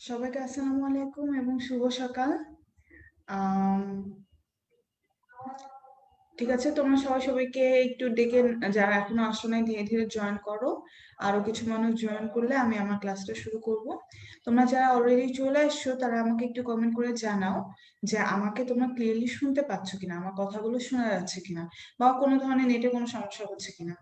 সবাইকে আসসালামু আলাইকুম এবং শুভ সকাল। আম, ঠিক আছে, তোমরা সবাইকে একটু ডেকে, যারা এখনো আসো নাই ধীরে ধীরে জয়েন করো। আরো কিছু মানুষ জয়েন করলে আমি আমার ক্লাসটা শুরু করব। তোমরা যারা অলরেডি চলে আসছো তারা আমাকে একটু কমেন্ট করে জানাও যে আমাকে তোমরা ক্লিয়ারলি শুনতে পাচ্ছ কিনা, আমার কথাগুলো শোনা যাচ্ছে কিনা, বা কোনো ধরনের নেটে কোনো সমস্যা হচ্ছে কিনা।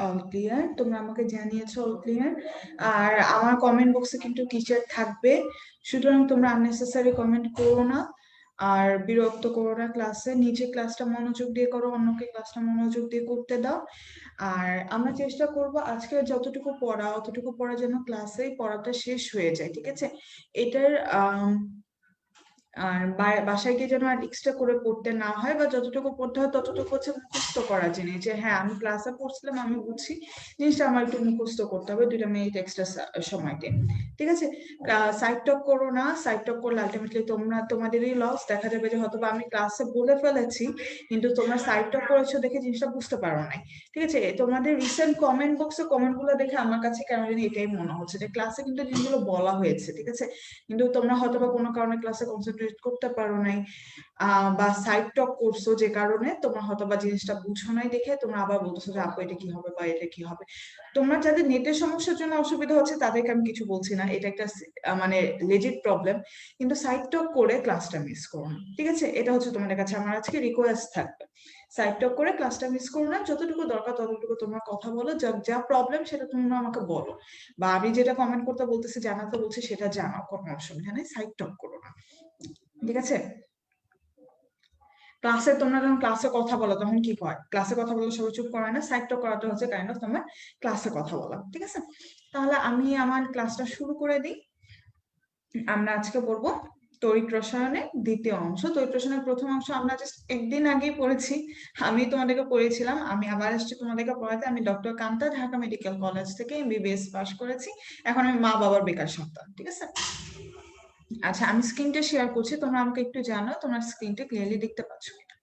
অল ক্লিয়ার, তোমরা আমাকে জানিয়েছো অল ক্লিয়ার। আর আমার কমেন্ট বক্সে কিন্তু টিচার থাকবে, সুতরাং তোমরা আননেসেসারি কমেন্ট করো না আর বিরক্ত করো না। নিচে ক্লাসটা মনোযোগ দিয়ে করো, অন্যকে ক্লাসটা মনোযোগ দিয়ে করতে দাও। আর আমরা চেষ্টা করব আজকে যতটুকু পড়া অতটুকু পড়া যেন ক্লাসেই পড়াটা শেষ হয়ে যায়, ঠিক আছে? এটার আর বাসায় গিয়ে যেন আর এক্সট্রা করে পড়তে না হয়, বা যতটুকু পড়তে হয় ততটুকু হচ্ছে মুখস্থ করা জিনিস, যে হ্যাঁ আমি ক্লাসে পড়ছিলাম, আমি বুঝছি, জিনিসটা আমার একটু মুখস্থ করতে হবে 2 মিনিট এক্সট্রা সময় দিয়ে। ঠিক আছে? সাইড টক করো না, সাইড টক করলে আলটিমেটলি তোমাদেরই লস। দেখা যাবে যে হয়তো আমি ক্লাসে বলে ফেলেছি কিন্তু তোমরা সাইড টক করেছো দেখে জিনিসটা বুঝতে পারো নাই। ঠিক আছে? তোমাদের রিসেন্ট কমেন্ট বক্সে কমেন্ট গুলো দেখে আমার কাছে কেন জানি এটাই মনে হচ্ছে যে ক্লাসে কিন্তু জিনিসগুলো বলা হয়েছে, ঠিক আছে, কিন্তু তোমরা হয়তো বা কোনো কারণে ক্লাসে কনসেন্ট্রেট করতে পারো নাই, বা সাইড টক করছো, যে কারণে তোমরা হয়তো বা জিনিসটা বুঝো নাই দেখে তোমরা আবার বলতেছো যে আপু এটা কি হবে বা এটা কি হবে। তোমরা যাদের নেটের সমস্যার জন্য অসুবিধা হচ্ছে তাদেরকে আমি কিছু বলছি না, এটা একটা মানে লেজিট প্রবলেম, কিন্তু সাইড টক করে ক্লাসটা মিস করো না। ঠিক আছে? এটা হচ্ছে তোমাদের কাছে আমার আজকে রিকোয়েস্ট থাকবে। সাইড টক করে ক্লাসটা মিস করো না, যতটুকু দরকার ততটুকু তোমরা কথা বলো, যা যা প্রবলেম সেটা তোমরা আমাকে বলো, বা আমি যেটা কমেন্ট করতে বলতেছি, জানাতে বলছি, সেটা জানাও, কোনো অসুবিধা নেই, সাইড টক করো না। ঠিক আছে? ক্লাসে তোমরা যখন ক্লাসে কথা বলো তখন কি হয়, ক্লাসে কথা বললে সবাই চুপ করে না, সাইড টক করাটা হচ্ছে কাইন্ড অফ তোমার ক্লাসে কথা বলা। ঠিক আছে? তাহলে আমি আমার ক্লাসটা শুরু করে দিই। আমরা আজকে পড়বো তড়িৎ রসায়নের দ্বিতীয় অংশ। তড়িৎ রসায়নের প্রথম অংশ আমরা জাস্ট একদিন আগেই পড়েছি, আমি তোমাদেরকে পড়েছিলাম। আমি আবার এসেছি তোমাদেরকে পড়াতে। আমি doctor Kanta, Dhaka medical college থেকে এমবিবিএস পাশ করেছি। এখন আমি মা বাবার বেকার সন্তান। ঠিক আছে? আচ্ছা, আমি স্ক্রিনটা শেয়ার করছি, তোমরা আমাকে একটু জানাও তোমরা স্ক্রিনটা ক্লিয়ারলি দেখতে পাচ্ছ কিনা।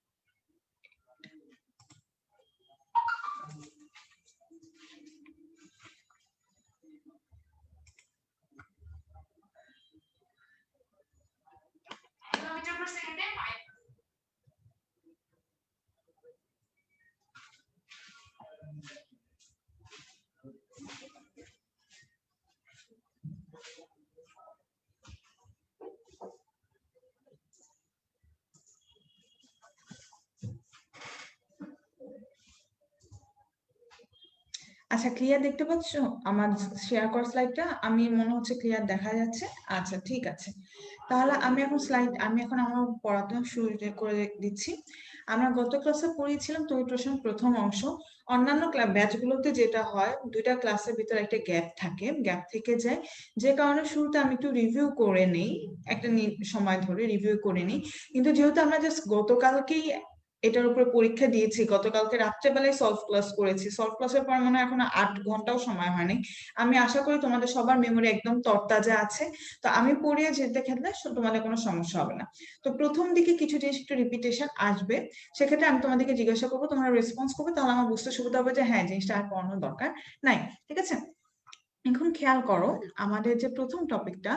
আচ্ছা, ক্লিয়ার দেখতে পাচ্ছ আমার শেয়ার করা স্লাইডটা? আমি মনে হচ্ছে ক্লিয়ার দেখা যাচ্ছে। আচ্ছা, ঠিক আছে। তাহলে আমি এখন আমার পড়াটা শুরু করে দিচ্ছি। আমরা গত ক্লাসে পড়িয়েছিলাম তড়িৎ রসায়ন প্রথম অংশ। অন্যান্য ব্যাচগুলোতে যেটা হয়, দুইটা ক্লাসের ভিতরে একটা গ্যাপ থাকে, গ্যাপ থেকে যায়, যে কারণে শুরুতে আমি একটু রিভিউ করে নেই, একটা সময় ধরে রিভিউ করে নিই। কিন্তু যেহেতু আমরা জাস্ট গতকালকেই এটার উপরে পরীক্ষা দিয়েছি, গতকালকে রাত্রেবেলায় সলভ ক্লাস করেছি, সলভ ক্লাসের পর মনে হয় এখনো 8 ঘন্টাও সময় হয়নি। আমি আশা করি তোমাদের সবার মেমোরি একদম তরতাজা আছে, তো আমি পড়িয়ে যেতে ক্ষেত্রে তোমাদের কোনো সমস্যা হবে না। তো প্রথম দিকে কিছু জিনিস একটু রিপিটেশন আসবে, সেক্ষেত্রে আমি তোমাদেরকে জিজ্ঞাসা করবো, তোমরা রেসপন্স করবে, তাহলে আমার বুঝতে সুবিধা হবে যে হ্যাঁ জিনিসটা আর পড়ানোর দরকার নাই। ঠিক আছে? এখন খেয়াল করো, আমাদের যে প্রথম টপিকটা,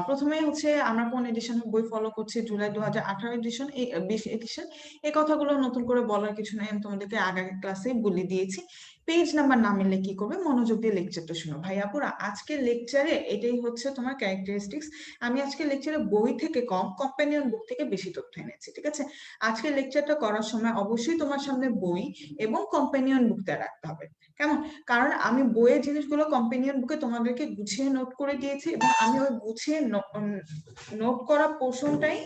প্রথমে হচ্ছে আমরা কোন এডিশনের বই ফলো করছি, জুলাই 2018 এডিশন, 20 এডিশন। এই কথাগুলো নতুন করে বলার কিছু নাই, আমি তোমাদেরকে আগের ক্লাসে বলে দিয়েছি। পেজ নাম্বার না মিললে কি করবে, মনোযোগ দিয়ে লেকচারটা শুনো ভাই আপুরা। আজকের লেকচারে এটাই হচ্ছে তোমার ক্যারেক্টারিস্টিক্স। আমি আজকের লেকচারে বই থেকে কম, কম্পেনিয়ন বুক থেকে বেশি তথ্য এনেছি। ঠিক আছে? আজকের লেকচারটা করার সময় অবশ্যই তোমার সামনে বই এবং কম্পেনিয়ন বুকটা রাখতে হবে। কেমন? কারণ আমি বইয়ের জিনিসগুলো কম্পেনিয়ন বুকে তোমাদেরকে গুছিয়ে নোট করে দিয়েছি, এবং আমি ওই গুছিয়ে নোট করা পোর্শনটাই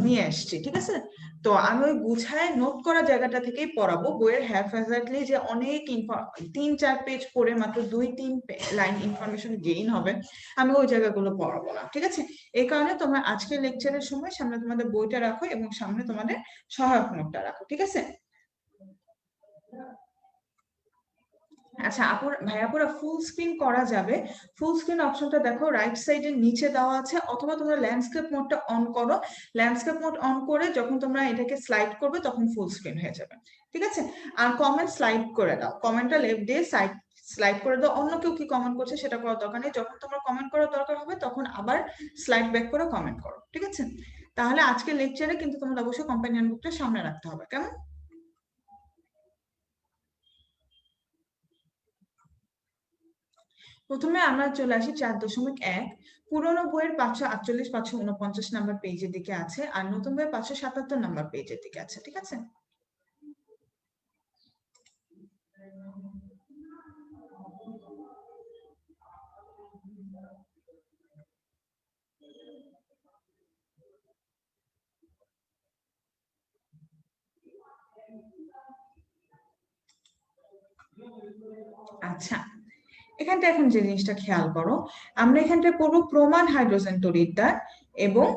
নিয়ে আসছি। ঠিক আছে? তো আমি ওই গুছায় নোট করা জায়গাটা থেকেই পড়াবো। বইয়ের হ্যাফ যে অনেক 3-4 পেজ পড়ে মাত্র 2-3 লাইন ইনফরমেশন গেইন হবে, আমি ওই জায়গাগুলো পড়াবো না, ঠিক আছে? এই কারণে তোমরা আজকের লেকচারের সময় সামনে তোমাদের বইটা রাখো এবং সামনে তোমাদের সহায়ক নোটটা রাখো, ঠিক আছে? আচ্ছা ভাইয়াপুরা ফুল স্ক্রিন করা যাবে। ফুল স্ক্রিন অপশনটা দেখো রাইট সাইডের নিচে দেওয়া আছে, অথবা তোমরা ল্যান্ডস্কেপ মোডটা অন করো। ল্যান্ডস্কেপ মোড অন করে যখন তোমরা এটাকে স্লাইড করবে তখন ফুল স্ক্রিন হয়ে যাবে, ঠিক আছে? আর কমেন্ট স্লাইড করে দাও, কমেন্টটা লেফট দিয়ে স্লাইড করে দাও। অন্য কেউ কি কমেন্ট করছে সেটা করার দরকার নেই, যখন তোমার কমেন্ট করার দরকার হবে তখন আবার স্লাইড ব্যাক করে কমেন্ট করো, ঠিক আছে? তাহলে আজকে লেকচারে কিন্তু তোমাদের অবশ্যই কম্পানিয়ন বুকটা সামনে রাখতে হবে, কেমন? প্রথমে আমরা চলে আসি 4.1। পুরোনো বইয়ের 548 549 নাম্বার পেজের দিকে আছে, আর নতুন বইয়ের 577 নাম্বার পেজের দিকে আছে, ঠিক আছে? আচ্ছা, এখানটা এখন যে জিনিসটা খেয়াল করো, আমরা এখানটায় পড়বো প্রমাণ হাইড্রোজেন তড়িৎদ্বার এবং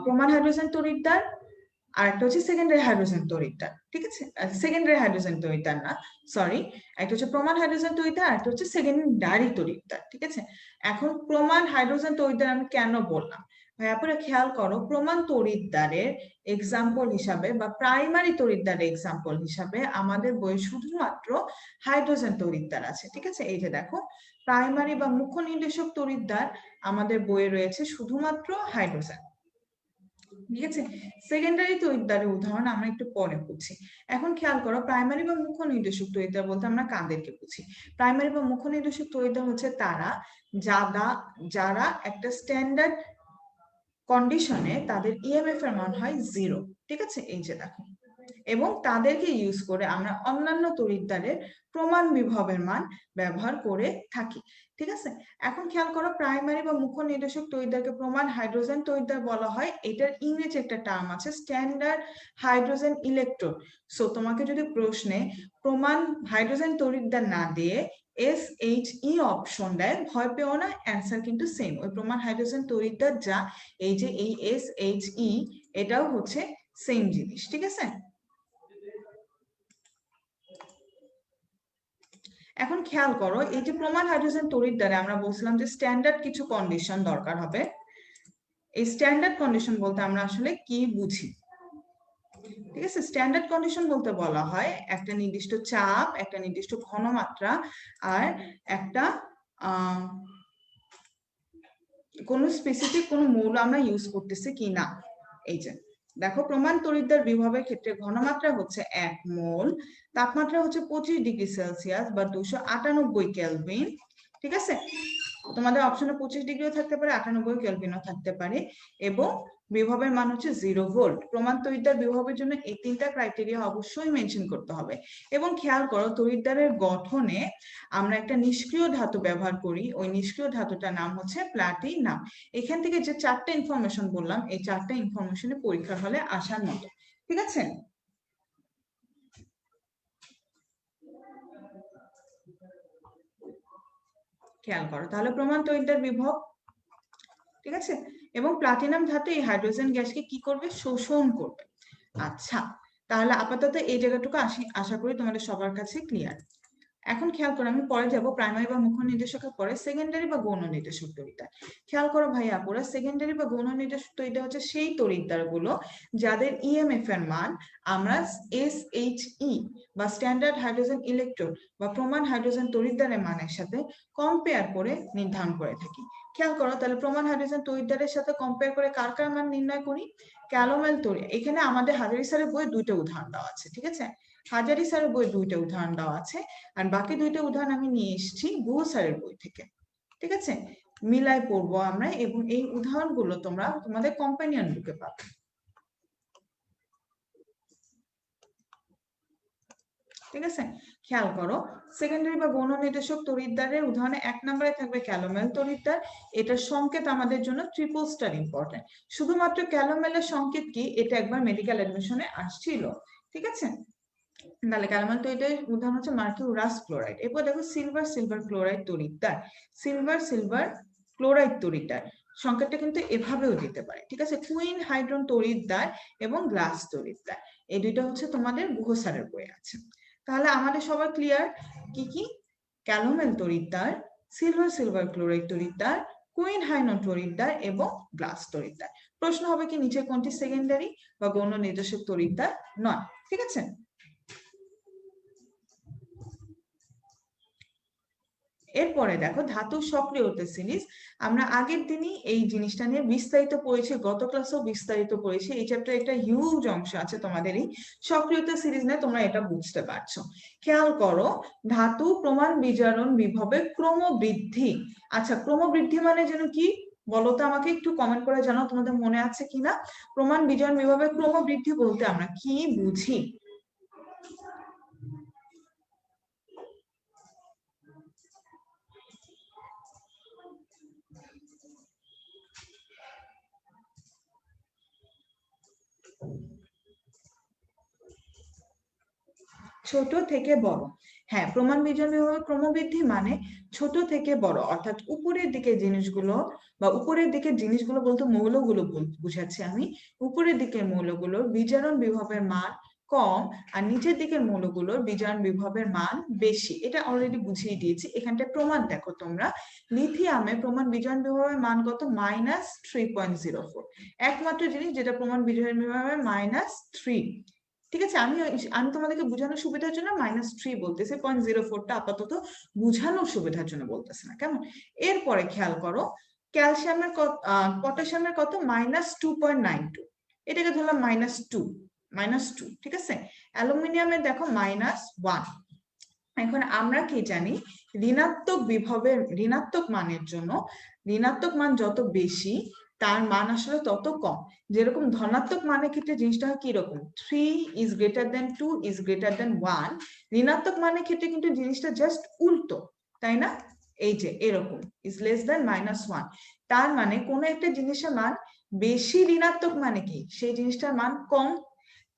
প্রমাণ হাইড্রোজেন তড়িৎদ্বার, আর একটা হচ্ছে সেকেন্ডারি হাইড্রোজেন তড়িৎদ্বার, ঠিক আছে? সেকেন্ডারি হাইড্রোজেন তড়িৎদ্বার না, সরি, একটা হচ্ছে প্রমাণ হাইড্রোজেন তড়িৎদ্বার আর একটা হচ্ছে সেকেন্ডারি তড়িৎদ্বার, ঠিক আছে? এখন প্রমাণ হাইড্রোজেন তড়িৎদ্বার আমি কেন বললাম, ভাইয়াপুরা খেয়াল করো, প্রমাণ তড়িৎদ্বারের এক্সাম্পল হিসাবে বা প্রাইমারি তড়িৎদ্বারের এক্সাম্পল হিসাবে আমাদের বইয়ে শুধুমাত্র হাইড্রোজেন তড়িৎদ্বার আছে, ঠিক আছে? এই যে দেখো, প্রাইমারি বা মুখ্য নির্দেশক তড়িৎদ্বার আমাদের বইয়ে রয়েছে শুধুমাত্র হাইড্রোজেন, ঠিক আছে? সেকেন্ডারি তড়িৎদ্বারের উদাহরণ আমরা একটু পরে বুঝছি। এখন খেয়াল করো, প্রাইমারি বা মুখ্য নির্দেশক তড়িৎদ্বার বলতে আমরা কাদেরকে বুঝি? প্রাইমারি বা মুখ্য নির্দেশক তড়িৎদ্বার হচ্ছে তারা যারা একটা স্ট্যান্ডার্ড কন্ডিশনে তাদের ইএমএফ এর মান হয় 0, ঠিক আছে? এই যে দেখো, এবং তাদেরকে ইউজ করে আমরা অন্যান্য তড়িৎদ্বারের প্রমাণ বিভবের মান ব্যবহার করে থাকি, ঠিক আছে? এখন খেয়াল করো, প্রাইমারি বা মুখ্য নির্দেশক তড়িৎদ্বারকে প্রমাণ হাইড্রোজেন তড়িৎদ্বার বলা হয়। এটার ইংরেজি একটা টার্ম আছে, স্ট্যান্ডার্ড হাইড্রোজেন ইলেকট্রোড। সো তোমাকে যদি প্রশ্নে প্রমাণ হাইড্রোজেন তড়িৎদ্বার না দিয়ে SHE অপশন দেয়, ভয় পেও না, অ্যান্সার কিন্তু সেম, ওই প্রমাণ হাইড্রোজেন তড়িৎদ্বার যা এই যে এই SHE, এটাও হচ্ছে সেম জিনিস, ঠিক আছে? এখন খেয়াল করো, এই যে প্রমাণ হাইড্রোজেন তড়িৎদ্বারে আমরা বলছিলাম যে স্ট্যান্ডার্ড কিছু কন্ডিশন দরকার হবে। এই স্ট্যান্ডার্ড কন্ডিশন বলতে আমরা আসলে কি বুঝি, ঠিক আছে? স্ট্যান্ডার্ড কন্ডিশন বলতে বলা হয় একটা নির্দিষ্ট চাপ, একটা নির্দিষ্ট ঘনমাত্রা, আর একটা কোন স্পেসিফিক কোন মৌল আমরা ইউজ করতেছি কিনা। এই যে দেখো, প্রমাণ তড়িৎদ্বার বিভবের ক্ষেত্রে ঘনমাত্রা হচ্ছে 1 মোল, তাপমাত্রা হচ্ছে 25 ডিগ্রি সেলসিয়াস বা 298 কেলভিন, ঠিক আছে? তোমাদের অপশনে 25 ডিগ্রিও থাকতে পারে, 98 কেলভিনও থাকতে পারে, এবং বিভবের মান হচ্ছে 0 ভোল্ট। প্রমাণ তড়িৎদ্বার বিভবের জন্য এই 3টা ক্রাইটেরিয়া অবশ্যই মেনশন করতে হবে। এবং খেয়াল করো, তড়িৎদ্বারের গঠনে আমরা একটা নিষ্ক্রিয় ধাতু ব্যবহার করি, ওই নিষ্ক্রিয় ধাতুটার নাম হচ্ছে প্লাটিনাম। এখান থেকে যে 4টা ইনফরমেশন বললাম, এই 4টা ইনফরমেশনে পরীক্ষার হলে আসার মতো, ঠিক আছে? খেয়াল করো, তাহলে প্রমাণ তড়িৎদ্বার বিভব, ঠিক আছে? এবং প্লাটিনাম ধাতু এই হাইড্রোজেন গ্যাসকে কি করবে? শোষণ করবে। আচ্ছা, তাহলে আপাতত এই জায়গাটুকু আশা করি তোমাদের সবার কাছে ক্লিয়ার। এখন খেয়াল করো, আমি পরে যাব প্রাইমারি বা মুখ্য নির্দেশকের পরে সেকেন্ডারি বা গৌণ নির্দেশক তড়িৎদ্বার। খেয়াল করো ভাইয়া আপুরা, সেকেন্ডারি বা গৌণ নির্দেশক তড়িৎদ্বার হচ্ছে সেই তড়িৎদ্বার গুলো যাদের ইএমএফ এর মান আমরা SHE বা স্ট্যান্ডার্ড হাইড্রোজেন ইলেকট্রোড বা প্রমাণ হাইড্রোজেন তড়িৎদ্বারের মানের সাথে কম্পেয়ার করে নির্ধারণ করে থাকি। খেয়াল করো, তাহলে প্রমাণ হাইড্রোজেন তড়িৎদ্বারের সাথে কম্পেয়ার করে কার কার মান নির্ণয় করি? ক্যালোমেল তড়িৎ। এখানে আমাদের হাজারি স্যারের বইয়ে 2টা উদাহরণ দেওয়া আছে, ঠিক আছে? হাজারি স্যারের বইয়ে 2টা উদাহরণ দেওয়া আছে, আর বাকি 2টা উদাহরণ আমি নিয়ে এসেছি গুহ স্যারের বই থেকে, ঠিক আছে? মিলাই পড়বো আমরা, এবং এই উদাহরণগুলো তোমরা তোমাদের কম্পানিয়ন বুকে পাবে, ঠিক আছে? খেয়াল করো, সেকেন্ডারি বা গৌণ নির্দেশক তড়িৎদ্বারের উদাহরণে 1 নম্বরে থাকবে ক্যালোমেল তড়িৎদ্বার। এটার সংকেত আমাদের জন্য ট্রিপল স্টার ইম্পর্টেন্ট। শুধুমাত্র ক্যালোমেলের সংকেত কি, এটা একবার মেডিকেল অ্যাডমিশনে আসছিল, ঠিক আছে? তাহলে ক্যালামাইন তরিদ্দার উদাহরণ হচ্ছে মার্কিউরাস ক্লোরাইড। এরপর দেখো সিলভার ক্লোরাইড তরিদ্দার। সিলভার ক্লোরাইড তরিদ্দার সংকেতটা কিন্তু এভাবেও দিতে পারে, ঠিক আছে। কুইন হাইড্রন তরিদ্দার এবং গ্লাস তরিদ্দার, এই দুইটা হচ্ছে তোমাদের গুহসারের বইয়ে আছে। তাহলে আমাদের সবার ক্লিয়ার কি কি? ক্যালোমেল তরিদ্দার, সিলভার ক্লোরাইড তরিদ্দার, কুইন হাইড্রন তরিদ্দার এবং গ্লাস তরিদ্দার। প্রশ্ন হবে কি নিচে কোনটি সেকেন্ডারি বা গৌণ নির্দেশক তরিদ্দার নয়, ঠিক আছে। এরপরে দেখো ধাতু সক্রিয়তা সিরিজ। আমরা আগের দিনই এই জিনিসটা নিয়ে বিস্তারিত পড়েছি, গত ক্লাসেও বিস্তারিত পড়েছি। এই চ্যাপ্টারে একটা হিউজ অংশ আছে তোমাদের এই সক্রিয়তা সিরিজ নিয়ে, তোমরা এটা বুঝতে পারছো। খেয়াল করো, ধাতু প্রমাণ বিজারণ বিভবে ক্রমবৃদ্ধি। আচ্ছা, ক্রমবৃদ্ধি মানে যেন কি বলো তো আমাকে, একটু কমেন্ট করে জানাও তোমাদের মনে আছে কিনা। প্রমাণ বিজারণ বিভবে ক্রমবৃদ্ধি বলতে আমরা কি বুঝি? ছোট থেকে বড়। হ্যাঁ, প্রমাণ বিজয় ক্রমবৃদ্ধি মানে ছোট থেকে বড়, অর্থাৎ উপরের দিকে জিনিসগুলো বা উপরের দিকে জিনিসগুলো বলতে মৌলগুলো বুঝাচ্ছি আমি। উপরের দিকের মৌলগুলোর বিজারণ বিভবের মান কম আর নিচের দিকের মৌলগুলোর বিজারণ বিভবের মান বেশি। এটা অলরেডি বুঝিয়ে দিয়েছি। এখানটা প্রমাণ দেখো তোমরা, লিথিয়ামে প্রমাণ বিজারণ বিভবের মান কত? -3.04। একমাত্র জিনিস যেটা প্রমাণ বিজারণ বিভবের -3, ঠিক আছে। আমি আমি তোমাদেরকে বোঝানোর সুবিধার জন্য -3 বলতেছি, 0.04টা আপাতত বোঝানোর সুবিধার জন্য বলতেছি না, কেমন। এরপরে খেয়াল করো, ক্যালসিয়ামের পটাশিয়ামের কত? -2.92, এটাকে ধরলাম -2, ঠিক আছে। অ্যালুমিনিয়ামের দেখো -1। এখন আমরা কি জানি, ঋণাত্মক বিভবের ঋণাত্মক মানের জন্য ঋণাত্মক মান যত বেশি তার মান আসলে তত কম। যেরকম ধনাত্মক মানের ক্ষেত্রে জিনিসটা হয় কিরকম, 3 is greater than 2 is greater than 1। ঋণাত্মক মানের ক্ষেত্রে কিন্তু জিনিসটা জাস্ট উল্টো, তাই না? এই যে এরকম is less than -1, তার মানে কোনো একটা জিনিসের মান বেশি ঋণাত্মক মানে কি সেই জিনিসটার মান কম।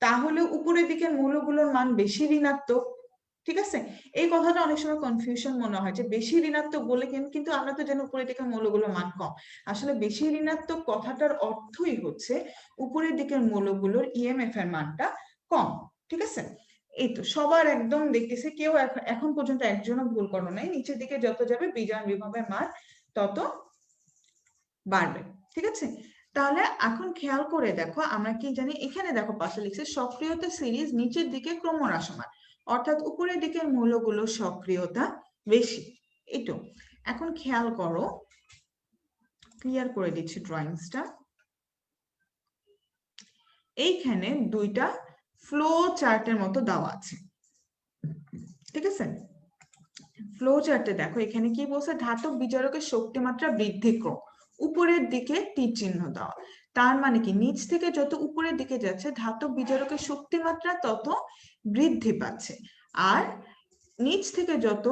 তাহলে উপরের দিকের মৌলগুলোর মান বেশি ঋণাত্মক, ঠিক আছে। এই কথাটা অনেক সময় কনফিউশন মনে হয় যে বেশি ঋণাত্মক বলে, কিন্তু আমরা তো জানি উপরের দিকের মৌলগুলোর মান কম। আসলে বেশি ঋণাত্মক কথাটার অর্থই হচ্ছে উপরের দিকের মৌলগুলোর ইএমএফ এর মানটা কম, ঠিক আছে। এই তো সবার একদম দেখতেছে, কেউ এখন পর্যন্ত একজনও ভুল করো নাই। নিচের দিকে যত যাবে বিজারণ বিভবের মান তত বাড়বে, ঠিক আছে। তাহলে এখন খেয়াল করে দেখো, আমরা কি জানি, এখানে দেখো পাশে লিখছে সক্রিয়তা সিরিজ নিচের দিকে ক্রমহ্রাসমান, অর্থাৎ উপরের দিকের মৌলগুলোর সক্রিয়তা বেশি। এটো এখন খেয়াল করো, ক্লিয়ার করে দিচ্ছি ড্রয়িংসটা। এইখানে দুইটা ফ্লো চার্টের মতো দেওয়া আছে, ঠিক আছে। ফ্লো চার্টে দেখো এখানে কি বলছে, ধাতব বিজারকের শক্তিমাত্রা বৃদ্ধিক্রম, উপরের দিকে তীর চিহ্ন দেওয়া। তার মানে কি নিচ থেকে যত উপরের দিকে যাচ্ছে ধাতব বিজারকের শক্তিমাত্রা তত বৃদ্ধি পাচ্ছে, আর নিচ থেকে যত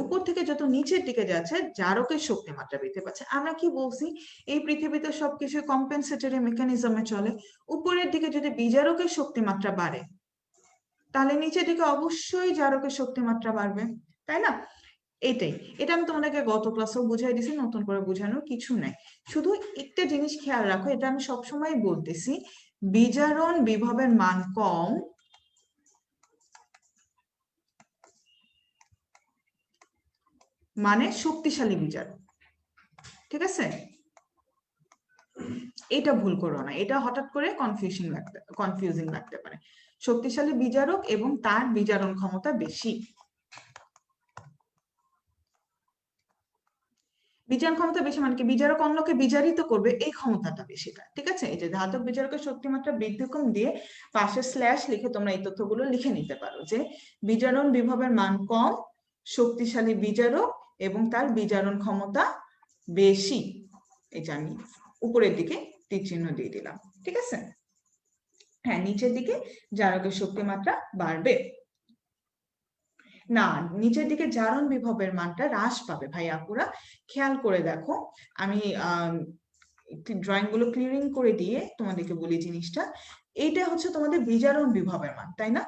উপর থেকে যত নিচের দিকে যাচ্ছে জারকের শক্তিমাত্রা বৃদ্ধি পাচ্ছে। আমরা কি বলছি, এই পৃথিবীতে সবকিছু কম্পেনসেটরি মেকানিজমে চলে। উপরের দিকে যদি বিজারকের শক্তিমাত্রা বাড়ে তাহলে নিচের দিকে অবশ্যই জারকের শক্তিমাত্রা বাড়বে, তাই না? এটা আমি তোমাদেরকে গত ক্লাসেও বুঝাই দিছি, নতুন করে বোঝানোর কিছু নাই। শুধু একটা জিনিস খেয়াল রাখো, এটা আমি সবসময় বলতেছি, বিজারণ বিভবের মান কম মানে শক্তিশালী বিজারক, ঠিক আছে। এটা ভুল করো না, এটা হঠাৎ করে কনফিউজিং লাগতে পারে। শক্তিশালী বিজারক এবং তার বিজারণ ক্ষমতা বেশি। বিজারণ ক্ষমতা বেশি মানে কি, বিজারক অন্যকে বিজারিত করবে এই ক্ষমতাটা বেশি তার, ঠিক আছে। এই যে ধাতব বিজারকের শক্তিমাত্রা বৃদ্ধিক্রম দিয়ে পাশে স্ল্যাশ লিখে তোমরা এই তথ্যগুলো লিখে নিতে পারো যে বিজারণ বিভবের মান কম, শক্তিশালী বিজারক এবং তার বিজারণ ক্ষমতা বেশি। এই যে আমি উপরের দিকে তীর চিহ্ন দিয়ে দিলাম, ঠিক আছে। হ্যাঁ, নিচের দিকে জারকের শক্তিমাত্রা বাড়বে না, নিচের দিকে জারণ বিভবের মানটা হ্রাস পাবে। ভাই আপুরা খেয়াল করে দেখো, আমি ড্রয়িং গুলো ক্লিয়ারিং করে দিয়ে তোমাদেরকে বলি জিনিসটা। এইটা হচ্ছে তোমাদের বিজারণ বিভবের মান, তাই না?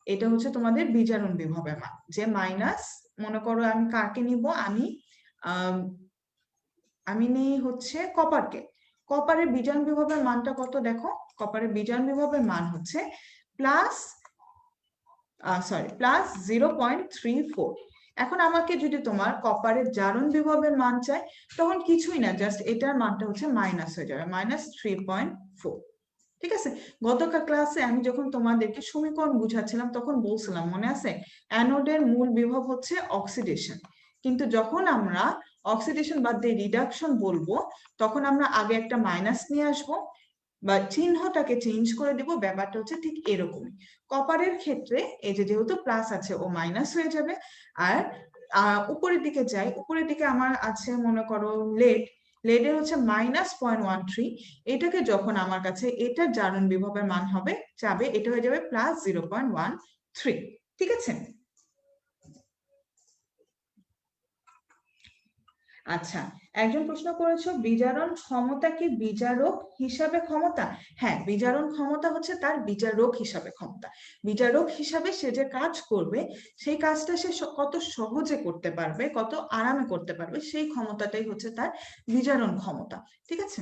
এটা হচ্ছে তোমাদের বিজারণ বিভবের মান, যে মাইনাস, মনে করো আমি কাকে নিব, আমি নিই হচ্ছে কপারকে। কপারের বিজারণ বিভবের মানটা কত দেখো, কপারের বিজারণ বিভবের মান হচ্ছে প্লাস 0.34। এখন আমাকে যদি তোমার কপারের জারণ বিভবের মান চাই, তখন কিছুই না, জাস্ট এটার মানটা হচ্ছে মাইনাস হয়ে যাবে, -3.4। ঠিক আছে, গতকাল ক্লাসে আমি যখন তোমাদেরকে সমীকরণ বুঝাচ্ছিলাম তখন বলছিলাম, মনে আছে, অ্যানোডের মূল বিভব হচ্ছে অক্সিডেশন, কিন্তু যখন আমরা অক্সিডেশন বাদ দিয়ে রিডাকশন বলবো, তখন আমরা আগে একটা মাইনাস নিয়ে আসবো বা চিহ্নটাকে চেঞ্জ করে দিব। ব্যাপারটা হচ্ছে ঠিক এরকমই। কপারের ক্ষেত্রে এই যে যেহেতু প্লাস আছে, ও মাইনাস হয়ে যাবে। আর উপরের দিকে যাই, উপরের দিকে আমার আছে মনে করো লেড, লেডের হচ্ছে -0.13। এটাকে যখন আমার কাছে এটার জারণ বিভবের মান হবে যাবে, এটা হয়ে যাবে +0.13। ঠিক আছে, আচ্ছা, একজন প্রশ্ন করেছো বিজারণ ক্ষমতা কি বিজারক হিসাবে ক্ষমতা? হ্যাঁ, বিজারণ ক্ষমতা হচ্ছে তার বিজারক হিসাবে ক্ষমতা। বিজারক হিসাবে সে যে কাজ করবে, সেই কাজটা সে কত সহজে করতে পারবে, কত আরামে করতে পারবে, সেই ক্ষমতাটাই হচ্ছে তার বিজারণ ক্ষমতা। ঠিক আছে,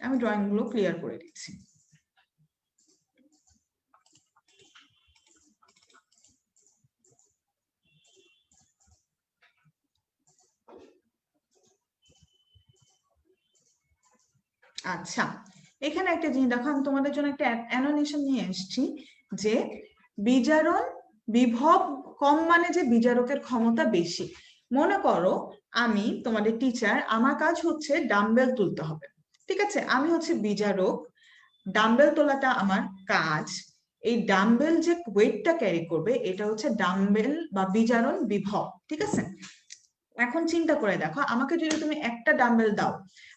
আমি ড্রয়িং গুলো ক্লিয়ার করে দিচ্ছি। আচ্ছা, এখানে একটা জিনিস দেখো, আমি তোমাদের জন্য একটা অ্যানোটেশন নিয়ে এসেছি, যে বিজারণ বিভব কম মানে যে বিজারকের ক্ষমতা বেশি। মনে করো আমি তোমাদের টিচার, আমার কাজ হচ্ছে ডাম্বেল তুলতে হবে। ঠিক আছে, আমি হচ্ছে বিজারক, ডাম্বেল তোলাটা আমার কাজ। এই ডাম্বেল যে ওয়েটটা ক্যারি করবে, এটা হচ্ছে ডাম্বেল বা বিজারণ বিভব। ঠিক আছে, এখন চিন্তা করে দেখো, আমাকে যদি তুমি একটা ডাম্বেল দাও,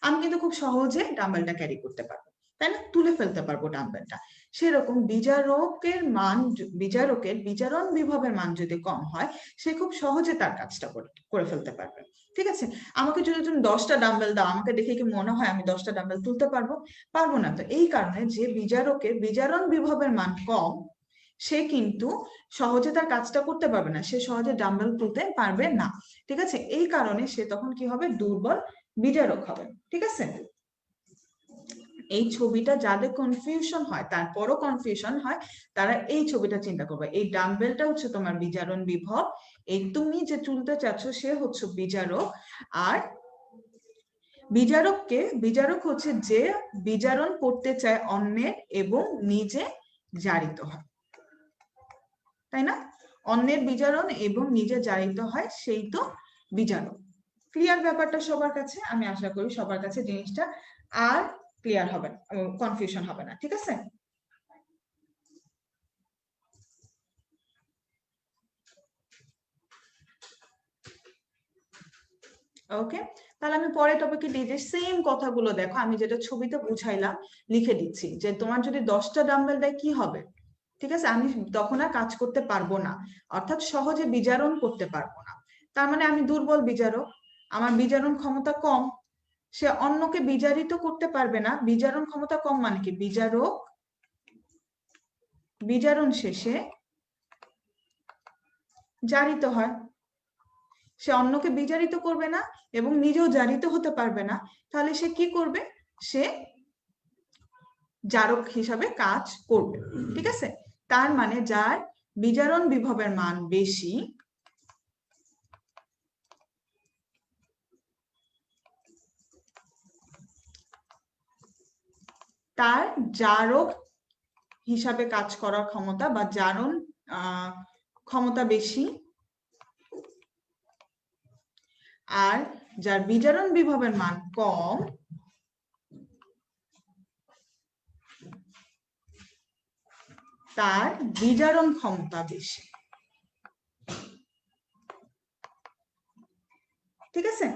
আমি কিন্তু খুব সহজে ডাম্বেলটা ক্যারি করতে পারবো, তাই না, তুলে ফেলতে পারবো ডাম্বেলটা। সেরকম বিজারকের মান, বিজারকের বিজারণ বিভবের মান যদি কম হয়, সে খুব সহজে তার কাজটা করে ফেলতে পারবে। ঠিক আছে, আমাকে যদি তুমি 10টা ডাম্বেল দাও, আমাকে দেখে কি মনে হয় আমি 10টা ডাম্বেল তুলতে পারবো? পারবো না। তো এই কারণে যে বিজারকের বিজারণ বিভবের মান কম, সে কিন্তু সহজে তার কাজটা করতে পারবে না, সে সহজে ডাম্বেল তুলতে পারবে না। ঠিক আছে, এই কারণে সে তখন কি হবে, দুর্বল বিজারক হবে। ঠিক আছে, এই ছবিটা যাদের কনফিউশন হয়, তারপরও কনফিউশন হয়, তারা এই ছবিটা চিন্তা করবে। এই ডাম্বেলটা হচ্ছে তোমার বিজারণ বিভব, এই তুমি যে তুলতে চাচ্ছ সে হচ্ছে বিজারক। আর বিজারক হচ্ছে যে বিজারণ করতে চায় অন্যের এবং নিজে জারিত হয়, তাই না? অন্যের বিজারণ এবং নিজে জারিত হয়, সেই তো বিজারক। ক্লিয়ার ব্যাপারটা সবার কাছে? আমি আশা করি সবার কাছে জিনিসটা আর ক্লিয়ার হবে, কনফিউশন হবে না। ঠিক আছে, ওকে। তাহলে আমি পরে টপিকে দিই, যে সেম কথাগুলো দেখো, আমি যেটা ছবিতে বুঝাইলাম লিখে দিচ্ছি, যে তোমার যদি 10টা ডাম্বেল দেয় কি হবে। ঠিক আছে, আমি তখন আর কাজ করতে পারবো না, অর্থাৎ সহজে বিজারণ করতে পারবো না। তার মানে আমি দুর্বল বিজারক, আমার বিজারণ ক্ষমতা কম, সে অন্যকে বিজারিত করতে পারবে না। বিজারণ ক্ষমতা কম মানে কি, বিজারক বিজারণ শেষে জারিত হয়, সে অন্যকে বিজারিত করবে না এবং নিজেও জারিত হতে পারবে না। তাহলে সে কি করবে, সে জারক হিসাবে কাজ করবে। ঠিক আছে, তার মানে যার বিজারণ বিভবের মান বেশি, তার জারক হিসাবে কাজ করার ক্ষমতা বা জারণ ক্ষমতা বেশি। আর যার বিজারণ বিভবের মান কম, তার বিজারণ ক্ষমতা বেশি। ঠিক আছে,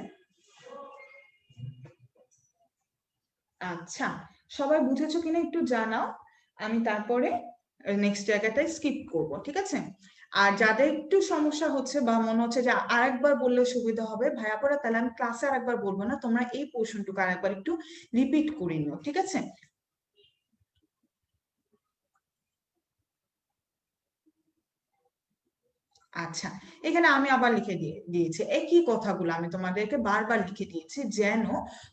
আচ্ছা, সবাই বুঝেছো কিনা একটু জানাও, আমি তারপরে নেক্সট জায়গাটায় স্কিপ করব। ঠিক আছে, আর যাদের একটু সমস্যা হচ্ছে বা মনে হচ্ছে যে আরেকবার বললে সুবিধা হবে ভাইয়া পড়া, তাহলে আমি ক্লাসে আরেকবার বলবো না, তোমরা এই পোর্শনটুকু আরেকবার একটু রিপিট করে নিও। ঠিক আছে, আচ্ছা, এখানে আমি আবার লিখে দিয়েছি একই কথাগুলো আমি তোমাদেরকে বারবার লিখে দিয়েছি, যেন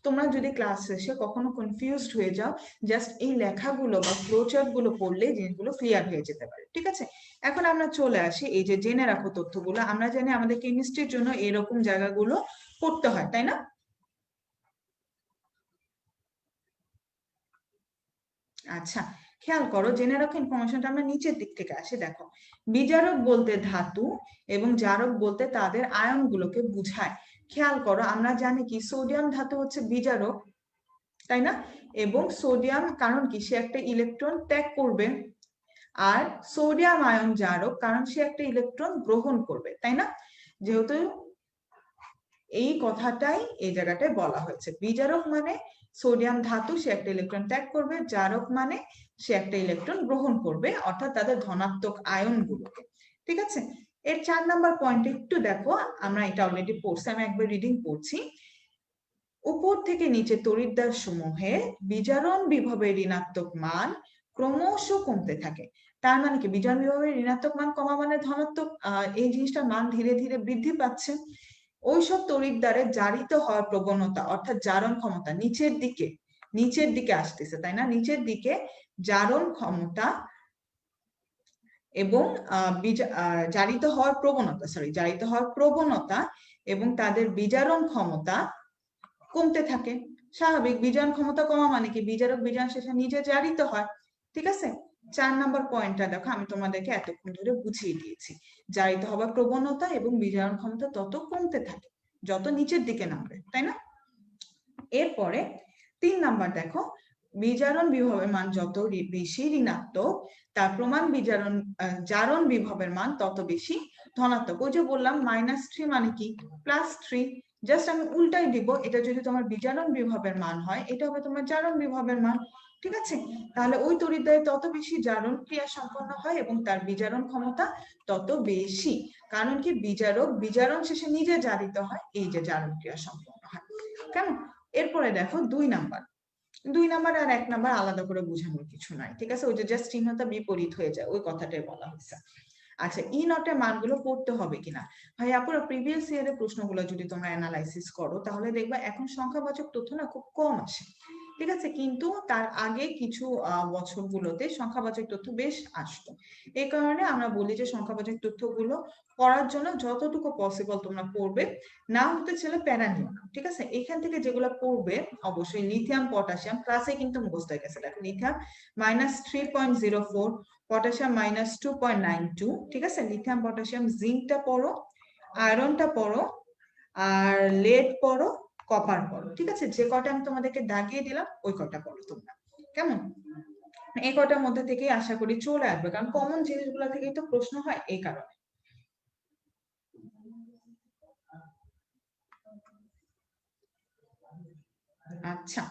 তোমরা যদি ক্লাস শেষে কখনো কনফিউজড হয়ে যাও, জাস্ট এই লেখাগুলো বা ফ্লোচার্ট গুলো পড়লে জিনিসগুলো ক্লিয়ার হয়ে যেতে পারে। ঠিক আছে, এখন আমরা চলে আসি এই যে জেনে রাখো তথ্যগুলো। আমরা জানি আমাদের কেমিস্ট্রির জন্য এরকম জায়গাগুলো পড়তে হয়, তাই না? আচ্ছা, খেয়াল করো, জেনে রাখো ইনফরমেশনটা আমরা নিচের দিক থেকে আসি। দেখো, বিজারক বলতে ধাতু এবং জারক বলতে তাদের আয়নগুলোকে বুঝায়। খেয়াল করো, আমরা জানি কি সোডিয়াম ধাতু হচ্ছে বিজারক, তাই না? এবং সোডিয়াম, কারণ কি সে একটা ইলেকট্রন ত্যাগ করবে। আর সোডিয়াম আয়ন জারক, কারণ সে একটা ইলেকট্রন গ্রহণ করবে, তাই না? যেহেতু এই কথাটাই এই জায়গাটায় বলা হয়েছে, বিজারক মানে সোডিয়াম ধাতু, সে একটা ইলেকট্রন ত্যাগ করবে। জারক মানে সে একটা ইলেকট্রন গ্রহণ করবে, অর্থাৎ তাদের ধনাত্মক আয়ন গুলোকে। ঠিক আছে, এর 4 নাম্বার পয়েন্ট একটু দেখো, আমরা এটা অলরেডি পড়ছি, আমি একবার রিডিং পড়ছি। উপর থেকে নিচে তড়িৎদ্বার সমূহে বিজারণ বিভবের ঋণাত্মক মান ক্রমশ কমতে থাকে। তার মানে কি, বিজারণ বিভবের ঋণাত্মক মান কমা মানে ধনাত্মক, এই জিনিসটার মান ধীরে ধীরে বৃদ্ধি পাচ্ছে। ওইসব তড়িৎদ্বারে জারিত হওয়ার প্রবণতা, অর্থাৎ জারণ ক্ষমতা নিচের দিকে আসতেছে, তাই না? নিচের দিকে জারণ ক্ষমতা এবং জারিত হওয়ার প্রবণতা এবং তাদের বিজারণ ক্ষমতা কমতে থাকে। স্বাভাবিক, বিজারণ ক্ষমতা কমা মানে কি, বিজারক বিজারণ শেষে নিজে জারিত হয়। ঠিক আছে, 4 নাম্বার পয়েন্টটা দেখো, আমি তোমাদেরকে এতক্ষণ ধরে বুঝিয়ে দিয়েছি। জারিত হওয়ার প্রবণতা এবং বিজারণ ক্ষমতা তত কমতে থাকে যত নিচের দিকে নামবে, তাই না? এরপরে 3 নাম্বার দেখো, বিজারণ বিভবের মান যত বেশি ঋণাত্মক, তার প্রমাণ জারণ বিভবের মান তত বেশি ধনাত্মক। ওই যে বললাম -3 মানে কি +3, জাস্ট আমি উল্টাই দিব, এটা যদি তোমার বিজারণ বিভবের মান হয়, এটা হবে তোমার জারণ বিভবের মান। ঠিক আছে, তাহলে ওই তড়িৎদ্বয়ে তত বেশি জারণ ক্রিয়া সম্পন্ন হয় এবং তার বিজারণ ক্ষমতা তত বেশি। কারণ কি, বিজারক বিজারণ শেষে নিজে জারিত হয়, এই যে জারণ ক্রিয়া সম্পন্ন হয়। কেমন? এরপরে দেখো 2 নাম্বার। 2 নাম্বার আর 1 নাম্বার আলাদা করে বোঝানোর কিছু নাই। ঠিক আছে, ওই যে জাস্ট চিহ্নটা বিপরীত হয়ে যায়, ওই কথাটাই বলা হয়েছে। আচ্ছা, ই নটের মানগুলো পড়তে হবে কিনা? ভাই আপুরা, প্রিভিয়াস ইয়ারের প্রশ্নগুলো যদি তোমরা অ্যানালাইসিস করো, তাহলে দেখবা এখন সংখ্যাবাচক তথ্য না খুব কম আসে। ঠিক আছে, কিন্তু তার আগে কিছু বছরগুলোতে সংখ্যাবাচক তথ্য বেশ আসতো। এই কারণে আমরা বলি যে সংখ্যাবাচক তথ্যগুলো পড়ার জন্য যতটুকু পসিবল তোমরা পড়বে, না হতে ছেলে প্যারা নিও না। ঠিক আছে, এখান থেকে যেগুলো পড়বে, অবশ্যই লিথিয়াম পটাশিয়াম ক্লাসে কিন্তু মুখস্থ হয়ে গেছে। দেখো, লিথিয়াম -3.04, পটাশিয়াম -2.92। ঠিক আছে, লিথিয়াম পটাশিয়াম জিঙ্কটা পড়ো, আয়রনটা পড়ো, আর লেড পড়ো, কপার পড়ো। ঠিক আছে, যে কটা আমি তোমাদেরকে দাগিয়ে দিলাম ওই কটা পড়ো তোমরা। কেমন? এই কটার মধ্যে থেকে আশা করি চলে আসবে, কারণ কমন জিনিসগুলো থেকেই তো প্রশ্ন হয়, এই কারণে। আচ্ছা,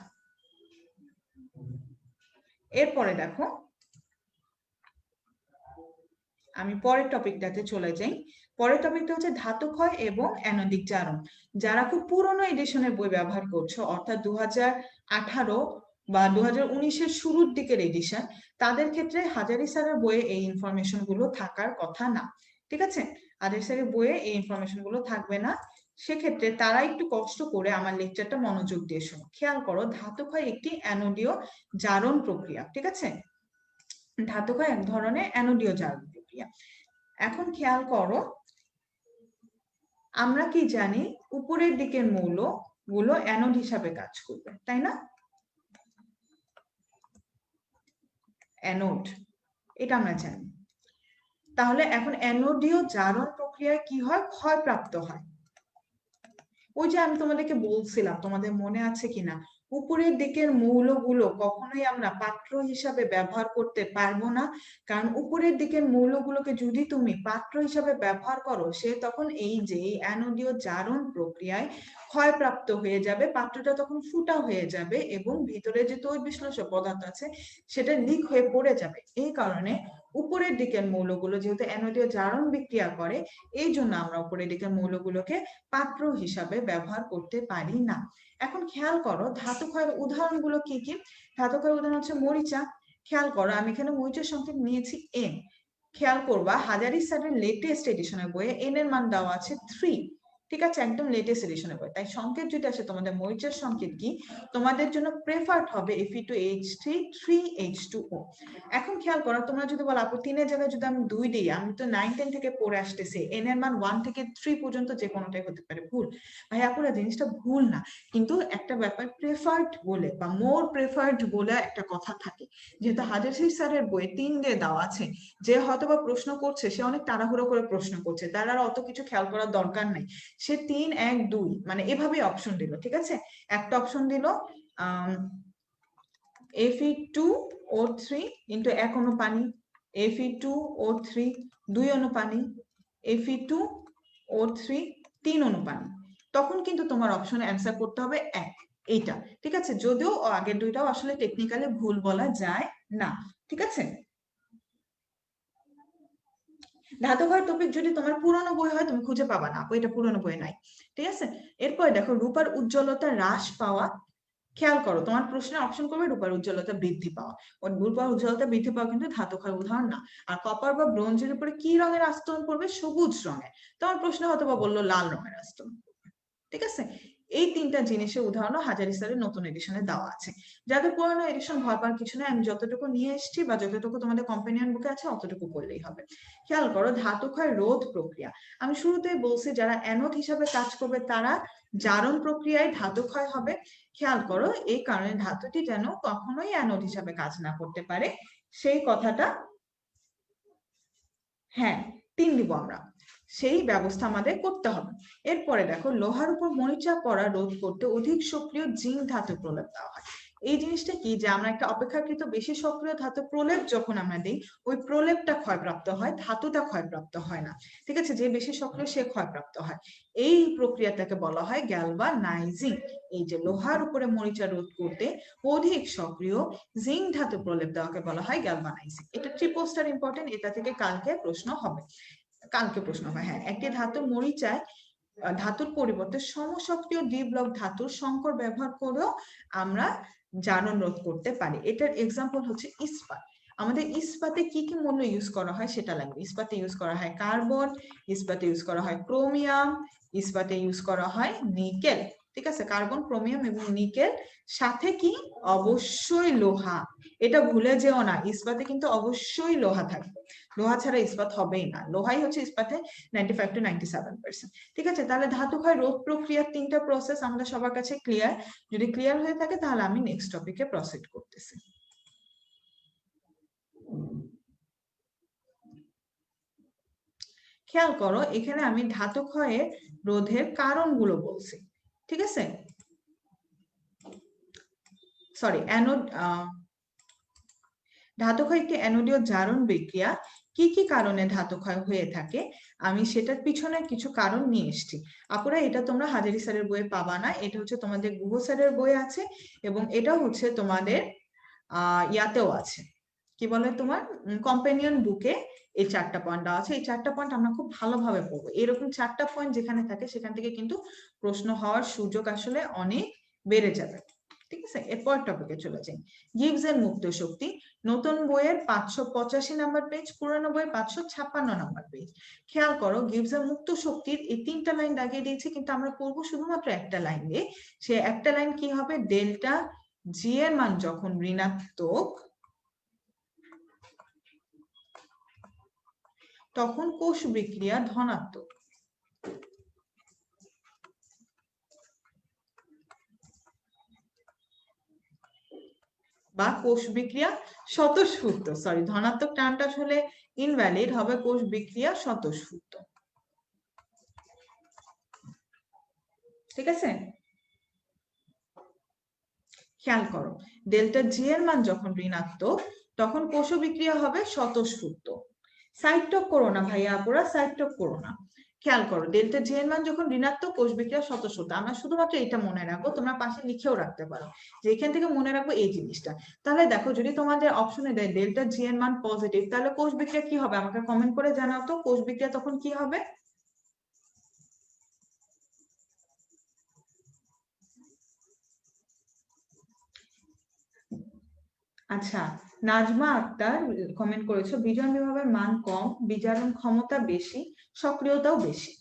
এরপরে দেখো, আমি পরের টপিকটাতে চলে যাই। পরের টপিকটা হচ্ছে ধাতু ক্ষয় এবং অ্যানোদিক জারণ। যারা খুব পুরনো এডিশনের বই ব্যবহার করছো, অর্থাৎ 2018 বা 2019-এর শুরুর দিকের এডিশন, তাদের ক্ষেত্রে হাজারি স্যারের বইয়ে এই ইনফরমেশন গুলো থাকার কথা না। ঠিক আছে, হাজারি স্যারের বইয়ে এই ইনফরমেশন গুলো থাকবে না। সেক্ষেত্রে তারা একটু কষ্ট করে আমার লেকচারটা মনোযোগ দিয়ে শোনো। খেয়াল করো, ধাতু ক্ষয় একটি অ্যানোডীয় জারণ প্রক্রিয়া। ঠিক আছে, ধাতু ক্ষয় এক ধরনের অ্যানোডীয় জারণ প্রক্রিয়া। এখন খেয়াল করো, আমরা কি জানি উপরের দিকের মৌল গুলো অ্যানোড হিসাবে কাজ করবে, তাই না? অ্যানোড, এটা আমরা জানি। তাহলে এখন অ্যানোডীয় জারণ প্রক্রিয়ায় কি হয়? ক্ষয়প্রাপ্ত হয়। ওই যে আমি তোমাদেরকে বলছিলাম, তোমাদের মনে আছে কিনা, উপরের দিকের মৌলগুলো কখনোই আমরা পাত্র হিসাবে ব্যবহার করতে পারবো না। কারণ উপরের দিকের মৌলগুলোকে যদি তুমি পাত্র হিসাবে ব্যবহার করো, সে তখন এই যে অ্যানোডীয় জারণ প্রক্রিয়ায় ক্ষয়প্রাপ্ত হয়ে যাবে, পাত্রটা তখন ফুটা হয়ে যাবে এবং ভিতরে যে তৈলবিশ্লেষ্য পদার্থ আছে সেটা লিক হয়ে পড়ে যাবে। এই কারণে উপরের দিকের মৌলগুলো যেহেতু অ্যানোডীয় জারণ বিক্রিয়া করে, এই জন্য আমরা উপরের দিকের মৌলগুলোকে পাত্র হিসাবে ব্যবহার করতে পারি না। এখন খেয়াল করো, ধাতু ক্ষয়ের উদাহরণগুলো কি কি? ধাতু ক্ষয়ের উদাহরণ হচ্ছে মরিচা। খেয়াল করো, আমি এখানে মরিচার সংকেত নিয়েছি এন। খেয়াল করবা হাজারি স্যারের লেটেস্ট এডিশনের বইয়ে এন এর মান দেওয়া আছে 3, ঠিক আছে, একদম লেটেস্ট এডিশনের বই। তাই সংকেত যদি আসে তোমাদের মরিচের সংকেত কি, তোমাদের জন্য প্রেফার্ড হবে Fe2H3 3H2O। এখন খেয়াল করো, তোমরা যদি বলো আপু 3 এর জায়গায় যদি আমি 2 দিই, আমি তো 9-10 থেকে পড়ে আসতেছি, এন এর মান 1 থেকে 3 পর্যন্ত যে কোনোটাই হতে পারে ভুল। ভাই আপুরা জিনিসটা ভুল না, কিন্তু একটা ব্যাপার প্রেফার্ড বলে বা মোর প্রেফার্ড বলে একটা কথা থাকে। যেহেতু হাজারি স্যারের বইয়ে 3 দিয়ে দেওয়া আছে, যে হয়তো বা প্রশ্ন করছে সে অনেক তাড়াহুড়ো করে প্রশ্ন করছে, তার আর অত কিছু খেয়াল করার দরকার নাই, সে 3 1 2 মানে এভাবেই অপশন দিল, ঠিক আছে। একটা অপশন দিল Fe2O3 ইন্টু 1 অণু পানি, Fe2O3 2 অণু পানি, Fe2O3 3 অণু পানি, তখন কিন্তু তোমার অপশনে অ্যান্সার করতে হবে 1, এইটা, ঠিক আছে। যদিও আগের দুইটাও আসলে টেকনিক্যালি ভুল বলা যায় না, ঠিক আছে। ধাতবের টপিক যদি তোমার পুরনো বই হয় তুমি খুঁজে পাবা না, এটা পুরনো বই নাই, ঠিক আছে। এরপর দেখো রূপার উজ্জ্বলতা হ্রাস পাওয়া। খেয়াল করো, তোমার প্রশ্নের অপশন করবে রূপার উজ্জ্বলতা বৃদ্ধি পাওয়া। রূপার উজ্জ্বলতা বৃদ্ধি পাওয়া কিন্তু ধাতক্ষয়ের উদাহরণ না। আর কপার বা ব্রোঞ্জের উপরে কি রঙের আস্তরণ পড়বে? সবুজ রঙের। তোমার প্রশ্ন হয়তো বা বললো লাল রঙের আস্তরণ, ঠিক আছে। এই 3টা জিনিসের উদাহরণ হাজারি স্যারের নতুন এডিশনে দেওয়া আছে। যাদের পুরানো এডিশন ভয় পাওয়ার কিছু নেই, আমি যতটুকু নিয়ে এসেছি বা যতটুকু তোমাদের কম্পেনিয়ন বুকে আছে অতটুকু করলেই হবে। খেয়াল করো ধাতুক্ষয় রোধ প্রক্রিয়া। আমি শুরুতেই বলছি যারা অ্যানোড হিসাবে কাজ করবে তারা জারণ প্রক্রিয়ায় ধাতুক্ষয় হবে। খেয়াল করো, এই কারণে ধাতুটি যেন কখনোই অ্যানোড হিসাবে কাজ না করতে পারে, সেই কথাটা, হ্যাঁ 3 দিব আমরা, সেই ব্যবস্থা আমাদের করতে হবে। এরপরে দেখো লোহার উপর মরিচা পড়া রোধ করতে অধিক সক্রিয় জিঙ্ক ধাতু প্রলেপ দেওয়া হয়। এই জিনিসটা কি, যে আমরা একটা অপেক্ষাকৃত বেশি সক্রিয় ধাতু প্রলেপ যখন আমরা দিই, ওই প্রলেপটা ক্ষয়প্রাপ্ত হয়, ধাতুটা ক্ষয়প্রাপ্ত হয় না, ঠিক আছে। যে বেশি সক্রিয় সে ক্ষয়প্রাপ্ত হয়। এই প্রক্রিয়াটাকে বলা হয় গ্যালভানাইজিং। এই যে লোহার উপরে মরিচা রোধ করতে অধিক সক্রিয় জিঙ্ক ধাতু প্রলেপ দেওয়াকে বলা হয় গ্যালভানাইজিং। এটা ট্রিপোস্টার ইম্পর্টেন্ট, এটা থেকে কালকে প্রশ্ন হবে, কালকে প্রশ্ন হয়। হ্যাঁ, একটি ধাতু মরিচায় ধাতুর পরিবর্তে সমসক্রিয় দ্বি ব্লক ধাতুর সংকর ব্যবহার করেও আমরা জারণ রোধ করতে পারি। এটার এক্সাম্পল হচ্ছে ইস্পাত। আমাদের ইস্পাতে কি কি মূল্য ইউজ করা হয় সেটা লাগবে। ইস্পাতে ইউজ করা হয় কার্বন, ইস্পাতে ইউজ করা হয় ক্রোমিয়াম, ইস্পাতে ইউজ করা হয় নিকেল, ঠিক আছে। কার্বন, ক্রোমিয়াম এবং নিকেল, সাথে কি অবশ্যই লোহা। এটা ভুলে যেও না, ইস্পাতে কিন্তু অবশ্যই লোহা থাকবে, লোহা ছাড়া ইস্পাত হবেই না। লোহাই হচ্ছে ইস্পাতে 95 to 97%, ঠিক আছে। তাহলে ধাতু ক্ষয় রোধ প্রক্রিয়ার 3টা প্রসেস আমাদের সবার কাছে ক্লিয়ার। যদি ক্লিয়ার হয়ে থাকে তাহলে আমি নেক্সট টপিকে প্রসিড করতেছি। খেয়াল করো, এখানে আমি ধাতু ক্ষয়ের রোধের কারণগুলো বলছি, ঠিক আছে। সরি, অ্যানোড, ধাতু ক্ষয় একটি অ্যানোডীয় জারণ বিক্রিয়া। কি কি কারণে ধাতু ক্ষয় হয়ে থাকে আমি সেটার পিছনে কিছু কারণ নিয়ে এসেছি। আপুরা এটা তোমরা হাজারি স্যারের বইয়ে পাবা না, এটা হচ্ছে তোমাদের গুহ স্যারের বই আছে, এবং এটা হচ্ছে তোমাদের ইয়াতেও আছে, কি বলে তোমার কম্পেনিয়ন বুকে। এই 4টা পয়েন্ট দেওয়া আছে, এই 4টা পয়েন্ট আমরা খুব ভালোভাবে পড়বো। এরকম 4টা পয়েন্ট যেখানে থাকে সেখান থেকে কিন্তু প্রশ্ন হওয়ার সুযোগ আসলে অনেক বেড়ে যাবে, ঠিক আছে। এরপর টপিকে চলে যাই। গিবসের মুক্ত শক্তি, নতুন বইয়ের 585 নাম্বার পেজ, পুরানো বইয়ের 556 নাম্বার পেজ। খেয়াল করো, গিবসের মুক্ত শক্তির এই 3টা লাইন দাগিয়ে দিয়েছি, কিন্তু আমরা পড়বো শুধুমাত্র একটা লাইন দিয়ে। সে একটা লাইন কি হবে, ডেল্টা জি এর মান যখন ঋণাত্মক তখন কোষ বিক্রিয়া ধনাত্মক, বা কোষ বিক্রিয়া স্বতঃস্ফূর্ত, সরি ধনাত্মক টার্মটা আসলে ইনভ্যালিড হবে, কোষ বিক্রিয়া স্বতঃস্ফূর্ত, ঠিক আছে। খেয়াল করো, ডেল্টা জি এর মান যখন ঋণাত্মক তখন কোষ বিক্রিয়া হবে স্বতঃস্ফূর্ত। সাইড টক করো না ভাইয়া আপুরা, সাইড টক করো না। খেয়াল করো, ডেল্টা জি এর মান যখন ঋণাত্মক কোষ বিক্রিয়া স্বতঃস্ফূর্ত, আমরা শুধুমাত্র এটা মনে রাখবো, তোমরা পাশে লিখেও রাখতে পারো যে এখান থেকে মনে রাখবো এই জিনিসটা। তাহলে দেখো, যদি তোমাদের অপশনে দেয় ডেল্টা জি এর মান পজিটিভ, তাহলে কোষ বিক্রিয়া কি হবে আমাকে কমেন্ট করে জানাও তো, কোষ বিক্রিয়া তখন কি হবে? আচ্ছা, নাজমা আক্তার কমেন্ট করেছো বিজন বিভবের মান কম, বিজারণ ক্ষমতা বেশি, সক্রিয়তাও বেশি।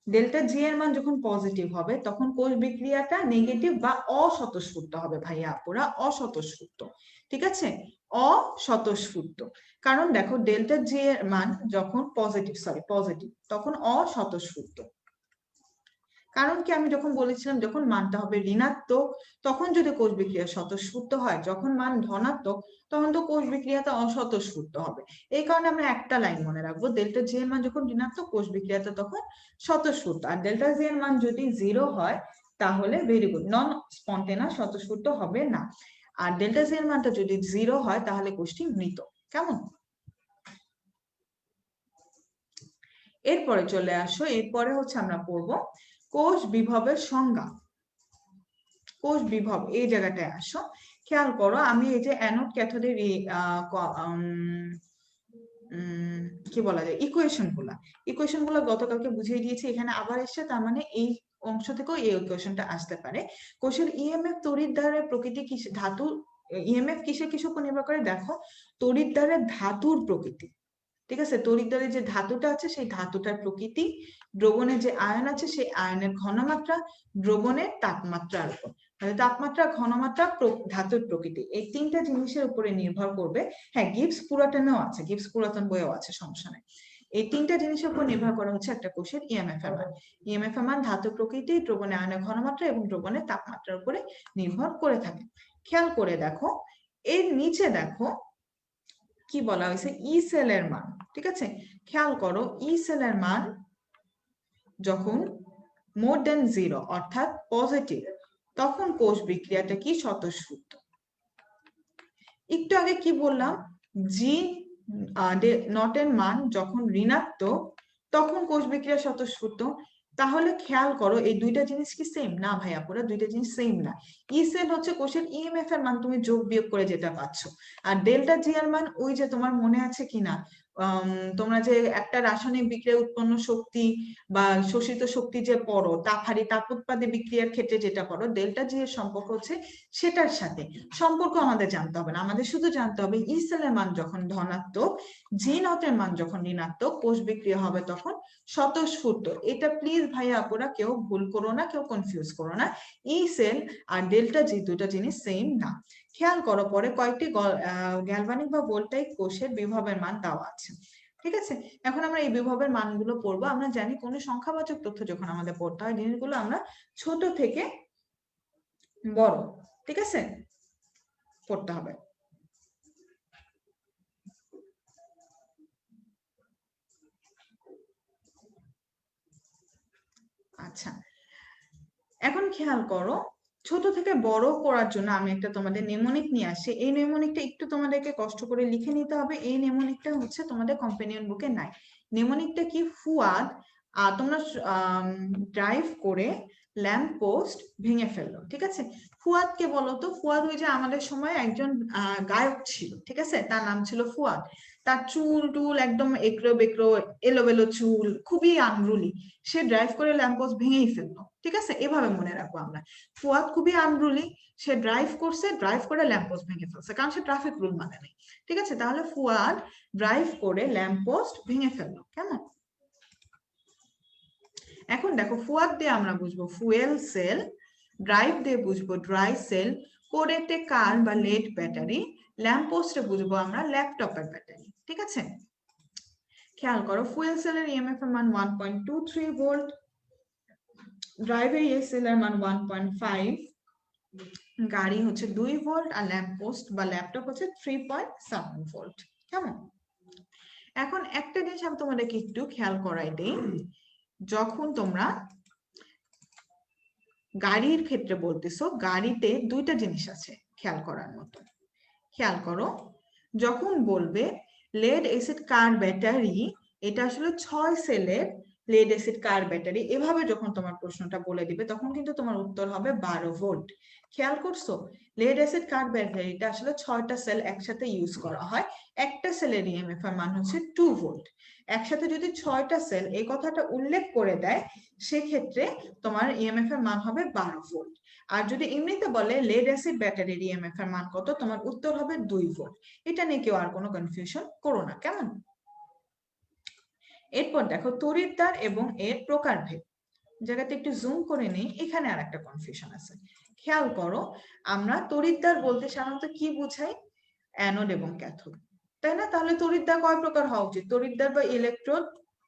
ডেল্টা জি এর মান যখন পজিটিভ হবে তখন কোষ বিক্রিয়াটা নেগেটিভ বা অস্বতঃস্ফূর্ত হবে ভাইয়া আপুরা, অস্বতঃস্ফূর্ত। ঠিক আছে, অস্বতঃস্ফূর্ত। কারণ দেখো ডেল্টা জি এর মান যখন পজিটিভ তখন অস্বতঃস্ফূর্ত। কারণ কি আমি যখন বলেছিলাম যখন মানটা হবে ঋণাত্মক তখন যদি কোষ বিক্রিয়া স্বতঃস্ফূর্ত হয়, যখন মান ধনাত্মক তখন তো কোষ বিক্রিয়াটা অস্বতঃস্ফূর্ত হবে। এই কারণে আমরা একটা লাইন মনে রাখবো, ডেল্টা জি এর মান যখন ঋণাত্মক কোষ বিক্রিয়াটা তখন স্বতঃস্ফূর্ত, আর ডেল্টা জি এর মান যদি 0 হয় তাহলে ভেরি গুড, নন স্পন্টেনাস, স্বতঃস্ফূর্ত হবে না। আর ডেল্টা জি এর মানটা যদি 0 হয় তাহলে কোষটি মৃত। কেমন? এরপরে চলে আসো, এরপরে হচ্ছে আমরা পড়বো কোষ বিভবের সংজ্ঞা। কোষ বিভব এই জায়গাটায় আসো, খেয়াল করো আমি এই যে অ্যানোড ক্যাথোডের কি বলা যায় ইকুয়েশন গুলা গতকালকে বুঝিয়ে দিয়েছি, এখানে আবার এসছে, তার মানে এই অংশ থেকেও এই ইকুয়েশনটা আসতে পারে। কোষের ইএমএফ তড়িৎদ্বারের প্রকৃতি কি ধাতু, ইএমএফ কিসের উপর নির্ভর করে দেখো, তড়িৎদ্বারের ধাতুর প্রকৃতি। ঠিক আছে, তড়িৎদ্বারে যে ধাতুটা আছে সেই ধাতুটার প্রকৃতি, দ্রবণে যে আয়ন আছে সেই আয়নের ঘনমাত্রা, দ্রবণের তাপমাত্রার উপর। তাপমাত্রা, ঘনমাত্রা, ধাতুর প্রকৃতি, এই তিনটা জিনিসের উপরে নির্ভর করবে। হ্যাঁ, গিবস পুরাতনেও আছে, গিবস পুরাতন বইও আছে, সমস্যা নেই। এই তিনটা জিনিসের উপর নির্ভর করা হচ্ছে একটা কোষের ইএমএফ এর মান। ইএমএফ এর মান ধাতু প্রকৃতি, দ্রবণে আয়নের ঘনমাত্রা এবং দ্রবণের তাপমাত্রার উপরে নির্ভর করে থাকে। খেয়াল করে দেখো, এর নিচে দেখো কি বলা হয়েছে, ই সেলের মান। ঠিক আছে, খেয়াল করো ই সেলের মান যখন মোর দেন 0 অর্থাৎ পজিটিভ তখন কোষ বিক্রিয়াটা কি স্বতঃস্ফূর্ত। একটু আগে কি বললাম, জি নটের মান যখন ঋণাত্মক তখন কোষ বিক্রিয়া স্বতঃস্ফূর্ত। তাহলে খেয়াল করো এই দুইটা জিনিস কি সেম? না ভাই আপুরা, দুইটা জিনিস সেম না। ই সেল হচ্ছে কোষের ইএমএফ এর মান তুমি যোগ বিয়োগ করে যেটা পাচ্ছ, আর ডেল্টা জি এর মান ওই যে তোমার মনে আছে কিনা, তোমরা যে একটা রাসায়নিক বিক্রিয়া উৎপন্ন শক্তি বা শোষিত শক্তি যে পড়ো, তাপ উৎপাদে বিক্রিয়ার ক্ষেত্রে যেটা পড়ো, ডেল্টা জি এর সম্পর্ক হচ্ছে সেটার সাথে। সম্পর্ক আমাদের জানতে হবে না, আমাদের শুধু জানতে হবে ই সেলের মান যখন ধনাত্মক, জি নটের মান যখন ঋণাত্মক, কোষ বিক্রিয়া হবে তখন স্বতঃস্ফূর্ত। এটা প্লিজ ভাইয়া আপুরা কেউ ভুল করো না, কেউ কনফিউজ করো না, ই সেল আর ডেল্টা জি দুটো জিনিস সেম না। খেয়াল করো পরে কয়েকটি গ্যালভানিক বা ভোল্টাইক কোষের বিভবের মান দেওয়া আছে। ঠিক আছে, এখন আমরা এই বিভবের মানগুলো পড়বো। আমরা জানি কোন সংখ্যাবাচক তথ্য যখন আমাদের পড়তে হয়, জিনিসগুলো আমরা ছোট থেকে বড়, ঠিক আছে, পড়তে হবে। আচ্ছা, এখন খেয়াল করো, ছোট থেকে বড় করার জন্য আমি একটা তোমাদের নেমোনিক নিয়ে আসি। এই নেমোনিকটা একটু তোমাদেরকে কষ্ট করে লিখে নিতে হবে। এই নেমোনিকটা হচ্ছে তোমাদের কম্পেনিয়ন বুকে নাই। নেমোনিকটা কি, ফুয়াদ তোমরা ড্রাইভ করে ল্যাম্প পোস্ট ভেঙে ফেললো। ঠিক আছে, ফুয়াদ কে বলো তো? ফুয়াদ ওই যে আমাদের সময় একজন গায়ক ছিল, ঠিক আছে, তার নাম ছিল ফুয়াদ। তার চুল টুল একদম একড়ো বেকড়ো, এলোবেলো চুল, খুবই আনরুলি। সে ড্রাইভ করে ল্যাম্প পোস্ট ভেঙেই ফেললো। ঠিক আছে, এভাবে মনে রাখবো আমরা। ফুয়াদ খুবই আনরুলি, সে ড্রাইভ করছে, ড্রাইভ করে ল্যাম্প পোস্ট ভেঙে ফেলছে, কারণ সে ট্রাফিক রুল মানে নেই। ঠিক আছে, তাহলে ফুয়াদ ড্রাইভ করে ল্যাম্প পোস্ট ভেঙে ফেললো। কেমন? এখন দেখো, ফুয়াদ দিয়ে আমরা বুঝবো ফুয়েল সেল, ড্রাইভ দিয়ে বুঝবো ড্রাই সেল, কোডেতে কার বা লেড ব্যাটারি, ল্যাম্প পোস্টে বুঝবো আমরা ল্যাপটপের ব্যাটারি। ঠিক আছে, খেয়াল করো, ফুয়েল সেলের ইএমএফ এর মান 1.23 ভোল্ট, ড্রাইভের ইএসএল এর মান 1.5, গাড়ি হচ্ছে 2 ভোল্ট, আর ল্যাম্প পোস্ট বা ল্যাপটপ হচ্ছে 3.7 ভোল্ট। কেমন? এখন একটা জিনিস আমি তোমাদেরকে একটু খেয়াল করাই দিই, যখন তোমরা গাড়ির ক্ষেত্রে বলতেছো, গাড়িতে দুইটা জিনিস আছে খেয়াল করার মতো। খেয়াল করো, যখন বলবে লেড অ্যাসিড কার ব্যাটারি, এটা আসলে 6 সেলের লেড অ্যাসিড কার ব্যাটারি, এভাবে যখন তোমার প্রশ্নটা বলে দিবে তখন কিন্তু তোমার উত্তর হবে 12 ভোল্ট। খেয়াল করছো, লেড অ্যাসিড কার ব্যাটারিটা আসলে 6টা সেল একসাথে ইউজ করা হয়, একটা সেলের ইএমএফ এর মান হচ্ছে 2 ভোল্ট। একসাথে যদি 6টা সেল এই কথাটা উল্লেখ করে দেয় সেক্ষেত্রে তোমার ইএমএফ এর মান হবে 12 ভোল্ট। আর যদি এমনিতে বলে লেড অ্যাসিড ব্যাটারির ইএমএফ এর মান কত, তোমার উত্তর হবে 2 ভোল্ট। এটা নিয়ে কেউ আর কোনো কনফিউশন করো না, কেমন? এরপর দেখো তড়িৎদ্বার এবং এর প্রকারভেদ। জায়গাতে একটু জুম করে নেই, এখানে আর একটা কনফিউশন আছে। খেয়াল করো, আমরা তড়িৎদ্বার বলতে সাধারণত কি বুঝাই? অ্যানোড এবং ক্যাথোড, তাই না? তাহলে তড়িৎদ্বার কয় প্রকার হওয়া উচিত? তড়িৎদ্বার বা ইলেকট্রোড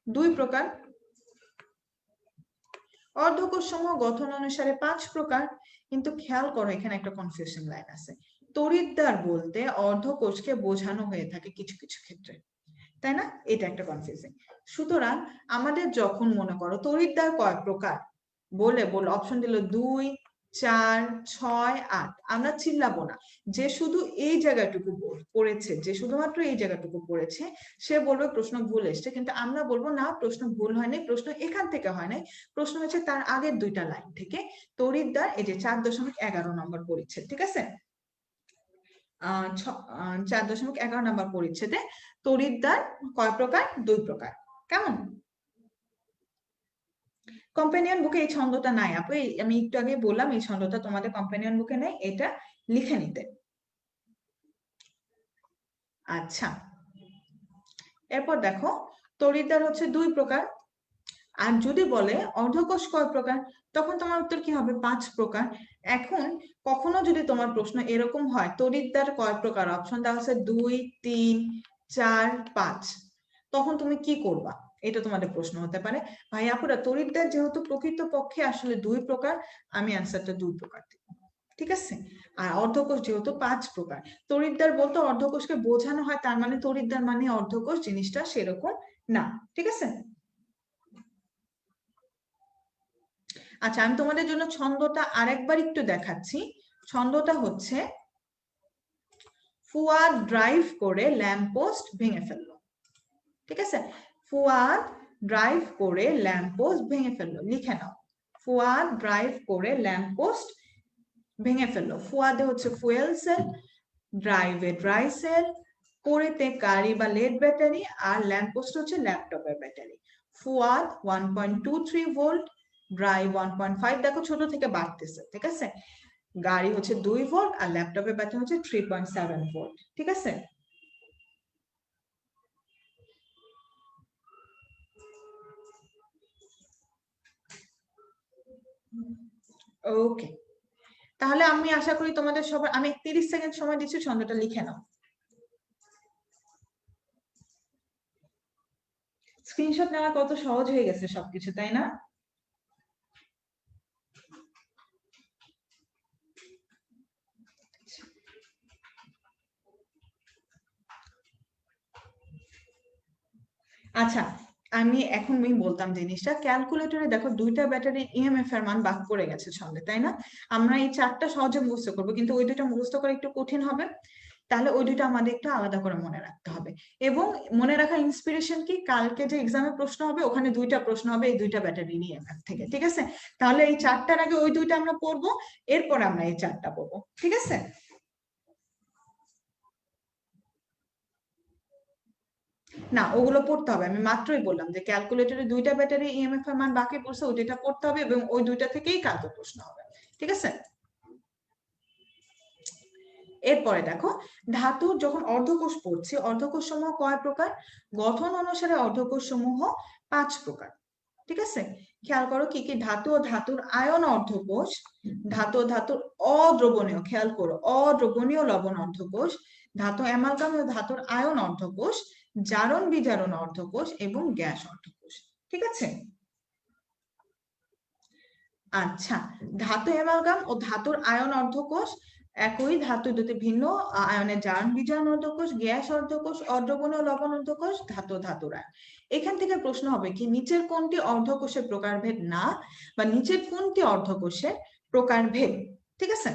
2 প্রকার। অর্ধকোষ সমূহ গঠন অনুসারে 5 প্রকার। কিন্তু খেয়াল করো এখানে একটা কনফিউশন লাইন আছে। তড়িৎদ্বার বলতে অর্ধকোষকে বোঝানো হয়ে থাকে কিছু কিছু ক্ষেত্রে, তাই না? এটা একটা কনফিউজিং। সুতরাং আমাদের যখন মনে করো তড়িৎদ্বার কয় প্রকার বলে অপশন দিল 2, 4, 6, 8, আমরা চিল্লাবো না। যে শুধু এই জায়গাটুকু পড়েছে, যে শুধুমাত্র এই জায়গাটুকু পড়েছে, সে বলবে প্রশ্ন ভুল এসছে। কিন্তু আমরা বলবো না, প্রশ্ন ভুল হয়নি, প্রশ্ন এখান থেকে হয় নাই, প্রশ্ন হচ্ছে তার আগের 2টা লাইন থেকে। তড়িৎদ্বার এই যে 4.11 নম্বর পরিচ্ছেদ, ঠিক আছে? 4.11 নম্বর পরিচ্ছেদে তড়িৎদ্বার কয় প্রকার? 2 প্রকার, কেমন? কম্পেনিয়ন বুকে এই ছন্দটা নাই আপু, আমি একটু আগে বললাম এই ছন্দটা তোমাদের কম্পেনিয়ন বুকে নেই, এটা লিখে নিতে। আচ্ছা, এরপর দেখো তড়িৎদ্বার হচ্ছে 2 প্রকার। আর যদি বলে অর্ধকোষ কয় প্রকার, তখন তোমার উত্তর কি হবে? 5 প্রকার। এখন কখনো যদি তোমার প্রশ্ন এরকম হয় তড়িৎদ্বার কয় প্রকার, অপশন দেওয়া আছে 2, 3, 4, 5, তখন তুমি কি করবা? এটা তোমাদের প্রশ্ন হতে পারে। ভাই আপুরা, তড়িৎদ্বার যেহেতু প্রকৃত পক্ষে আসলে 2 প্রকার, আমি অ্যান্সারটা 2 প্রকার দিব, ঠিক আছে? আর অর্ধকোষ যেহেতু 5 প্রকার, তড়িৎদ্বার বলতে অর্ধকোষকে বোঝানো হয়, তার মানে তড়িৎদ্বার মানে অর্ধকোষ জিনিসটা সেরকম না, ঠিক আছে? আচ্ছা, আমি তোমাদের জন্য ছন্দটা আরেকবার একটু দেখাচ্ছি। ছন্দটা হচ্ছে ফুয়াদ ড্রাইভ করে ল্যাম্পপোস্ট ভেঙে ফেললো, ঠিক আছে? ফুয়াদ ড্রাইভ করে ল্যাম্পপোস্ট ভেঙে ফেললো, লিখে নাও। ফুয়াদ ড্রাইভ করে ল্যাম্পপোস্ট ভেঙে ফেললো। ফুয়াদে হচ্ছে ফুয়েল সেল, ড্রাইভে ড্রাই সেল, করেতে গাড়ি বা লেড ব্যাটারি, আর ল্যাম্পপোস্ট হচ্ছে ল্যাপটপের ব্যাটারি। ফুয়াদ 1.23 ভোল্ট, ড্রাই 1.5, দেখো ছোট থেকে বাড়তেছে, ঠিক আছে? গাড়ি হচ্ছে 2 ভোল্ট, আর ল্যাপটপের ব্যাটারি হচ্ছে 3.7 ভোল্ট, ঠিক আছে? ওকে, তাহলে আমি আশা করি তোমাদের সবার, আমি 30 সেকেন্ড সময় দিচ্ছি, ছন্দটা লিখে নাও। স্ক্রিনশট নেওয়া কত সহজ হয়ে গেছে সবকিছু, তাই না? আচ্ছা, আমি বলতাম জিনিসটা, ক্যালকুলেটরে দেখো 2টা ব্যাটারি ইএমএফ এর মান ভাগ করে গেছে ছন্দে, তাই না? আমরা এই 4টা সহজে মুখস্থ করবো, কিন্তু ওই 2টা মুখস্থ করা একটু কঠিন হবে। তাহলে ওই 2টা আমাদের একটু আলাদা করে মনে রাখতে হবে। এবং মনে রাখার ইন্সপিরেশন কি, কালকে যে এক্সামে প্রশ্ন হবে ওখানে 2টা প্রশ্ন হবে এই 2টা ব্যাটারি ইএমএফ থেকে, ঠিক আছে? তাহলে এই 4টার আগে ওই 2টা আমরা পড়বো, এরপর আমরা এই 4টা পড়বো, ঠিক আছে? না, ওগুলো পড়তে হবে, আমি মাত্রই বললাম যে ক্যালকুলেটরে 2টা ব্যাটারি ইএমএফ এর মান বাকি পড়ছে, ওই 2টা পড়তে হবে এবং ওই 2টা থেকেই কালকে প্রশ্ন হবে, ঠিক আছে? এরপরে দেখো ধাতুর যখন অর্ধকোষ পড়ছি, অর্ধকোষ সমূহ কয় প্রকার? গঠন অনুসারে অর্ধকোষ সমূহ 5 প্রকার, ঠিক আছে? খেয়াল করো কি কি, ধাতু ও ধাতুর আয়ন অর্ধকোষ, ধাতু ও ধাতুর অদ্রবণীয়, খেয়াল করো, অদ্রবণীয় লবণ অর্ধকোষ, ধাতু অ্যামালগাম ও ধাতুর আয়ন অর্ধকোষ, জারণ বিজারণ অর্ধকোষ এবং গ্যাস অর্ধকোষ, ঠিক আছে? আচ্ছা, ধাতু অ্যামালগাম ও ধাতুর আয়ন অর্ধকোষ একই ধাতু দুটি ভিন্ন আয়নের জারণ বিজারণ অর্ধকোষ, গ্যাস অর্ধকোষ, অদ্রবণীয় লবণ অর্ধকোষ, ধাতু ধাতুর আয়ন। এখান থেকে প্রশ্ন হবে কি, নিচের কোনটি অর্ধকোষের প্রকারভেদ না, বা নিচের কোনটি অর্ধকোষের প্রকারভেদ, ঠিক আছে?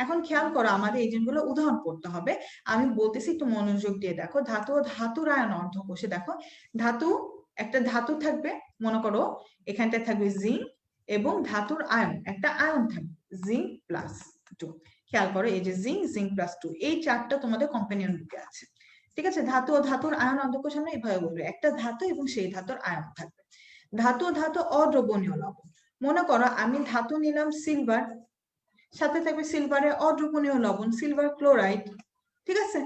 এখন খেয়াল করো, আমাদের এই জিনিসগুলো উদাহরণ করতে হবে। আমি বলতেছি, একটু মনোযোগ দিয়ে দেখো। ধাতু ও ধাতুর আয়ন অর্ধকোষে দেখো, ধাতু, একটা ধাতু থাকবে, মনে করো এখানটায় থাকবে জিঙ্ক, এবং ধাতুর আয়ন, একটা আয়ন থাকবে জিঙ্ক প্লাস 2। খেয়াল করো, এই যে জিঙ্ক, জিঙ্ক প্লাস 2, এই 4টা তোমাদের কম্পানিয়ন বুকে আছে। ঠিক আছে, ধাতু ও ধাতুর আয়ন অর্ধকোষ আমরা এভাবে বলবো, একটা ধাতু এবং সেই ধাতুর আয়ন থাকবে। ধাতু ও ধাতু অদ্রবণীয় লবণ, মনে করো আমি ধাতু নিলাম সিলভার, সাথে থাকবে সিলভারের অদ্রবণীয় লবণ সিলভার ক্লোরাইড। ঠিক আছে,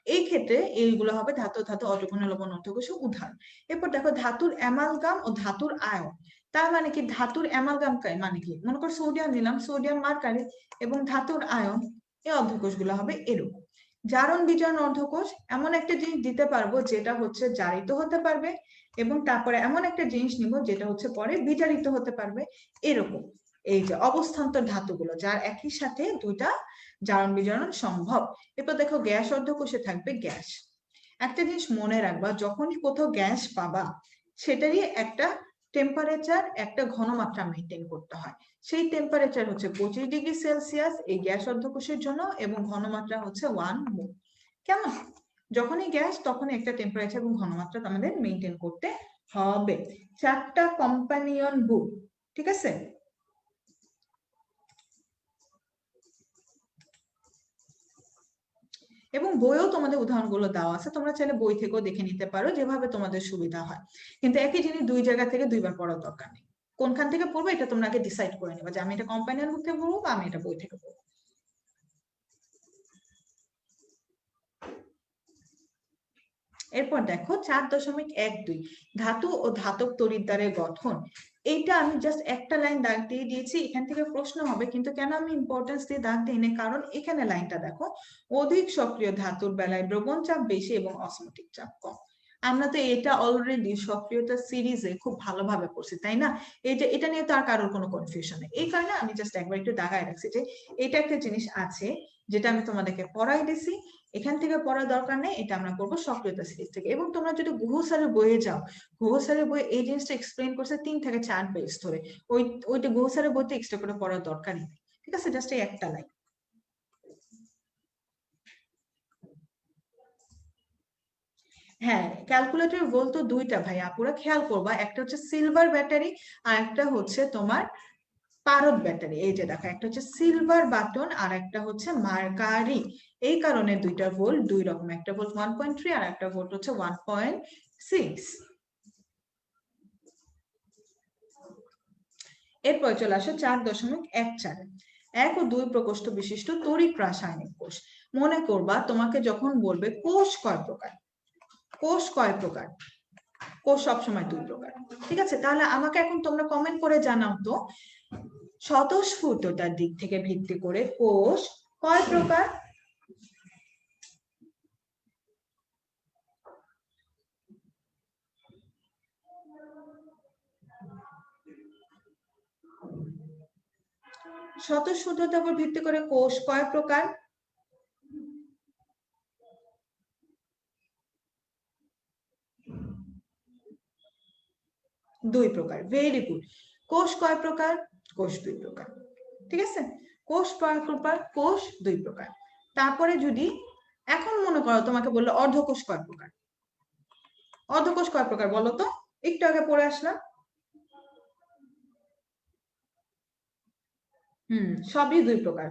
এই ক্ষেত্রে এইগুলো হবে ধাতু ধাতু অদ্রবণীয় লবণ অর্ধকোষ উদাহরণ। এরপর দেখো ধাতুর অ্যামালগাম ও ধাতুর আয়ন, তার মানে কি ধাতুর অ্যামালগাম মানে কি, মনে করো সোডিয়াম নিলাম, সোডিয়াম মার্কারি এবং ধাতুর আয়ন, এই অর্ধকোষ গুলো হবে এরকম। জারণ বিজারণ অর্ধকোষ, এমন একটা জিনিস দিতে পারবো যেটা হচ্ছে জারিত হতে পারবে, এবং তারপরে এমন একটা জিনিস নিব যেটা হচ্ছে পরে বিজারিত হতে পারবে, এরকম। এই যে অবস্থান্তর ধাতুগুলো যার একই সাথে দুইটা জারণ বিজারণ সম্ভব। এরপর দেখো গ্যাস অর্ধকোষে থাকবে গ্যাস। একটা জিনিস মনে রাখবা, যখনই কোথাও গ্যাস পাবা সেটারই একটা টেম্পারেচার, একটা ঘনমাত্রা মেনটেন করতে হয়। সেই টেম্পারেচার হচ্ছে 25°C এই গ্যাস অর্ধকোষের জন্য, এবং ঘনমাত্রা হচ্ছে 1 মোল। কেমন? যখনই গ্যাস তখনই একটা টেম্পারেচার এবং ঘনমাত্রা আমাদের মেনটেন করতে হবে। 4টা কম্পানিয়ন গ্রুপ, ঠিক আছে। এবং বইও তোমাদের উদাহরণগুলো দেওয়া আছে, তোমরা চাইলে বই থেকেও দেখে নিতে পারো, যেভাবে তোমাদের সুবিধা হয়। কিন্তু একই জিনিস দুই জায়গা থেকে দুইবার পড়ার দরকার নেই। কোনখান থেকে পড়বে এটা তোমরা আগে ডিসাইড করে নেবে, যে আমি এটা কম্পানিয়ন বুক থেকে পড়বো বা আমি এটা বই থেকে পড়বো। এরপর দেখো 4.12 ধাতু ও ধাতব তড়িৎদ্বারের গঠন। এইটা আমি জাস্ট একটা লাইন দাগ দিয়ে দিয়েছি, এখান থেকে প্রশ্ন হবে, কিন্তু কেন আমি ইম্পর্টেন্স দিয়ে দাগ দিইনি, কারণ এখানে লাইনটা দেখো, অধিক সক্রিয় ধাতুর বেলায় দ্রবণ চাপ বেশি এবং অসমোটিক চাপ কম। আমরা তো এটা অলরেডি সক্রিয়তা সিরিজে খুব ভালোভাবে পড়ছি, তাই না? এটা নিয়ে তো আর কারোর কোনো কনফিউশন নেই। এই কারণে আমি জাস্ট একবার একটু দাগায় রাখছি যে এটা একটা জিনিস আছে যেটা আমি তোমাদেরকে পড়াই দিছি, এখান থেকে পড়ার দরকার নেই, এটা আমরা করবো সক্রিয়তা সিরিজ থেকে। এবং তোমরা যদি গুহ স্যারের বইয়ে যাও, গুহ স্যারের বই এই জিনিসটা এক্সপ্লেন করছে 3 থেকে 4 পেজ ধরে, ওইটা গুহ স্যারের বইতে এক্সট্রা করে পড়ার দরকারই নেই। ঠিক আছে, জাস্ট এই একটা লাইন। হ্যাঁ, ক্যালকুলেটর বলতো দুইটা ভাই, আপুরা খেয়াল করবা, একটা হচ্ছে সিলভার ব্যাটারি আর একটা হচ্ছে তোমার পারদ ব্যাটারি। এই যে দেখো, একটা হচ্ছে সিলভার বাটন আর একটা হচ্ছে মার্কারি। এই কারণে দুইটা ভোল্ট দুই রকম, একটা ভোল্ট 1.3 আর একটা ভোল্ট হচ্ছে 1.6। এরপর চলে আসো 4.14, 1 ও 2 প্রকোষ্ঠ বিশিষ্ট তড়িৎ রাসায়নিক কোষ। মনে করবা তোমাকে যখন বলবে কোষ কয় প্রকার, কোষ কয় প্রকার, কোষ সবসময় 2 প্রকার। ঠিক আছে, তাহলে আমাকে এখন তোমরা কমেন্ট করে জানাও তো, স্বতঃস্ফূর্ততার দিক থেকে ভিত্তি করে কোষ কয় প্রকার? স্বতঃস্ফূর্ততার উপর ভিত্তি করে কোষ কয় প্রকার? দুই প্রকার। Very good. কোষ কয় প্রকার? কোষ 2 প্রকার। ঠিক আছে, কোষ কয় প্রকার? কোষ 2 প্রকার। তারপরে যদি এখন মনে করো তোমাকে বললো অর্ধকোষ কয় প্রকার, অর্ধকোষ কয় প্রকার বলো তো, একটু আগে পড়ে আসলাম। সবই 2 প্রকার।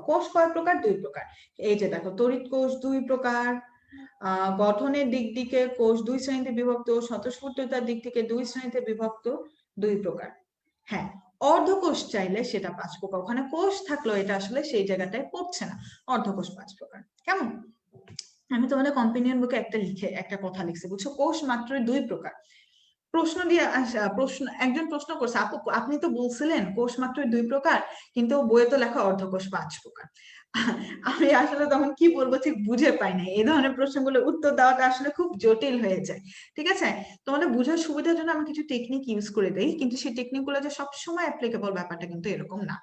কোষ কয় প্রকার? 2 প্রকার। এই যে দেখো, তড়িৎ কোষ 2 প্রকার, গঠনের দিক থেকে কোষ 2 শ্রেণীতে বিভক্ত, স্বতঃস্ফূর্ততার দিক থেকে 2 শ্রেণীতে বিভক্ত, 2 প্রকার। হ্যাঁ, অর্ধকোষ চাইলে সেটা 5 প্রকার, ওখানে কোষ থাকলেও এটা আসলে সেই জায়গাটায় পড়ছে না। অর্ধকোষ 5 প্রকার। কেমন? আমি তোমাদের কম্পেনিয়ন বুকে একটা কথা লিখছি, বুঝছো, কোষ মাত্র 2 প্রকার। প্রশ্ন দিয়ে আসা, একজন প্রশ্ন করছে, আপু আপনি তো বলছিলেন কোষ মাত্র 2 প্রকার, কিন্তু বইয়ে তো লেখা অর্ধকোষ 5 প্রকার। আমি আসলে তখন কি বলবো ঠিক বুঝে পাই না, এই ধরনের প্রশ্নগুলো উত্তর দেওয়াটা আসলে খুব জটিল হয়ে যায়। ঠিক আছে, তোমাদের বোঝার সুবিধার জন্য আমি কিছু টেকনিক ইউজ করে দেই, কিন্তু সেই টেকনিক গুলো যে সবসময় অ্যাপ্লিকেবল ব্যাপারটা কিন্তু এরকম না।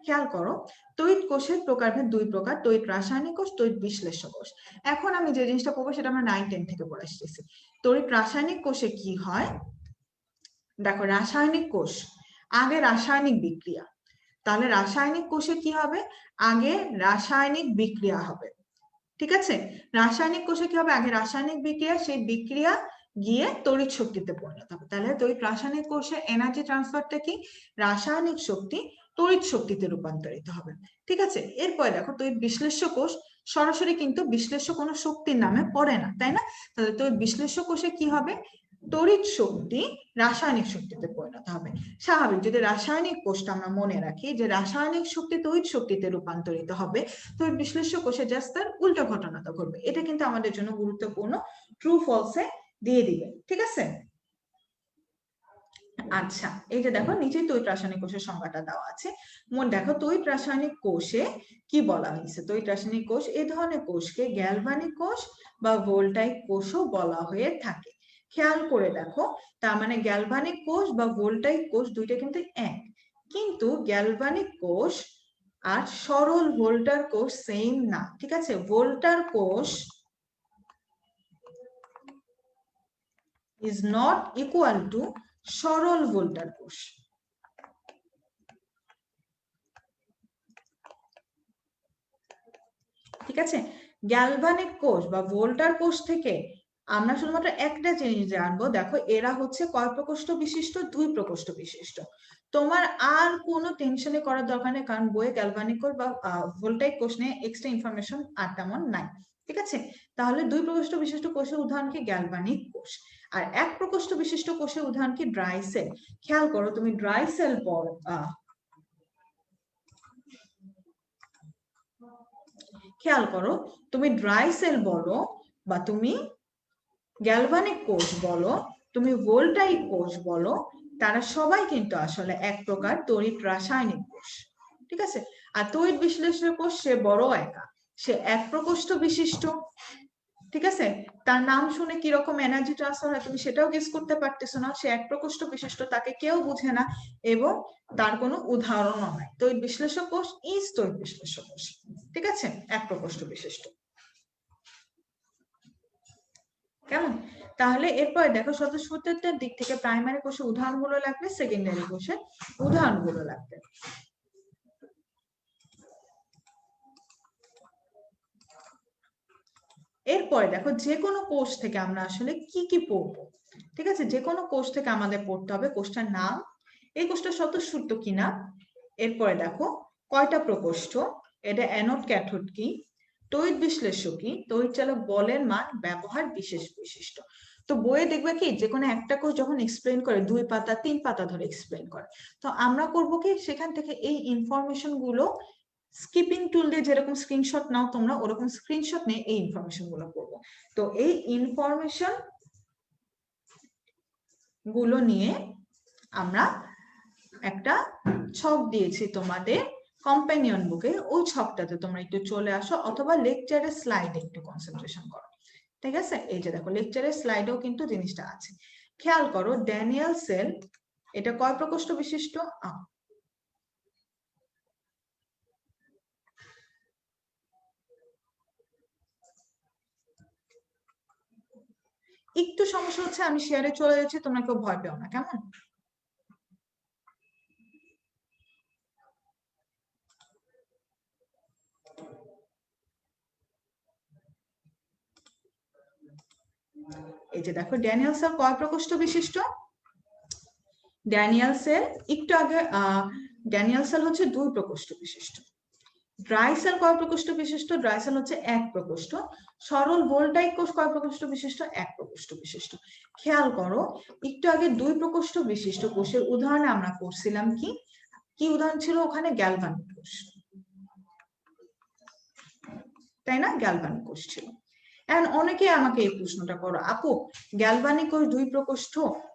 খেয়াল করো, তড়িৎ কোষের প্রকারভেদ 2 প্রকার, তড়িৎ রাসায়নিক কোষ, তড়িৎ বিশ্লেষ্য কোষ। এখন আমি যে জিনিসটা পড়বো সেটা আমরা 9-10 থেকে পড়ে আসতেছি। তড়িৎ রাসায়নিক কোষে কি হয়, দেখো, রাসায়নিক কোষ আগে রাসায়নিক বিক্রিয়া, তাহলে রাসায়নিক কোষে কি হবে, আগে রাসায়নিক বিক্রিয়া হবে। ঠিক আছে, রাসায়নিক কোষে কি হবে, আগে রাসায়নিক বিক্রিয়া, সেই বিক্রিয়া গিয়ে তড়িৎ শক্তিতে পরিণত হবে। তাহলে তড়িৎ রাসায়নিক কোষের এনার্জি ট্রান্সফারটা কি, রাসায়নিক শক্তি তড়িৎ শক্তিতে রূপান্তরিত হবে। ঠিক আছে, এরপরে দেখো তড়িৎ বিশ্লেষ্য কোষ, সরাসরি কিন্তু বিশ্লেষ্য কোনো শক্তির নামে পড়ে না, তাই না? তাহলে তো বিশ্লেষ্য কোষে কি হবে, তড়িৎ শক্তি রাসায়নিক শক্তিতে পরিণত হবে। স্বাভাবিক, যদি রাসায়নিক কোষটা আমরা মনে রাখি যে রাসায়নিক শক্তি তড়িৎ শক্তিতে রূপান্তরিত হবে, তো বিশ্লেষ্য কোষে জাস্ট তার উল্টো ঘটনাটা ঘটবে। এটা কিন্তু আমাদের জন্য গুরুত্বপূর্ণ, ট্রু ফলসে দিয়ে দিবে, ঠিক আছে? আচ্ছা, এই যে দেখো নিচে তড়িৎ রাসায়নিক কোষের সংজ্ঞাটা দেওয়া আছে। দেখো তড়িৎ রাসায়নিক কোষে কি বলা হয়েছে, তড়িৎ রাসায়নিক কোষ এই ধরনের কোষকে গ্যালভানিক কোষ বা ভোল্টাইক কোষও বলা হয়ে থাকে। খেয়াল করে দেখো, তার মানে গ্যালভানিক কোষ বা ভোল্টাইক কোষ দুইটা কিন্তু এক, কিন্তু গ্যালভানিক কোষ আর সরল ভোল্টার কোষ সেম না, ঠিক আছে? ভোল্টার কোষ is not equal to সরল ভোল্টার কোষ। ঠিক আছে, গ্যালভানিক কোষ বা ভোল্টার কোষ থেকে আমরা শুধুমাত্র একটা জিনিস জানবো, দেখো এরা হচ্ছে কয় প্রকোষ্ঠ বিশিষ্ট, দুই প্রকোষ্ঠ বিশিষ্ট। তোমার আর কোনো টেনশনে করার দরকার নেই, কারণ বইয়ে গ্যালভানিক কোষ বা ভোল্টাইক কোষ নিয়ে এক্সট্রা ইনফরমেশন আর তেমন নাই, ঠিক আছে? তাহলে দুই প্রকোষ্ঠ বিশিষ্ট কোষের উদাহরণ কি, গ্যালভানিক কোষ। আর এক প্রকোষ্ঠ বিশিষ্ট কোষের উদাহরণ কি, ড্রাই সেল। খেয়াল করো, তুমি ড্রাই সেল পড়ো, খেয়াল করো, তুমি ড্রাই সেল বলো বা তুমি গ্যালভানিক কোষ বলো, তুমি ভোল্টাইক কোষ বলো, তারা সবাই কিন্তু আসলে এক প্রকার তড়িৎ রাসায়নিক কোষ, ঠিক আছে? আর তড়িৎ বিশ্লেষণ কোষ সে বড় একা, সে এক প্রকোষ্ঠ বিশিষ্ট, ঠিক আছে? তার নাম শুনে কিরকম এনার্জি ট্রান্সফার হয় তুমি সেটাও গেস করতে পারতেছো না। সে এক প্রকোষ্ঠ বিশিষ্ট, তাকে কেউ বুঝে না এবং তার কোনো উদাহরণও নাই। তড়িৎ বিশ্লেষক কোষ ইজ তড়িৎ বিশ্লেষক কোষ, ঠিক আছে? এক প্রকোষ্ঠ বিশিষ্ট, কেমন? তাহলে এরপর দেখো স্বতঃস্ফূর্তের দিক থেকে প্রাইমারি কোষের উদাহরণগুলো লাগবে, সেকেন্ডারি কোষের উদাহরণগুলো লাগবে। এরপরে দেখো যে কোনো কোষ থেকে আমরা আসলে কি কি পড়বো, ঠিক আছে? যে কোনো কোষ থেকে আমাদের পড়তে হবে কোষটার নাম, এই কোষটা স্বতঃস্ফূর্ত কিনা, এরপরে দেখো কয়টা প্রকোষ্ঠ, এটা অ্যানোড ক্যাথোড কি, তড়িৎ বিশ্লেষ্য কি, তড়িৎ চালক বলের মান, ব্যবহার, বিশেষ বৈশিষ্ট্য। তো বইয়ে দেখবে কি যে কোনো একটা কোষ যখন এক্সপ্লেন করে 2 পাতা 3 পাতা ধরে এক্সপ্লেন করে, তো আমরা করব কি সেখান থেকে এই ইনফরমেশন গুলো স্কিপিং টুল দিয়ে যেরকম স্ক্রিনশট নাও তোমরা, ওরকম স্ক্রিনশট নিয়ে এই ইনফরমেশন গুলো করবো। তো এই ইনফরমেশন গুলো নিয়ে আমরা একটা ছক দিয়েছি তোমাদের কম্প্যানিয়ন বুকে, ওই ছকটাতে তোমরা একটু চলে আসো অথবা লেকচারের স্লাইডে একটু কনসেন্ট্রেশন করো, ঠিক আছে? এই যে দেখো লেকচারের স্লাইডেও কিন্তু জিনিসটা আছে। খেয়াল করো, ড্যানিয়েল সেল এটা কয় প্রকোষ্ঠ বিশিষ্ট, একটু সমস্যা হচ্ছে, আমি শেয়ারে চলে যাচ্ছি, তোমরা কেউ ভয় পেও না, কেমন? এই যে দেখো ড্যানিয়েল সেল কয় প্রকোষ্ঠ বিশিষ্ট, ড্যানিয়েল সেল একটু আগে ড্যানিয়েল সেল হচ্ছে 2 প্রকোষ্ঠ বিশিষ্ট। ড্রাই সেল কয় প্রকোষ্ঠ বিশিষ্ট, ড্রাই সেল হচ্ছে 1 প্রকোষ্ঠ। সরল ভোল্টাইক কোষ কয় প্রকোষ্ঠ বিশিষ্ট, 1 প্রকোষ্ঠ বিশিষ্ট। খেয়াল করো, একটু আগে 2 প্রকোষ্ঠ বিশিষ্ট কোষের উদাহরণে আমরা করছিলাম কি কি উদাহরণ ছিল ওখানে, গ্যালভানিক কোষ, তাই না? গ্যালভানিক কোষ ছিল। এখন অনেকে আমাকে এই প্রশ্নটা করো, আপু গ্যালভানিক কোষ 2 প্রকোষ্ঠ,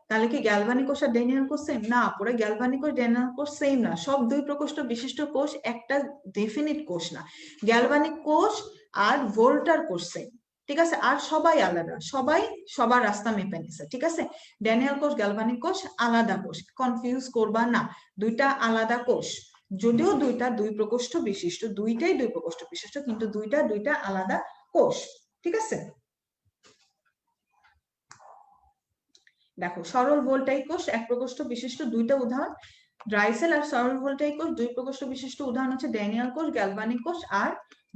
তাহলে কি গ্যালভানিক কোষ আর ড্যানিয়েল কোষ সেম? না, পুরো গ্যালভানিক কোষ ড্যানিয়েল কোষ সেম না, সব 2 প্রকোষ্ঠ বিশিষ্ট কোষ একটা ডেফিনিট কোষ না। গ্যালভানিক কোষ আর ভোল্টার কোষ সেম, ঠিক আছে? আর সবাই আলাদা, সবাই সবার রাস্তা মেপে নিছে, ঠিক আছে? ড্যানিয়েল কোষ গ্যালভানিক কোষ আলাদা কোষ, কনফিউজ করবা না, দুইটা আলাদা কোষ। যদিও দুইটা 2 প্রকোষ্ঠ বিশিষ্ট, দুইটাই 2 প্রকোষ্ঠ বিশিষ্ট, কিন্তু দুইটা আলাদা কোষ, ঠিক আছে? দেখো সরল ভোল্টাইক কোষ 1 প্রকোষ্ঠ বিশিষ্ট, দুইটা উদাহরণ ড্রাই সেল আর সরল ভোল্টাইক কোষ 2 প্রকোষ্ঠ বিশিষ্ট উদাহরণ হচ্ছে ড্যানিয়েল কোষ, গ্যালভানিক কোষ আর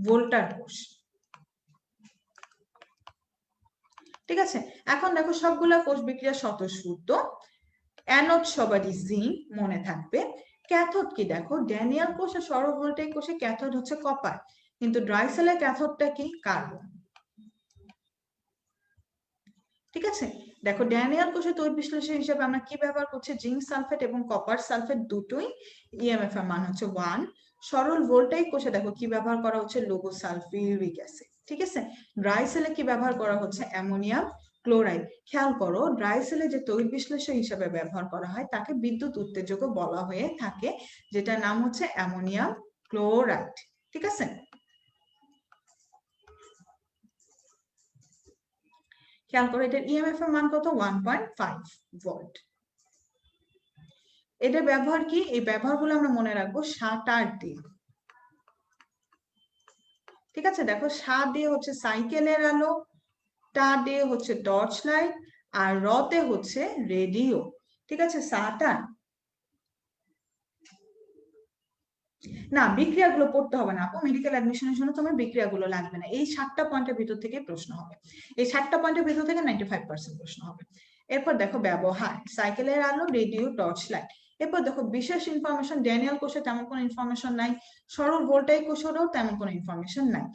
ভোল্টার কোষ, ঠিক আছে? এখন দেখো সবগুলা কোষ বিক্রিয়া স্বতঃস্ফূর্ত, অ্যানোড সবারই জিঙ্ক মনে থাকবে। ক্যাথোড কি, দেখো ড্যানিয়েল কোষ আর সরল ভোল্টাইক কোষে ক্যাথোড হচ্ছে কপার, কিন্তু ড্রাই সেলের ক্যাথোডটা কি? কার্বন। ঠিক আছে, দেখো ড্যানিয়েল কোষের তড়িৎ বিশ্লেষণ হিসেবে আমরা কি ব্যবহার করছি? জিঙ্ক সালফেট এবং কপার সালফেট দুটোই ইএমএফ এর মান হচ্ছে 1। সরল ভোল্টাইক কোষে দেখো কি ব্যবহার করা হচ্ছে? Logo sulphuric acid. ঠিক আছে, ড্রাই সেলে কি ব্যবহার করা হচ্ছে? Ammonium chloride. খেয়াল করো, ড্রাই সেলে যে তড়িৎ বিশ্লেষণ হিসেবে ব্যবহার করা হয় তাকে বিদ্যুৎ উত্তেজক বলা হয়ে থাকে, যেটার নাম হচ্ছে অ্যামোনিয়াম ক্লোরাইড। ঠিক আছে, খেয়াল করো এটার ইএমএফ এর মান কত? 1.5 ভোল্ট। এটার ব্যবহার কি? এই ব্যবহারগুলো আমরা মনে রাখবো 7 আর দিয়ে। ঠিক আছে, দেখো 7 দিয়ে হচ্ছে সাইকেলের আলো, টা দিয়ে হচ্ছে টর্চ লাইট, আর রতে হচ্ছে রেডিও। ঠিক আছে, 7 আর না, বিক্রিয়াগুলো পড়তে হবে না আপু, মেডিকেল অ্যাডমিশনের জন্য তোমার বিক্রিয়াগুলো লাগবে না। এই 7টা পয়েন্টের ভিতর থেকে প্রশ্ন হবে, এই 7টা পয়েন্টের ভিতর থেকে 95% প্রশ্ন হবে। এরপর দেখো ব্যবহার, সাইকেলের আলো, রেডিও, টর্চ লাইট। এরপর দেখো বিশেষ ইনফরমেশন, ড্যানিয়েল কোষে তেমন কোনো ইনফরমেশন নাই, সরল ভোল্টাইক কোষেরও তেমন কোনো ইনফরমেশন নাই।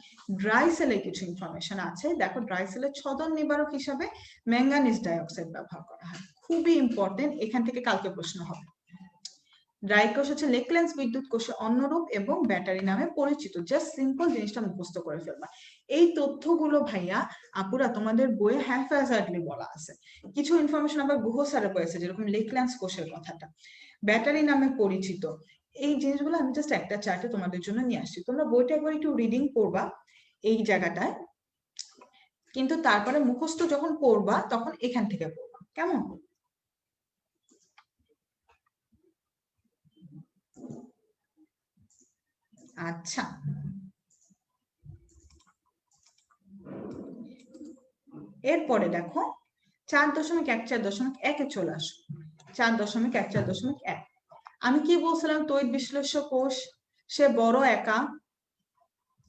ড্রাই সেলে কিছু ইনফরমেশন আছে। দেখো ড্রাই সেলের ছদন নিবারক হিসাবে ম্যাঙ্গানিজ ডাইঅক্সাইড ব্যবহার করা হয়, খুবই ইম্পর্টেন্ট, এখান থেকে কালকে প্রশ্ন হবে। ড্রাই কোষ হচ্ছে লেকল্যান্স বিদ্যুৎ কোষের অন্যরূপ এবং ব্যাটারি নামে পরিচিত। জাস্ট সিম্পল জিনিসটা মুখস্থ করে ফেলবা। এই তথ্যগুলো ভাইয়া আপুরা তোমাদের বইয়ে হ্যাফাজার্ডলি বলা আছে, কিছু ইনফরমেশন আবার গুহ স্যারে বলেছে, যেরকম লেকল্যান্স কোষের কথাটা, ব্যাটারি নামে পরিচিত। এই জিনিসগুলো আমি জাস্ট একটা চার্টে তোমাদের জন্য নিয়ে আসছি, তোমরা বইটা একবার একটু রিডিং করবা এই জায়গাটায়, কিন্তু তারপরে মুখস্থ যখন করবা তখন এখান থেকে পড়বা, কেমন? আচ্ছা, এরপরে দেখো 4.1 4.1 চলে আসো। 4.1 4.1 আমি কি বলছিলাম? তড়িৎ বিশ্লেষ্য কোষ সে বড় একা,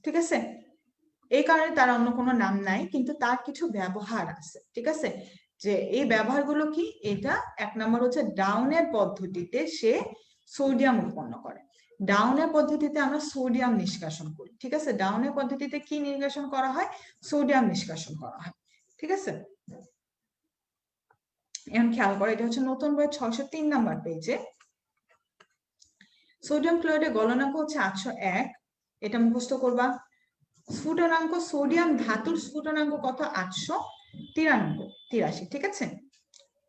ঠিক আছে, এই কারণে তার অন্য কোনো নাম নাই, কিন্তু তার কিছু ব্যবহার আছে। ঠিক আছে, যে এই ব্যবহারগুলো কি? এটা 1 নম্বর হচ্ছে ডাউনের পদ্ধতিতে সে সোডিয়াম উৎপন্ন করে। ডাউনের পদ্ধতিতে আমরা সোডিয়াম নিষ্কাশন করি। ঠিক আছে, ডাউনের পদ্ধতিতে কি নিষ্কাশন করা হয়? সোডিয়াম নিষ্কাশন করা হয়। ঠিক আছে, এখন খেয়াল করো, এটা হচ্ছে নতুন বই 603 নাম্বার পেজে। সোডিয়াম ক্লোরাইডের গলনাঙ্ক হচ্ছে 801, এটা মুখস্থ করবা। স্ফুটনাঙ্ক, সোডিয়াম ধাতুর স্ফুটনাঙ্ক কত? 893, ঠিক আছে,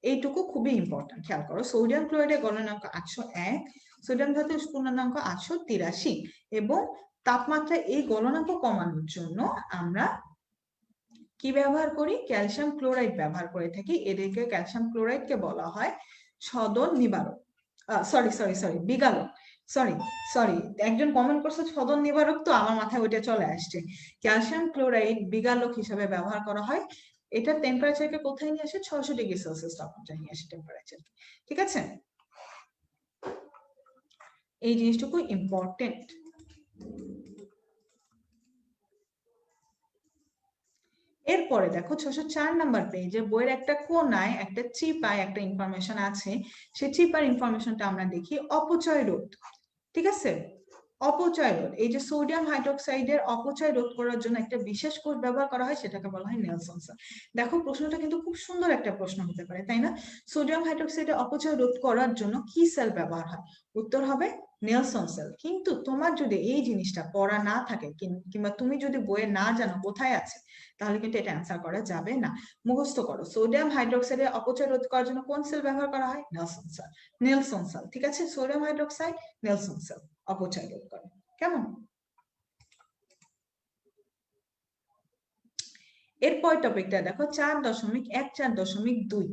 এইটুকু খুবই ইম্পর্টেন্ট। খেয়াল করো, সোডিয়াম ক্লোরাইডের গলনাঙ্ক 801, সোডিয়াম ধাতুর স্ফুটনাঙ্ক 883, এবং তাপমাত্রা এই গলনাঙ্ক কমানোর জন্য আমরা কি ব্যবহার করি? ক্যালসিয়াম ক্লোরাইড ব্যবহার করে থাকি। এদেরকে ক্যালসিয়াম ক্লোরাইডকে বলা হয় সদন নিবারক, সরি সরি সরি বিগালক, সরি সরি একজন কমেন্ট করছে সদন নিবারক, তো আমার মাথায় ওইটা চলে আসছে। ক্যালসিয়াম ক্লোরাইড বিগালক হিসেবে ব্যবহার করা হয়। এটা টেম্পারেচারকে কোথায় নিয়ে আসে? 600°C তাপমাত্রা নিয়ে আসে টেম্পারেচার। ঠিক আছে, এই জিনিসটুকু ইম্পর্টেন্ট। এরপরে দেখো 604 নাম্বার পেজে বইয়ের একটা কোনায় একটা চিপায় একটা ইনফরমেশন আছে। সেই চিপার ইনফরমেশনটা আমরা দেখি, অপচয় রোধ। ঠিক আছে, অপচয় রোধ, এই যে সোডিয়াম হাইড্রোক্সাইডের অপচয় রোধ করার জন্য একটা বিশেষ কোষ ব্যবহার করা হয়, সেটাকে বলা হয় নেলসন সেল। দেখো প্রশ্নটা কিন্তু খুব সুন্দর একটা প্রশ্ন হতে পারে, তাই না? সোডিয়াম হাইড্রোক্সাইডের অপচয় রোধ করার জন্য কি সেল ব্যবহার হয়? উত্তর হবে নেলসন সেল। কিন্তু তোমার যদি এই জিনিসটা পড়া না থাকে, কিংবা তুমি যদি বইয়ে না জানো কোথায় আছে, তাহলে কিন্তু এটা অ্যান্সার করা যাবে না। মুখস্থ করো, সোডিয়াম হাইড্রোক্সাইডের অপচয় রোধ করার জন্য কোন সেল ব্যবহার করা হয়? Nelson cell, Nelson cell. ঠিক আছে, সোডিয়াম হাইড্রোক্সাইড, নেলসন সেল অপচয় রোধ করে, কেমন? এরপর টপিকটা দেখো 4.1 4.2,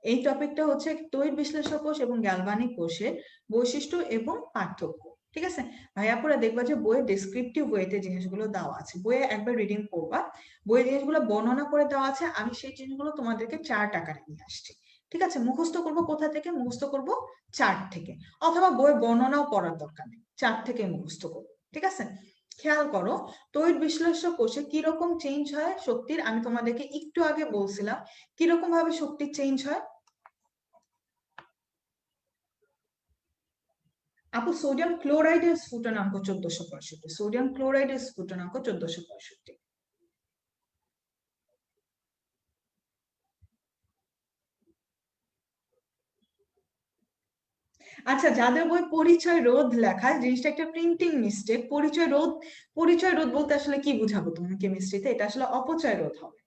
এই টপিকটা হচ্ছে তড়িৎ বিশ্লেষক কোষ এবং গ্যালভানিক কোষের বৈশিষ্ট্য এবং পার্থক্য। ঠিক আছে ভাইয়াপুরা, দেখবা যে বইয়ের ডেসক্রিপটিভ ওয়েতে জিনিসগুলো দেওয়া আছে, বইয়ে একবার রিডিং করবা, বইয়ে জিনিসগুলো বর্ণনা করে দেওয়া আছে, আমি সেই জিনিসগুলো তোমাদেরকে চার্ট আকারে নিয়ে আসছি। ঠিক আছে, মুখস্থ করবো কোথা থেকে? মুখস্থ করবো চার্ট থেকে, অথবা বইয়ের বর্ণনাও পড়ার দরকার নেই, চার্ট থেকে মুখস্থ করবো। ঠিক আছে, খেয়াল করো, তড়িৎ বিশ্লেষক কোষে কিরকম চেঞ্জ হয় শক্তির, আমি তোমাদেরকে একটু আগে বলছিলাম কিরকম ভাবে শক্তির চেঞ্জ হয়। আপু সোডিয়াম ক্লোরাইডের স্ফুটনাঙ্ক 1465, সোডিয়াম ক্লোরাইডের স্ফুটনাঙ্ক 1465। আচ্ছা, যাদের বই পরিচয় রোধ লেখা, জিনিসটা একটা প্রিন্টিং মিস্টেক। পরিচয় রোধ বলতে আসলে কি বুঝাবো তুমি কেমিস্ট্রিতে? এটা আসলে অপচয় রোধ হবে।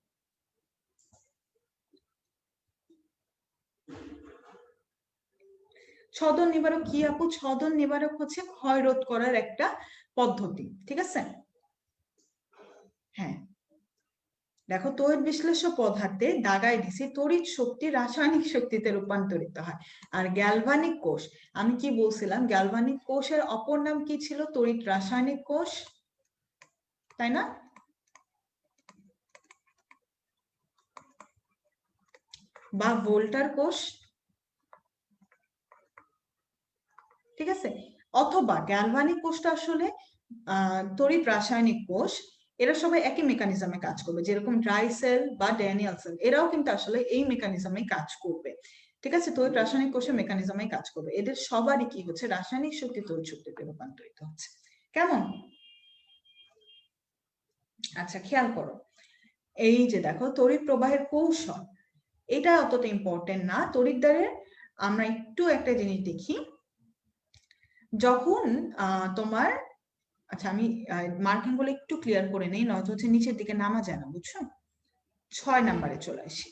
ছদন নিবারক কি আপু? ছদন নিবারক হচ্ছে ক্ষয় রোধ করার একটা পদ্ধতি, ঠিক আছে? হ্যাঁ, দেখো তড়িৎ বিশ্লেষ্য পদার্থে দাগায় দিছি তড়িৎ শক্তি রাসায়নিক শক্তিতে রূপান্তরিত হয়। আর গ্যালভানিক কোষ, আমি কি বলছিলাম? গ্যালভানিক কোষের অপর নাম কি ছিল? তড়িৎ রাসায়নিক কোষ, তাই না? বা ভোল্টার কোষ, ঠিক আছে? অথবা গ্যালভানিক কোষটা আসলে তড়িৎ রাসায়নিক কোষ, এরা সবাই একই মেকানিজমে কাজ করবে। যেরকম ড্রাই সেল বা ড্যানিয়েল সেল, এরাও কিন্তু আসলে এই মেকানিজমে কাজ করবে, ঠিক আছে? তড়িৎ রাসায়নিক কোষের মেকানিজমে কাজ করবে। এদের সবারই কি হচ্ছে? রাসায়নিক শক্তি তড়িৎ শক্তিতে রূপান্তরিত হচ্ছে। কেমন? আচ্ছা, খেয়াল করো, এই যে দেখো তড়িৎ প্রবাহের কৌশল, এটা অতটা ইম্পর্টেন্ট না। তড়িৎদ্বারের আমরা একটু একটা জিনিস দেখি। যখন তোমার, আচ্ছা আমি মার্কিং গুলো একটু ক্লিয়ার করে নেই, নয়তো হচ্ছে নিচের দিকে নামা যায় না, বুঝছো? 6 নাম্বারে চলে আসি।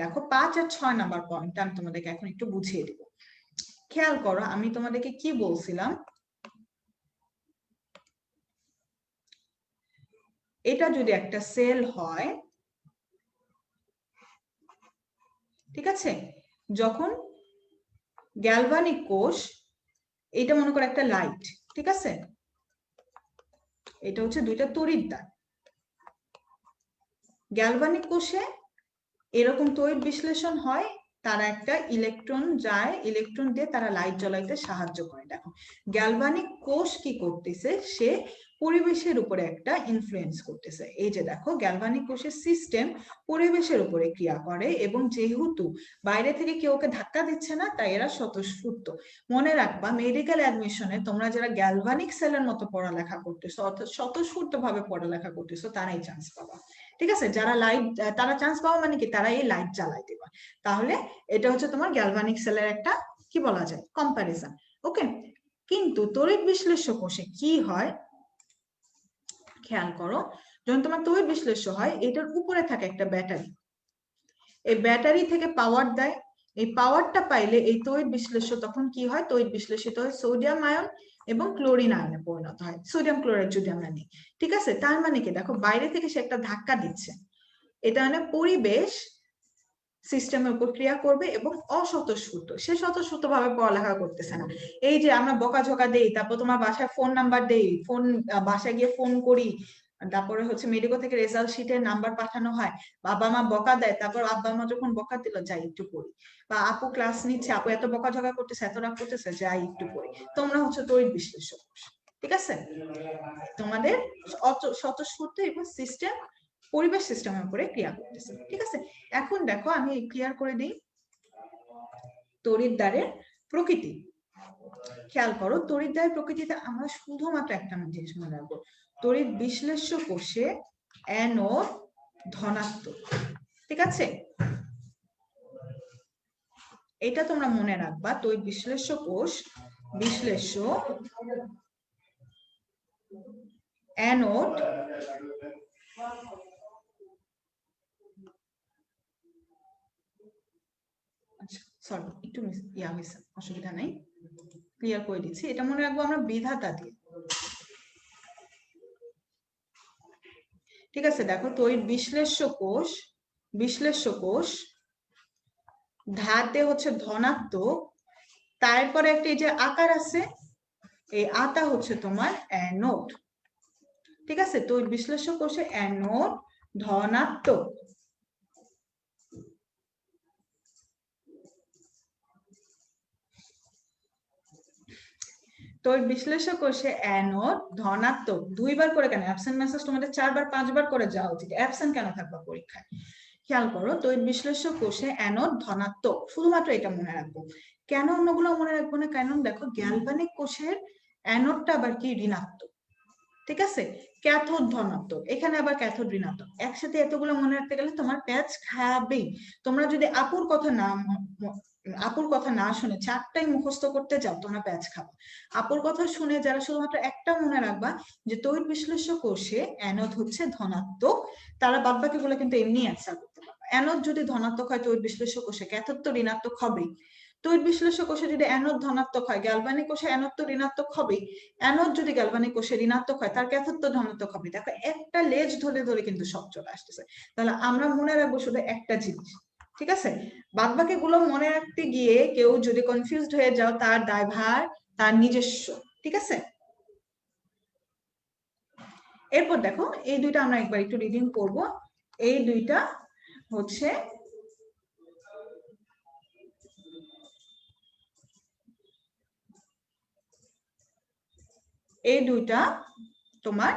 দেখো 5 আর 6 নাম্বার পয়েন্ট আমি তোমাদেরকে এখন একটু বুঝিয়ে দিব। খেয়াল করো, আমি তোমাদেরকে কি বলছিলাম? এটা যদি একটা সেল হয়, ঠিক আছে, যখন গ্যালভানিক কোষ, এটা মনে করো একটা লাইট, ঠিক আছে, এটা হচ্ছে দুইটা তড়িৎদ্বার। গ্যালভানিক কোষে এরকম তড়িৎ বিশ্লেষণ হয়, তারা একটা ইলেকট্রন যায়, ইলেকট্রন দিয়ে তারা লাইট জ্বলাইতে সাহায্য করে। দেখো গ্যালভানিক কোষ কি করতেছে? সে পরিবেশের উপরে একটা ইনফ্লুয়েন্স করতেছে। এই যে দেখো গ্যালভানিক কোষের সিস্টেম পরিবেশের উপরে ক্রিয়া করে, এবং যেহেতু বাইরে থেকে কেউ ওকে ধাক্কা দিচ্ছে না, তাই এরা স্বতঃস্ফূর্ত। মনে রাখবা, মেডিকেল অ্যাডমিশনে তোমরা যারা গ্যালভানিক সেলের মতো পড়ালেখা করতেছো, অর্থাৎ স্বতঃস্ফূর্ত ভাবে পড়ালেখা করতেছো, তারাই চান্স পাবা, ঠিক আছে? যারা লাইট, তারা চান্স পাওয়া মানে কি? তারা এই লাইট জ্বালাই দেবে। তাহলে এটা হচ্ছে তোমার গ্যালভানিক সেলের একটা কি বলা যায়, কম্পারিজন। ওকে, কিন্তু তড়িৎ বিশ্লেষ্য কোষে কি হয় খেয়াল করো। যখন তোমার তড়িৎ বিশ্লেষ্য হয়, এটার উপরে থাকে একটা ব্যাটারি। এই ব্যাটারি থেকে পাওয়ার দেয়। এই পাওয়ারটা পাইলে এই তড়িৎ বিশ্লেষ্য তখন কি হয়? তড়িৎ বিশ্লেষিত হয় সোডিয়াম আয়ন এবং ক্লোরিন আয়নে পরিণত হয়। সোডিয়াম ক্লোরাইড যদি আমরা নিই, ঠিক আছে? তার মানে কি? দেখো বাইরে থেকে সে একটা ধাক্কা দিচ্ছে, এটা মানে পরিবেশ সিস্টেমের উপর ক্রিয়া করবে এবং অস্বতঃস্ফূর্ত, সে স্বতঃস্ফূর্ত ভাবে পড়ালেখা করতেছে না। এই যে আমরা বকাঝকা দেই, তারপর তোমার বাসায় ফোন নাম্বার দেই, বাসায় গিয়ে ফোন করি, তারপরে হচ্ছে মেডিকেল থেকে রেজাল্ট শিটের নাম্বার পাঠানো হয়, বাবা মা বকা দেয়, তারপর আব্বা মা যখন বকা দিল যাই একটু পড়ি, বা আপু ক্লাস নিচ্ছে, আপু এত বকাঝকা করতেছে, এত রাগ করতেছে, যাই একটু পড়ি। তোমরা হচ্ছে তড়িৎ বিশ্লেষক, ঠিক আছে? তোমাদের স্বতঃস্ফূর্ত এবং সিস্টেম পরিবেশ সিস্টেমের উপরে ক্রিয়া করতেছে, ঠিক আছে? এখন দেখো আমি ক্লিয়ার করে দিই তড়িৎদ্বারের প্রকৃতি। খেয়াল করো, তড়িৎদ্বারের প্রকৃতিতে আমরা শুধুমাত্র একটা জিনিস মনে রাখবো, তড়িৎ বিশ্লেষ্য কোষে অ্যানোড ধনাত্মক, ঠিক আছে? এটা তোমরা মনে রাখবা, তড়িৎ বিশ্লেষ্য কোষ বিশ্লেষ্য অ্যানোড সরি একটু মিস, অসুবিধা নাই, ক্লিয়ার করে দিচ্ছি। এটা মনে রাখবো আমরা বিধাতা দিয়ে, ঠিক আছে? দেখো তড়িৎ বিশ্লেষ্য কোষ ধাতে হচ্ছে ধনাত্মক, তারপরে একটা এই যে আকার আছে, এই আতা হচ্ছে তোমার অ্যানোড, ঠিক আছে? তড়িৎ বিশ্লেষ্য কোষে অ্যানোড ধনাত্মক, তড়িৎ বিশ্লেষ্য কোষে অ্যানোড ধনাত্মক। দুইবার করে কেন? অ্যাবসেন্ট মেসেজ তোমাদের 4 বার 5 বার করে যাওয়া উচিত, অ্যাবসেন্ট কেন থাকবা পরীক্ষায়? খেয়াল করো, তড়িৎ বিশ্লেষ্য কোষে অ্যানোড ধনাত্মক, শুধুমাত্র এটা মনে রাখবো। কেন অন্যগুলো মনে রাখবো না? কারণ দেখো গ্যালভানিক কোষের অ্যানোডটা আবার কি ঋণাত্মক, ঠিক আছে, ক্যাথোড ধনাত্মক, এখানে আবার ক্যাথোড ঋণাত্মক। একসাথে এতগুলো মনে রাখতে গেলে তোমার প্যাচ খাবেই। তোমরা যদি আপুর কথা না শুনে চারটাই মুখস্থ করতে যাও, তোমরা প্যাচ খাবো। আপুর কথা শুনে যারা শুধুমাত্র একটা মনে রাখবা যে তড়িৎ বিশ্লেষ্য কোষে অ্যানোড হচ্ছে ধনাত্মক, তারা বাদবাকি গুলো কিন্তু এমনি অ্যান্সার করতে পারবে। অ্যানোড যদি ধনাত্মক হয় তড়িৎ বিশ্লেষ্য কোষে, ক্যাথোড তো ঋণাত্মক হবেই। তড়িৎ বিশ্লেষ্য কোষে যদি অ্যানোড ধনাত্মক হয়, গ্যালভানিক কোষে অ্যানোড তো ঋণাত্মক হবেই। অ্যানোড যদি গ্যালভানিক কোষে ঋণাত্মক হয়, তার ক্যাথোড তো ধনাত্মক হবে। দেখো একটা লেজ ধরে ধরে কিন্তু সব চলে আসতেছে। তাহলে আমরা মনে রাখবো শুধু একটা জিনিস, ঠিক আছে? বাদ বাকি গুলো মনে রাখতে গিয়ে কেউ যদি কনফিউজড হয়ে যাও, তার দায়ভার তার নিজস্ব, ঠিক আছে? এরপর দেখো এই দুইটা আমরা একবার একটু রিডিং করব। এই দুইটা হচ্ছে তোমার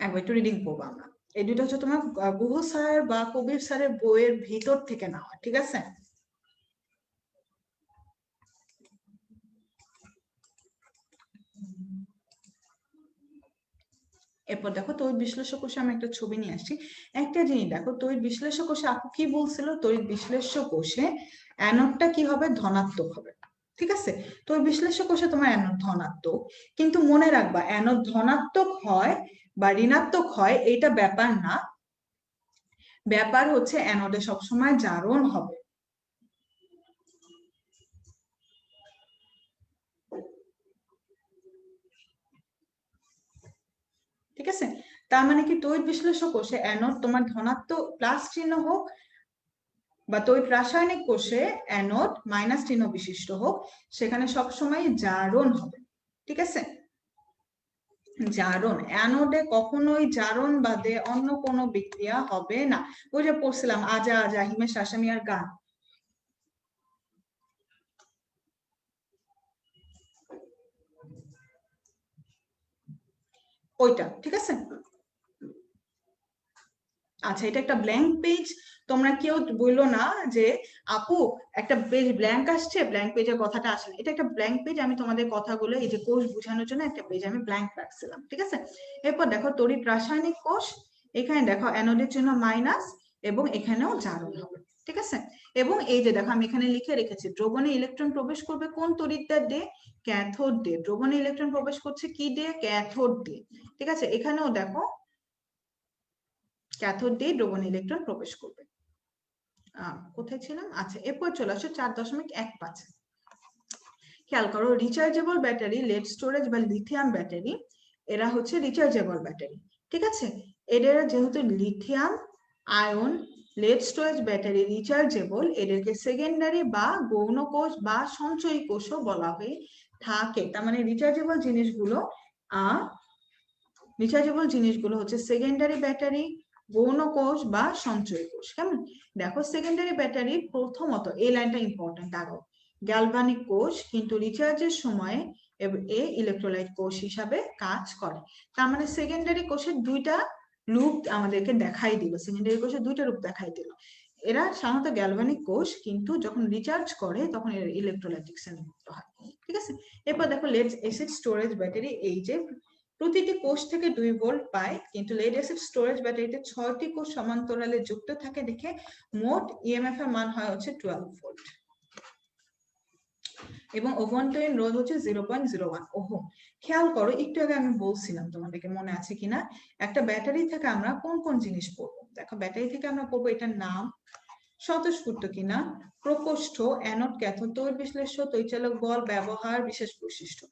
একবার একটু রিডিং করবো আমরা। এই দুইটা হচ্ছে তোমার গুহ স্যার বা কবির স্যারের বইয়ের ভিতর থেকে নেওয়া, ঠিক আছে? এরপর দেখো তড়িৎ বিশ্লেষ্য কোষে আমি একটা ছবি নিয়ে আসছি। একটা জিনিস দেখো, তড়িৎ বিশ্লেষ্য কোষে আপু কি বলছিল? তড়িৎ বিশ্লেষ্য কোষে অ্যানোডটা কি হবে? ধনাত্মক হবে, ঠিক আছে? তড়িৎ বিশ্লেষ্য কোষে তোমার অ্যানোড ধনাত্মক, কিন্তু মনে রাখবা অ্যানোড ধনাত্মক হয় বা ঋণাত্মক হয় এটা ব্যাপার না, ব্যাপার হচ্ছে অ্যানোডে সবসময় জারণ হবে, ঠিক আছে? তার মানে কি তড়িৎ বিশ্লেষ্য কোষে অ্যানোড তোমার ধনাত্মক প্লাস চিহ্ন হোক, বা তড়িৎ রাসায়নিক কোষে অ্যানোড মাইনাস চিহ্ন বিশিষ্ট হোক, সেখানে সবসময় জারণ হবে, ঠিক আছে? জারণ, অ্যানোডে কখনোই জারণ বাদে অন্য কোনো বিক্রিয়া হবে না। ওই যে পড়ছিলাম আজা আজা হিমেশ রেশমিয়ার গান, ওইটা, ঠিক আছে? আচ্ছা, এটা একটা ব্ল্যাঙ্ক পেজ। তোমরা কেউ বললো না যে আপু একটা পেজ ব্ল্যাঙ্ক আসছে, ব্ল্যাঙ্ক পেজের কথাটা আসে না। এটা একটা ব্ল্যাঙ্ক পেজ, আমি তোমাদের কথাগুলো এই যে কোষ বোঝানোর জন্য একটা পেজ আমি ব্ল্যাঙ্ক রাখছিলাম, ঠিক আছে? এরপর দেখো তড়িৎ রাসায়নিক কোষ, এখানে দেখো অ্যানোডের জন্য মাইনাস এবং এখানেও জারণ হবে, ঠিক আছে? এবং এই যে দেখো আমি এখানে লিখে রেখেছি, দ্রবণে ইলেকট্রন প্রবেশ করবে কোন তড়িৎদ্বার দিয়ে? ক্যাথোড দিয়ে। দ্রবণে ইলেকট্রন প্রবেশ করছে কি দিয়ে? ক্যাথোড দিয়ে, ঠিক আছে? এখানেও দেখো ক্যাথোড দিয়ে দ্রবণে ইলেকট্রন প্রবেশ করবে। কোথায় ছিলাম? আচ্ছা, এরপর চলে আসো 4.15। খেয়াল করো, রিচার্জেবল ব্যাটারি, লেড স্টোরেজ বা লিথিয়াম ব্যাটারি, এরা হচ্ছে রিচার্জেবল ব্যাটারি, ঠিক আছে? এদের যেহেতু lithium ion lead storage battery rechargeable, এদেরকে সেকেন্ডারি বা গৌণ কোষ বা সঞ্চয়ী কোষও বলা হয়ে থাকে। তার মানে রিচার্জেবল জিনিসগুলো হচ্ছে সেকেন্ডারি ব্যাটারি, গৌণ কোষ বা সঞ্চয় কোষ। কেমন? দেখো সেকেন্ডারি ব্যাটারি প্রথমত, এই লাইনটা ইম্পর্টেন্ট, আরো গ্যালভানিক কোষ কিন্তু রিচার্জের সময় এ ইলেকট্রোলাইট কোষ হিসাবে কাজ করে। তার মানে সেকেন্ডারি কোষের দুইটা রূপ আমাদেরকে দেখাই দিল, সেকেন্ডারি কোষের দুইটা রূপ দেখাই দিল। এরা সাধারণত গ্যালভানিক কোষ, কিন্তু যখন রিচার্জ করে তখন এর ইলেকট্রোলাইটিক্সে মুক্ত হয়, ঠিক আছে? এরপর দেখো লেড অ্যাসিড স্টোরেজ ব্যাটারি, এই যে প্রতিটি কোষ থেকে 2 ভোল্ট পায়, কিন্তু লেড অ্যাসিড স্টোরেজ ব্যাটারিতে 6টি কোষ সমান্তরালে যুক্ত থাকে দেখে মোট ইএমএফ এর মান হয় হচ্ছে 12 ভোল্ট এবং অভ্যন্তরীণ রোধ হচ্ছে 0.01 ওহম। খেয়াল করো, একটু আগে আমি বলছিলাম তোমাদেরকে, মনে আছে কিনা, একটা ব্যাটারি থেকে আমরা কোন কোন জিনিস পড়বো? দেখো ব্যাটারি থেকে আমরা পড়বো এটার নাম, স্বতঃস্ফূর্ত কিনা, প্রকোষ্ঠ, অ্যানোড, ক্যাথোড, তড়িৎ বিশ্লেষ্য, তড়িচালক বল, ব্যবহার, বিশেষ বৈশিষ্ট্য।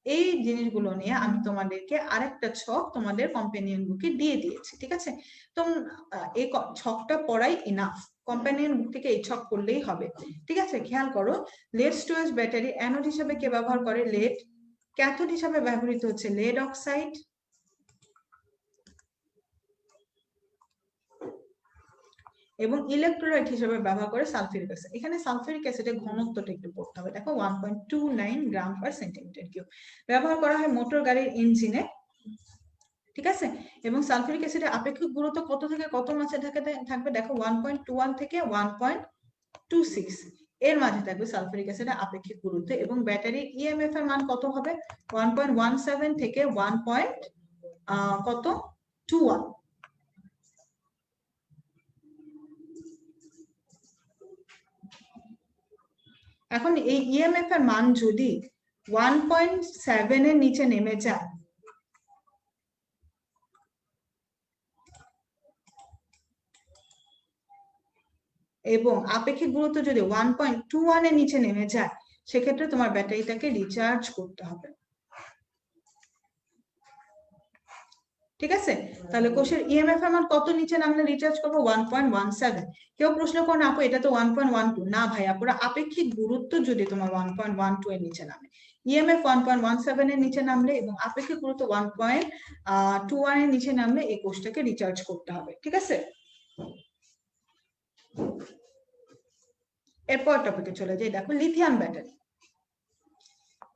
এই জিনিসগুলো নিয়ে আমি তোমাদেরকে আরেকটা ছক তোমাদের কম্পেনিয়ন বুকে দিয়ে দিয়েছি, ঠিক আছে? তো এই ছকটা পড়াই ইনাফ, কম্পেনিয়ন বুক থেকে এই ছক করলেই হবে, ঠিক আছে? খেয়াল করো, লেড স্টোরেজ ব্যাটারি অ্যানোড হিসাবে কে ব্যবহার করে? লেড। ক্যাথোড হিসাবে ব্যবহৃত হচ্ছে লেড অক্সাইড, এবং ইলেকট্রোলাইট হিসেবে ব্যবহার করে সালফিউরিক অ্যাসিড। এখানে সালফিউরিক অ্যাসিডের ঘনত্বটা একটু পড়তে হবে, দেখো 1.29 গ্রাম পার সেন্টিমিটার কিউব। ব্যবহার করা হয় মোটর গাড়ির ইঞ্জিনে, ঠিক আছে? এবং সালফিউরিক অ্যাসিডের আপেক্ষিক গুরুত্ব কত থেকে কত মাসে থাকবে? দেখো 1.21 থেকে 1.26। এর মাঝে থাকবে সালফিউরিক অ্যাসিডের আপেক্ষিক গুরুত্ব এবং ব্যাটারির ইএমএফ এর মান কত হবে 1.17 থেকে 1. কত 21। এখন এই ইএমএফ এর মান যদি 1.7 এর নিচে নেমে যায় এবং আপেক্ষিক গুরুত্ব যদি 1.21 এর নিচে নেমে যায় সেক্ষেত্রে তোমার ব্যাটারিটাকে রিচার্জ করতে হবে। ঠিক আছে, তাহলে কোষের ইএমএফ এর মান কত নিচে নামলে রিচার্জ করবো 1.17। কেউ প্রশ্ন করেন আপু এটা তো 1.12। না ভাইয়া, পুরো আপেক্ষিক গুরুত্ব যদি তোমার 1.12 এর নিচে নামে, ইএমএফ 1.17 এর নিচে নামলে এবং আপেক্ষিক গুরুত্ব 1.21 এর নিচে নামলে এই কোষটাকে রিচার্জ করতে হবে। ঠিক আছে, এরপর টপিকে চলে যাই। দেখো লিথিয়াম ব্যাটারি।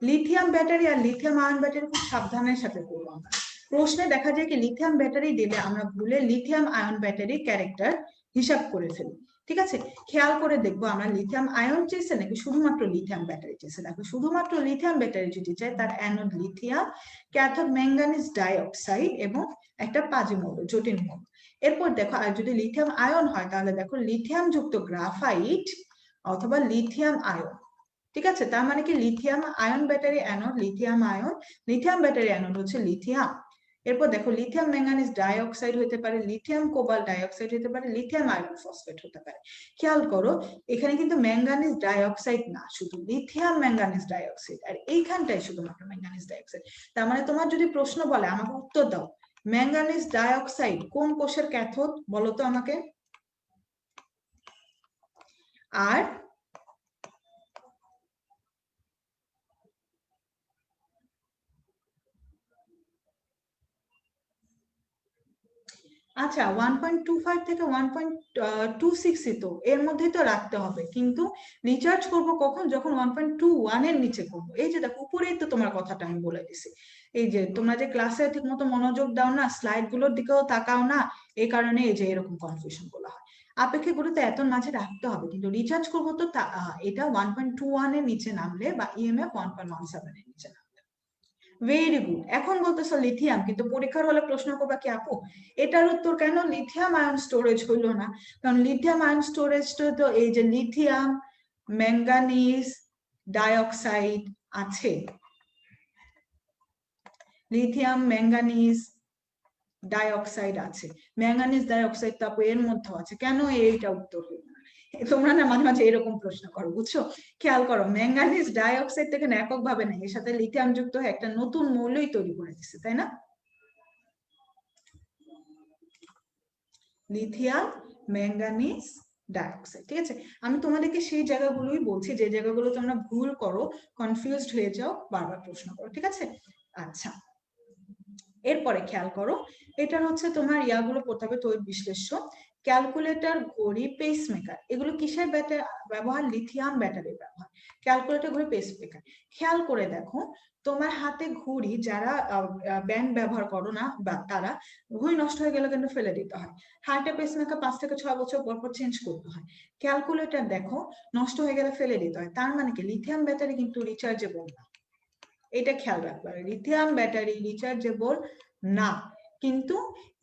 লিথিয়াম ব্যাটারি আর লিথিয়াম আয়ন ব্যাটারি খুব সাবধানের সাথে করবো আমরা। প্রশ্নে দেখা যায় কি লিথিয়াম ব্যাটারি দিলে আমরা ভুলে লিথিয়াম আয়ন ব্যাটারি ক্যারেক্টার হিসাব করে ফেলি। ঠিক আছে, খেয়াল করে দেখবো আমরা লিথিয়াম আয়ন চেয়েছে নাকি শুধুমাত্র লিথিয়াম ব্যাটারি চেয়েছে। দেখো শুধুমাত্র লিথিয়াম ব্যাটারি যদি চাই তার anode lithium, cathode manganese dioxide এবং একটা পাজি মৌল জটিল মৌল। এরপর দেখো আর যদি লিথিয়াম আয়ন হয় তাহলে দেখো লিথিয়াম যুক্ত গ্রাফাইট অথবা লিথিয়াম আয়ন। ঠিক আছে, তার মানে কি lithium ion battery anode lithium ion, lithium battery anode হচ্ছে লিথিয়াম। এরপর দেখো লিথিয়াম ম্যাঙ্গানিজ ডাইঅক্সাইড হতে পারে, লিথিয়াম কোবাল্ট ডাইঅক্সাইড হতে পারে, লিথিয়াম আয়রন ফসফেট হতে পারে। খেয়াল করো এখানে কিন্তু ম্যাঙ্গানিজ ডাইঅক্সাইড না, শুধু লিথিয়াম ম্যাঙ্গানিজ ডাইঅক্সাইড, আর এইখানটায় শুধুমাত্র ম্যাঙ্গানিজ ডাইঅক্সাইড। তার মানে তোমার যদি প্রশ্ন বলে আমাকে উত্তর দাও ম্যাঙ্গানিজ ডাইঅক্সাইড কোন কোষের ক্যাথোড বলো তো আমাকে। আর আচ্ছা 1.25 থেকে 1.26 তো এর মধ্যেই তো রাখতে হবে, কিন্তু রিচার্জ করব কখন যখন 1.21 এর নিচে করব। এই যে দেখো উপরেই তো তোমার কথাটা আমি বলে দিছি, এই যে তোমরা যে ক্লাসে ঠিক মতো মনোযোগ দাও না, স্লাইড গুলোর দিকেও তাকাও না, এই কারণে এই যে এরকম কনফিউশন গুলো হয়। আপেক্ষিক গুরুত্ব এত মাঝে রাখতে হবে, কিন্তু রিচার্জ করবো তো এটা 1.21 এর নিচে নামলে বা ইএমএফ 1.17 এর নিচে নামলে। Very good. এখন বলতেছো লিথিয়াম, কিন্তু পরীক্ষার হলে প্রশ্ন করবা কি আপু এটার উত্তর কেন লিথিয়াম আয়ন স্টোরেজ হইলো না? কারণ লিথিয়াম আয়ন স্টোরেজ তো এই যে লিথিয়াম ম্যাঙ্গানিজ ডাইঅক্সাইড আছে, লিথিয়াম ম্যাঙ্গানিজ ডাইঅক্সাইড আছে, ম্যাঙ্গানিজ ডাইঅক্সাইড তো আপু এর মধ্যে আছে, কেন এইটা উত্তর হইল না? তোমরা না মাঝে মাঝে এরকম প্রশ্ন করো, বুঝছো? খেয়াল করো ম্যাঙ্গানিজ ডাইঅক্সাইড থেকে একক ভাবে নেই, এর সাথে লিথিয়াম যুক্ত হয়ে একটা নতুন মৌলই তৈরি করে দিচ্ছে, তাই না? Lithium manganese dioxide. ঠিক আছে, আমি তোমাদেরকে সেই জায়গাগুলোই বলছি যে জায়গাগুলো তোমরা ভুল করো, কনফিউজড হয়ে যাও, বারবার প্রশ্ন করো। ঠিক আছে, আচ্ছা এরপরে খেয়াল করো এটার হচ্ছে তোমার ইয়াগুলো পড়তে হবে, তড়িৎ বিশ্লেষ্য, ক্যালকুলেটর, ঘড়ি, পেসমেকার, এগুলো কিসের ব্যবহার? লিথিয়াম ব্যাটারির ব্যবহার। ক্যালকুলেটর, ঘড়ি, পেসমেকার। খেয়াল করে দেখো তোমার হাতে ঘড়ি যারা ব্যান্ড ব্যবহার করো না বা তারা ঘড়ি নষ্ট হয়ে গেলে কিন্তু ফেলে দিতে হয়। হার্টে পেসমেকার 5 থেকে 6 বছর পর পর চেঞ্জ করতে হয়। ক্যালকুলেটর দেখো নষ্ট হয়ে গেলে ফেলে দিতে হয়, তার মানে কি লিথিয়াম ব্যাটারি কিন্তু রিচার্জেবল না। এটা খেয়াল রাখবে, লিথিয়াম ব্যাটারি রিচার্জেবল না, কিন্তু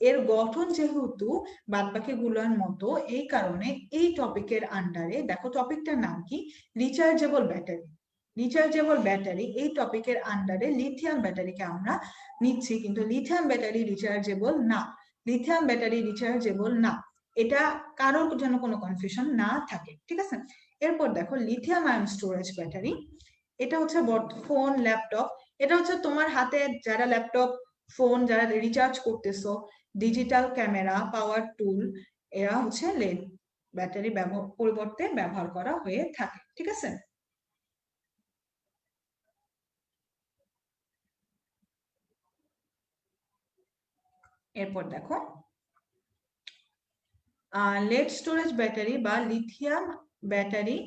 এর গঠন যেহেতু বাদবাকি গুলোর মতো, এই কারণে এই টপিকের আন্ডারে দেখো টপিকটার নাম কি রিচার্জেবল ব্যাটারি। রিচার্জেবল ব্যাটারি এই টপিকের আন্ডারে লিথিয়াম ব্যাটারিকে আমরা নিচ্ছি, কিন্তু লিথিয়াম ব্যাটারি রিচার্জেবল না, লিথিয়াম ব্যাটারি রিচার্জেবল না, এটা কারোর যেন কোনো কনফিউশন না থাকে। ঠিক আছে, এরপর দেখো লিথিয়াম আয়ন স্টোরেজ ব্যাটারি, এটা হচ্ছে ফোন ল্যাপটপ, এটা হচ্ছে তোমার হাতে যারা ল্যাপটপ ফোন যারা রিচার্জ করতেছো, ডিজিটাল ক্যামেরা, পাওয়ার টুল, এরা হচ্ছে লেড ব্যাটারি পরিবর্তে ব্যবহার করা হয়ে থাকে। ঠিক আছে, এরপর দেখো লেড স্টোরেজ ব্যাটারি বা লিথিয়াম ব্যাটারি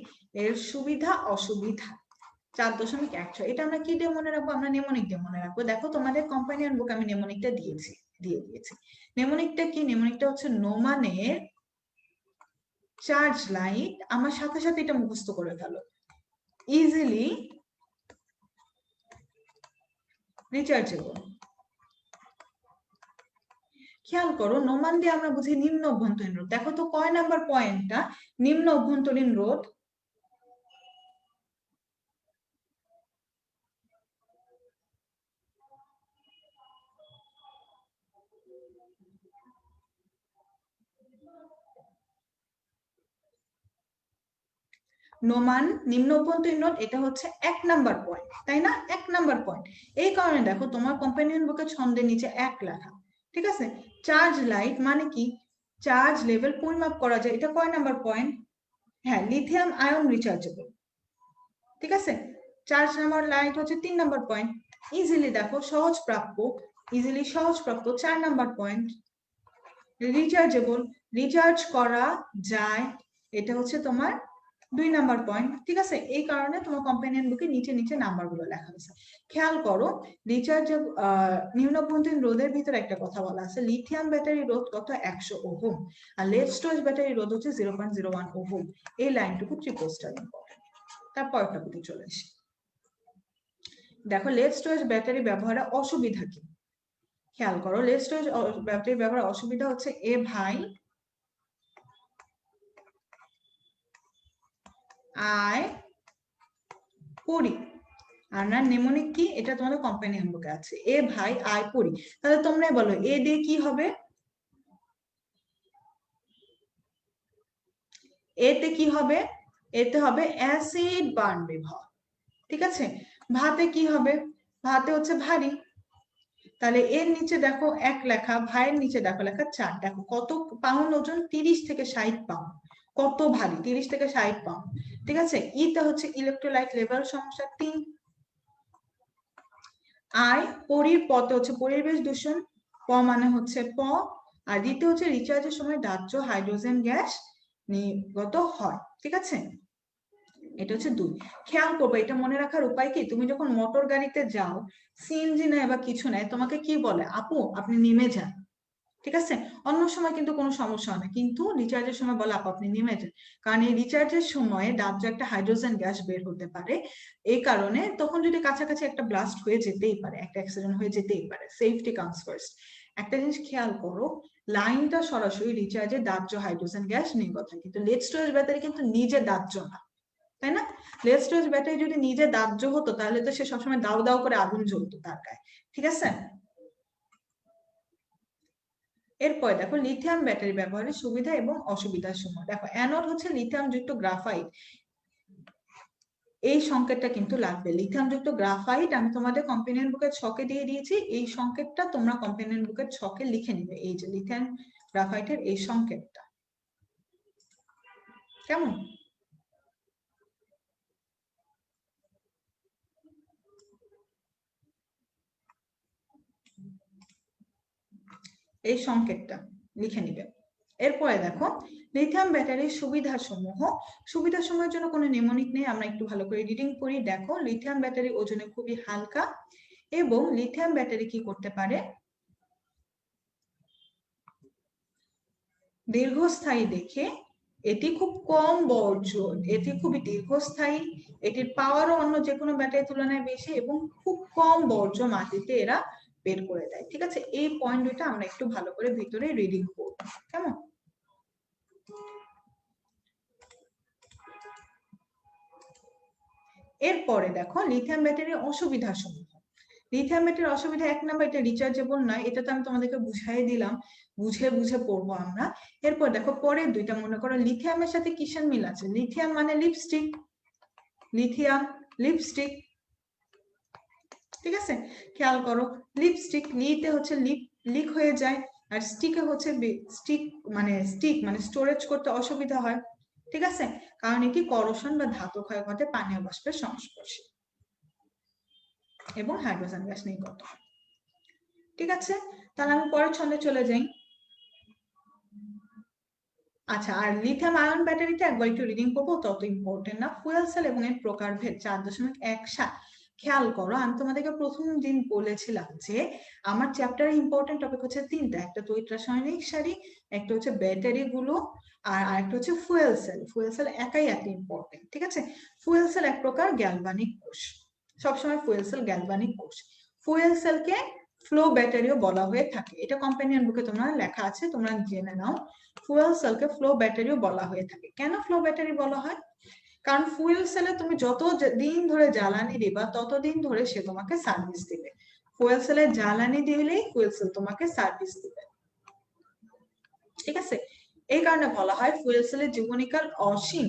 এর সুবিধা অসুবিধা 4.16। এটা আমরা কি দিয়ে মনে রাখবো? আমরা নেমোনিক দিয়ে মনে রাখবো। দেখো তোমাদের কম্পানিয়ন বুক আমি নেমোনিকটা দিয়ে দিয়েছি। নেমোনিকটা কি? নেমোনিকটা হচ্ছে নোমানের চার্জ লাইট, আমার সাথে সাথে এটা মুখস্থ করে ফেলো, ইজিলি রিচার্জেবল। খেয়াল করো, নোমান দিয়ে আমরা বুঝি নিম্ন অভ্যন্তরীণ রোধ। দেখো তো কয় নাম্বার পয়েন্টটা নিম্ন অভ্যন্তরীণ রোধ? নোমান নিম্ন অভ্যন্তরীণ রোধ, এটা হচ্ছে 1 নাম্বার পয়েন্ট, তাই না? 1 নাম্বার পয়েন্ট। এই কারণে দেখো তোমার কম্পানিয়ন বুকে ছন্দের নিচে 1 লেখা, ঠিক আছে? চার্জ লাইট মানে কি? চার্জ লেভেল পরিমাপ করা যায়, এটা কয় নাম্বার পয়েন্ট? হ্যাঁ, লিথিয়াম আয়ন রিচার্জেবল, ঠিক আছে? চার্জ নাম্বার লাইট হচ্ছে 3 নাম্বার পয়েন্ট। ইজিলি দেখো সহজ প্রাপ্য, ইজিলি সহজ প্রাপ্য 4 নাম্বার পয়েন্ট। রিচার্জেবল, রিচার্জ করা যায়, এটা হচ্ছে তোমার 2 নাম্বার পয়েন্ট, ঠিক আছে? এই কারণে তোমার কম্পানিয়ন বুকে নিচে নিচে নাম্বার গুলো লেখা হয়েছে। খেয়াল করো, রিচার্জ নিম্ন অভ্যন্তরীণ রোধের ভিতরে একটা কথা বলা আছে, লিথিয়াম ব্যাটারি রোধ কত? 100 ওহম, আর লেড স্টোরেজ ব্যাটারি রোধ হচ্ছে 0.01 ওহম। এই লাইনটুকু ট্রিপোস্টার ইম্পর্টেন্ট। তারপরটা দিকে চলে আসি। দেখো লেড স্টোরেজ ব্যাটারি ব্যবহারে অসুবিধা কি? খেয়াল করো, লেড স্টোরেজ ব্যাটারি ব্যবহার অসুবিধা হচ্ছে, এ ভাই আয় পড়ি, আর না নেমোনিক কি? এটা তোমাদের কোম্পানি হ্যান্ডবুকে আছে, এ ভাই আয় পড়ি। তাহলে তোমরা বলো এ দিয়ে কি হবে? এতে কি হবে? এতে হবে অ্যাসিড বার্ন বিভব, ঠিক আছে? ভাতে কি হবে? ভাতে হচ্ছে ভারী, তাহলে এর নিচে দেখো 1 লেখা, ভাইয়ের নিচে দেখো লেখা 4। দেখো কত পাউন্ড ওজন? 30 থেকে 60 পাউন্ড। কত ভারী? 30 থেকে 60 পাউন্ড, ঠিক আছে? ইতে হচ্ছে ইলেকট্রোলাইট লেভেল সমস্যা 3। আয় পরির পতে হচ্ছে পরিবেশ দূষণ, প মানে হচ্ছে প, আর দ্বিতীয় হচ্ছে রিচার্জের সময় দাহ্য হাইড্রোজেন গ্যাস নির্গত হয়, ঠিক আছে? এটা হচ্ছে 2। খেয়াল করবো, এটা মনে রাখার উপায় কি? তুমি যখন মোটর গাড়িতে যাও, সিএনজি নেয় বা কিছু নেয়, তোমাকে কি বলে? আপু আপনি নেমে যান, ঠিক আছে? অন্য সময় কিন্তু কোনো সমস্যা হয় না, কিন্তু রিচার্জের সময় বলে আপু আপনি নেমে যান, কারণ এই রিচার্জের সময় দাহ্য একটা হাইড্রোজেন গ্যাস বের হতে পারে। এই কারণে তখন যদি কাছাকাছি একটা ব্লাস্ট হয়ে যেতেই পারে, একটা অ্যাক্সিডেন্ট হয়ে যেতেই পারে, সেফটি কামস ফার্স্ট। একটা জিনিস খেয়াল করো, লাইনটা সরাসরি রিচার্জে দাহ্য হাইড্রোজেন গ্যাস নির্গত হয়, কিন্তু লেড স্টোরেজ ব্যাটারি কিন্তু নিজে দাহ্য না, তাই না? লেড স্টোরেজ ব্যাটারি যদি নিজে দাহ্য হতো তাহলে তো সে সবসময় দাউ দাউ করে আগুন জ্বলতো তার গায়ে, ঠিক আছে? এরপরে দেখো লিথিয়াম ব্যাটারি ব্যবহারের সুবিধা এবং অসুবিধার সময়। দেখো অ্যানোড হচ্ছে লিথিয়াম যুক্ত গ্রাফাইট, এই সংকেতটা কিন্তু লাগবে। লিথিয়াম যুক্ত গ্রাফাইট আমি তোমাদের কম্পেনিয়ন বুকের ছকে দিয়ে দিয়েছি, এই সংকেতটা তোমরা কম্পেনিয়ন বুকের ছকে লিখে নিবে, এই যে লিথিয়াম গ্রাফাইটের এই সংকেতটা, কেমন? এই সংকেতটা লিখে নিবে। এরপরে দেখো লিথিয়াম ব্যাটারির সুবিধা সমূহ। সুবিধা সমূহের জন্য কোনো নেমোনিক নেই, আমরা একটু ভালো করে রিডিং করি। দেখো লিথিয়াম ব্যাটারি ওজনে খুবই হালকা, এবং লিথিয়াম ব্যাটারি কি করতে পারে? দীর্ঘস্থায়ী দেখে এটি খুব কম বর্জ্য, এটি খুবই দীর্ঘস্থায়ী, এটির পাওয়ারও অন্য যে কোনো ব্যাটারির তুলনায় বেশি, এবং খুব কম বর্জ্য মাটিতে এরা বের করে দেয়, ঠিক আছে? এই পয়েন্ট দুইটা আমরা একটু ভালো করে ভিতরে রিডিং করব, কেমন? এরপরে দেখো লিথিয়াম ব্যাটারির অসুবিধা সমূহ। লিথিয়াম ব্যাটারির অসুবিধা 1 নাম্বার, এটা রিচার্জেবল নয়, এটা তো আমি তোমাদেরকে বুঝাই দিলাম, বুঝে বুঝে পড়বো আমরা। এরপর দেখো পরের দুইটা, মনে করো লিথিয়ামের সাথে কিসের মিল আছে? লিথিয়াম মানে লিপস্টিক, লিথিয়াম লিপস্টিক, ঠিক আছে? খেয়াল করো, লিপস্টিক লিতে হচ্ছে লিপ লিক হয়ে যায়, আর স্টিকে হচ্ছে স্টিক মানে স্টোরেজ করতে অসুবিধা হয়, ঠিক আছে? কারণ এটি করোশন বা ধাতু ক্ষয় ঘটে পানীয় বাষ্পের সংস্পর্শে, এবং হাইড্রোজেন গ্যাস নির্গত হয়, ঠিক আছে? তাহলে আমি পরের ছন্দে চলে যাই। আচ্ছা, আর লিথিয়াম আয়ন ব্যাটারিতে একবার একটু রিডিং করবো, তত ইম্পর্টেন্ট না। ফুয়েল সেল এবং এর প্রকারভেদ 4.17। খেয়াল করো, আমি তোমাদেরকে প্রথম দিন বলেছিলাম যে আমার চ্যাপ্টারে ইম্পর্টেন্ট টপিক হচ্ছে তিনটা, একটা তড়িৎ রাসায়নিক সারি, একটা হচ্ছে ব্যাটারি গুলো, আর আরেকটা হচ্ছে ফুয়েল সেল। ফুয়েল সেল একাই এত ইম্পর্টেন্ট, ঠিক আছে? ফুয়েল সেল এক প্রকার গ্যালভানিক কোষ, সবসময় ফুয়েল সেল গ্যালভানিক কোষ। ফুয়েল সেলকে ফ্লো ব্যাটারিও বলা হয়ে থাকে, এটা কম্পেনিয়ন বুকে তোমরা লেখা আছে, তোমরা জেনে নাও। ফুয়েল সেলকে ফ্লো ব্যাটারিও বলা হয়ে থাকে। কেন ফ্লো ব্যাটারি বলা হয়? কারণ ফুয়েল সেলে তুমি যত দিন ধরে জ্বালানি দিবা ততদিন ধরে সে তোমাকে সার্ভিস দিবে। ফুয়েল সেলে জ্বালানি দিলেই ফুয়েল সেল তোমাকে সার্ভিস দিবে, ঠিক আছে? এই কারণে বলা হয় ফুয়েল সেলের জীবনীকাল অসীম।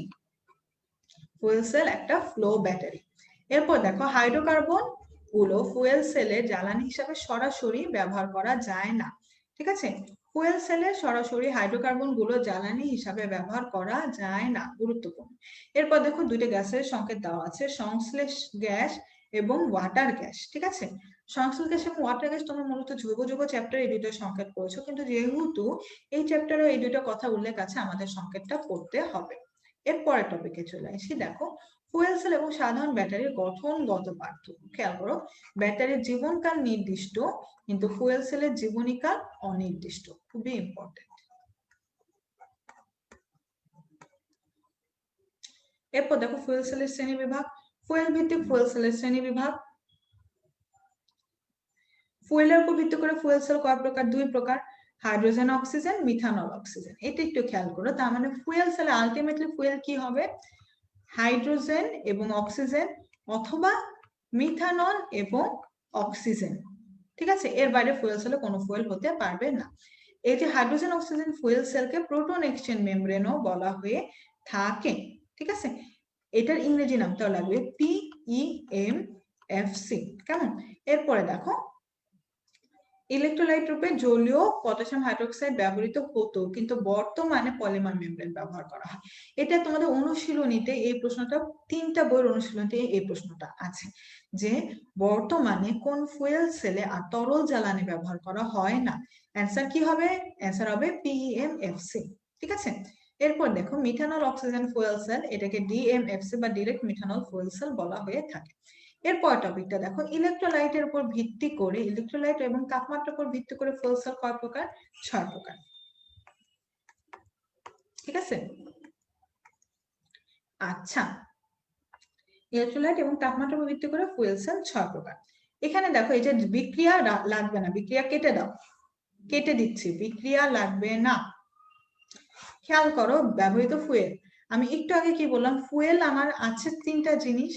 ফুয়েল সেল একটা ফ্লো ব্যাটারি। এরপর দেখো হাইড্রোকার্বন গুলো ফুয়েল সেলে জ্বালানি হিসাবে সরাসরি ব্যবহার করা যায় না, ঠিক আছে? ফুয়েল সেলে সরাসরি হাইড্রোকার্বন গুলো জ্বালানি হিসাবে ব্যবহার করা যায় না, গুরুত্বপূর্ণ। এরপর দেখো দুইটা গ্যাসের সংকেত দেওয়া আছে, সংশ্লেষ গ্যাস এবং ওয়াটার গ্যাস, ঠিক আছে? সংশ্লেষ গ্যাস এবং ওয়াটার গ্যাস তোমরা মূলত যৌগ চ্যাপ্টারে এই দুইটা সংকেত পড়েছো, কিন্তু যেহেতু এই চ্যাপ্টারে এই দুইটা কথা উল্লেখ আছে, আমাদের সংকেতটা পড়তে হবে। এরপরের টপিকে চলে আসি। দেখো ফুয়েল সেল এবং সাধারণ ব্যাটারির গঠনগত পার্থক্য। খেয়াল করো, ব্যাটারির জীবনকাল নির্দিষ্ট, কিন্তু ফুয়েল সেলের জীবনীকাল অনির্দিষ্ট, খুবই ইম্পর্টেন্ট। এরপর দেখো ফুয়েল সেলের শ্রেণী বিভাগ। ফুয়েল ভিত্তিক ফুয়েল সেলের শ্রেণী বিভাগ। ফুয়েলের উপর ভিত্তি করে ফুয়েল সেল কয় প্রকার? দুই প্রকার, হাইড্রোজেন অক্সিজেন, মিথানল অক্সিজেন। এটা একটু খেয়াল করো, তার মানে ফুয়েল সেলে আলটিমেটলি ফুয়েল কি হবে? হাইড্রোজেন এবং অক্সিজেন, অথবা মিথানল এবং অক্সিজেন, ঠিক আছে? এর বাইরে ফুয়েল সেলে কোনো ফুয়েল হতে পারবে না। এই যে হাইড্রোজেন অক্সিজেন ফুয়েল সেলকে প্রোটন এক্সচেঞ্জ মেমব্রেনও বলা হয়ে থাকে, ঠিক আছে? এটার ইংরেজি নামটাও লাগবে PEMFC, কেমন? এরপরে দেখো ইলেকট্রোলাইট রূপে জলীয় পটাশিয়াম হাইড্রোক্সাইড ব্যবহৃত হতো, কিন্তু বর্তমানে পলিমার মেমব্রেন ব্যবহার করা হয়। এটা তোমাদের অনুশীলনীতে এই প্রশ্নটা, তিনটা বইয়ের অনুশীলনীতে এই প্রশ্নটা আছে যে বর্তমানে কোন ফুয়েল সেলে আর তরল জ্বালানি ব্যবহার করা হয় না। অ্যান্সার কি হবে? অ্যান্সার হবে PEMFC, ঠিক আছে? এরপর দেখো মিথানল অক্সিজেন ফুয়েল সেল, এটাকে DMFC বা ডিরেক্ট মিথানল ফুয়েল সেল বলা হয়ে থাকে। এরপর টপিকটা দেখো ইলেকট্রোলাইটের উপর ভিত্তি করে, ইলেকট্রোলাইট এবং তাপমাত্রার উপর ভিত্তি করে ফুয়েল সেল কয় প্রকার? 6 প্রকার, ঠিক আছে? আচ্ছা, ইলেকট্রোলাইট এবং তাপমাত্রার উপর ভিত্তি করে ফুয়েল সেল 6 প্রকার। এখানে দেখো এই যে বিক্রিয়া লাগবে না, বিক্রিয়া কেটে দাও, কেটে দিচ্ছি, বিক্রিয়া লাগবে না। খেয়াল করো ব্যবহৃত ফুয়েল, আমি একটু আগে কি বললাম? ফুয়েল আমার আছে তিনটা জিনিস,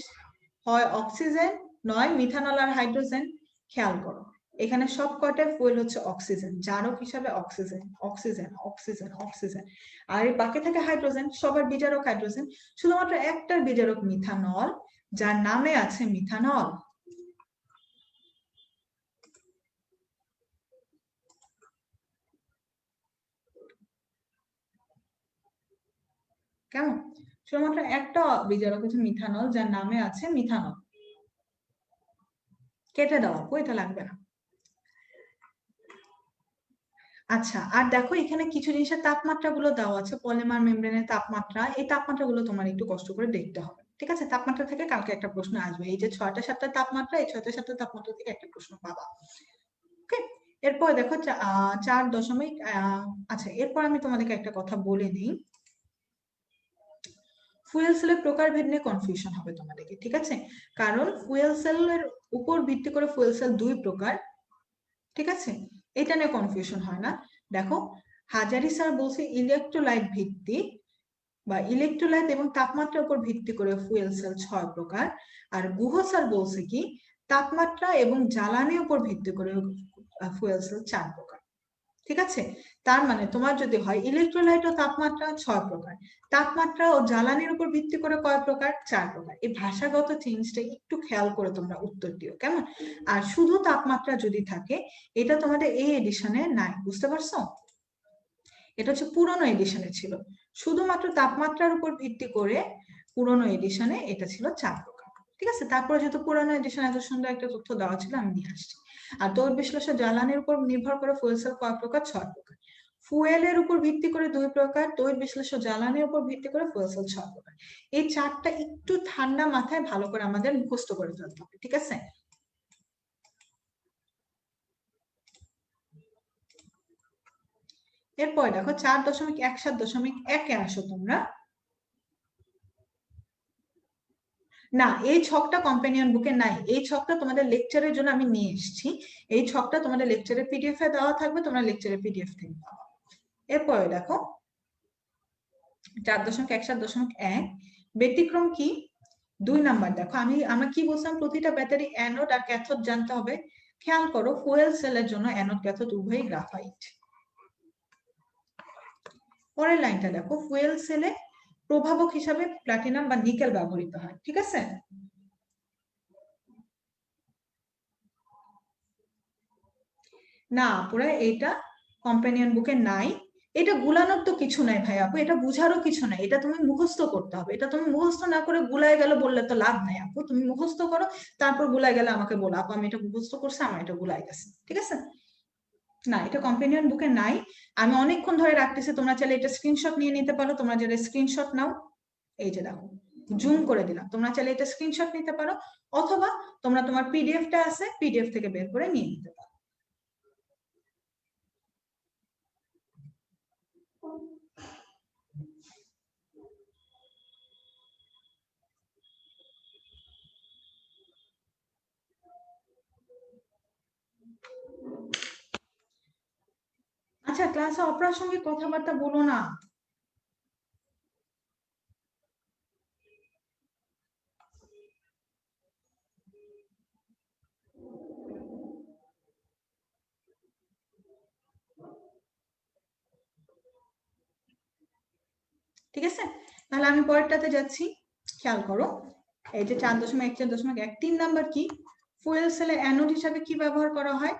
হয় অক্সিজেন, নয় মিথানল আর হাইড্রোজেন। খেয়াল করো এখানে সব কয়টা ফুয়েল হচ্ছে অক্সিজেন, জারক হিসাবে অক্সিজেন, অক্সিজেন, অক্সিজেন, অক্সিজেন। আর বাকি থাকে হাইড্রোজেন, সবার বিজারক হাইড্রোজেন, শুধুমাত্র একটার বিজারক মিথানল, যার নামে আছে মিথানল। কেমন? শুধুমাত্র একটা বিজারক হচ্ছে মিথানল, যার নামে আছে মিথানল। কেটে দেওয়া, এটা লাগবে না। আচ্ছা, আর দেখো এখানে কিছু জিনিসের তাপমাত্রা গুলো দেওয়া আছে, পলিমার মেমব্রেনের তাপমাত্রা। এই তাপমাত্রা গুলো তোমার একটু কষ্ট করে দেখতে হবে, ঠিক আছে? তাপমাত্রা থেকে কালকে একটা প্রশ্ন আসবে, এই যে 6টা 7টা তাপমাত্রা, এই 6টা 7টা তাপমাত্রা থেকে একটা প্রশ্ন পাবা, ওকে? এরপর দেখো 4 দশমিক, আচ্ছা এরপর আমি তোমাদেরকে একটা কথা বলে নিই। ফুয়েল সেলের প্রকারভেদ নিয়ে কনফিউশন হবে তোমাদেরকে, ঠিক আছে? কারণ ফুয়েল সেলের উপর ভিত্তি করে ফুয়েল সেল 2 প্রকার, ঠিক আছে? এটা নিয়ে কনফিউশন হয় না। দেখো হাজারি স্যার বলছে ইলেকট্রোলাইট ভিত্তিক বা ইলেকট্রোলাইট এবং তাপমাত্রার উপর ভিত্তি করে ফুয়েল সেল 6 প্রকার, আর গুহ স্যার বলছে কি তাপমাত্রা এবং জ্বালানির উপর ভিত্তি করে ফুয়েল সেল 4 প্রকার, ঠিক আছে? তার মানে তোমার যদি হয় ইলেকট্রোলাইট ও তাপমাত্রা 6 প্রকার, তাপমাত্রা ও জ্বালানির উপর ভিত্তি করে কয় প্রকার? 4 প্রকার। এই ভাষাগত চেঞ্জটা একটু খেয়াল করে তোমরা উত্তর দিও, কেমন? আর শুধু তাপমাত্রা যদি থাকে, এটা তোমাদের এই এডিশনে নাই, বুঝতে পারছো? এটা হচ্ছে পুরনো এডিশনে ছিল, শুধুমাত্র তাপমাত্রার উপর ভিত্তি করে পুরনো এডিশনে এটা ছিল 4 প্রকার, ঠিক আছে? তারপরে যেহেতু পুরনো এডিশনে এত সুন্দর একটা তথ্য দেওয়া ছিল, আমি নিয়ে আসছি। আর তড়িৎ বিশ্লেষণ জ্বালানির উপর নির্ভর করে ফুয়েল সেল কয় প্রকার? 6 প্রকার। ফুয়েলের উপর ভিত্তি করে 2 প্রকার, তড়িৎ বিশ্লেষ্য জ্বালানির উপর ভিত্তি করে ফুয়েল সেল 6 প্রকার। এই চারটা একটু ঠান্ডা মাথায় ভালো করে আমাদের মুখস্থ করে ফেলতে হবে, ঠিক আছে? এরপর দেখো 4.1.7.1-এ আসো তোমরা। না, এই ছকটা কম্পেনিয়ন বুকে নাই, এই ছকটা তোমাদের লেকচারের জন্য আমি নিয়ে এসেছি। এই ছকটা তোমাদের লেকচারের পিডিএফ এ দেওয়া থাকবে, তোমরা লেকচারের পিডিএফ থেকে পাবো। এরপরে দেখো 4.1.7.1 ব্যতিক্রম কি? 2 নাম্বার দেখো, আমরা কি বলছিলাম, প্রতিটা ব্যাটারি অ্যানোড আর ক্যাথোড জানতে হবে। খেয়াল করো, ফুয়েল সেলের জন্য অ্যানোড ক্যাথোড উভয়ই গ্রাফাইট। পরের লাইনটা দেখো, ফুয়েল সেলে প্রভাবক হিসাবে প্লাটিনাম বা নিকেল ব্যবহৃত হয়, ঠিক আছে? না পুরা এটা কম্পেনিয়ন বুকে নাই। এটা গুলানোর তো কিছু নাই ভাই আপু, এটা বুঝারও কিছু নাই, এটা তুমি মুখস্থ করতে হবে। এটা তুমি মুখস্থ না করে গুলায় গেল বললে তো লাভ নাই আপু, তুমি মুখস্থ করো, তারপর গুলায় গেলে আমাকে বলো আপু আমি এটা মুখস্থ করছি, আমার এটা গুলায় গেছে, ঠিক আছে? না, এটা কম্পেনিয়ন বুকে নাই। আমি অনেকক্ষণ ধরে রাখতেছি, তোমরা চাইলে এটা স্ক্রিনশট নিয়ে নিতে পারো। তোমরা যারা স্ক্রিনশট নাও, এই যে দেখো জুম করে দিলাম, তোমরা চাইলে এটা স্ক্রিনশট নিতে পারো, অথবা তোমরা তোমার পিডিএফটা আছে, পিডিএফ থেকে বের করে নিয়ে নিতে পারো। আচ্ছা, ক্লাসে অপ্রাসঙ্গিক কথাবার্তা বলো না। ঠিক আছে, তাহলে আমি পরেরটাতে যাচ্ছি। খেয়াল করো, এই যে 4.1.4.1 3 নাম্বার কি? ফুয়েল সেলে অ্যানোড হিসাবে কি ব্যবহার করা হয়?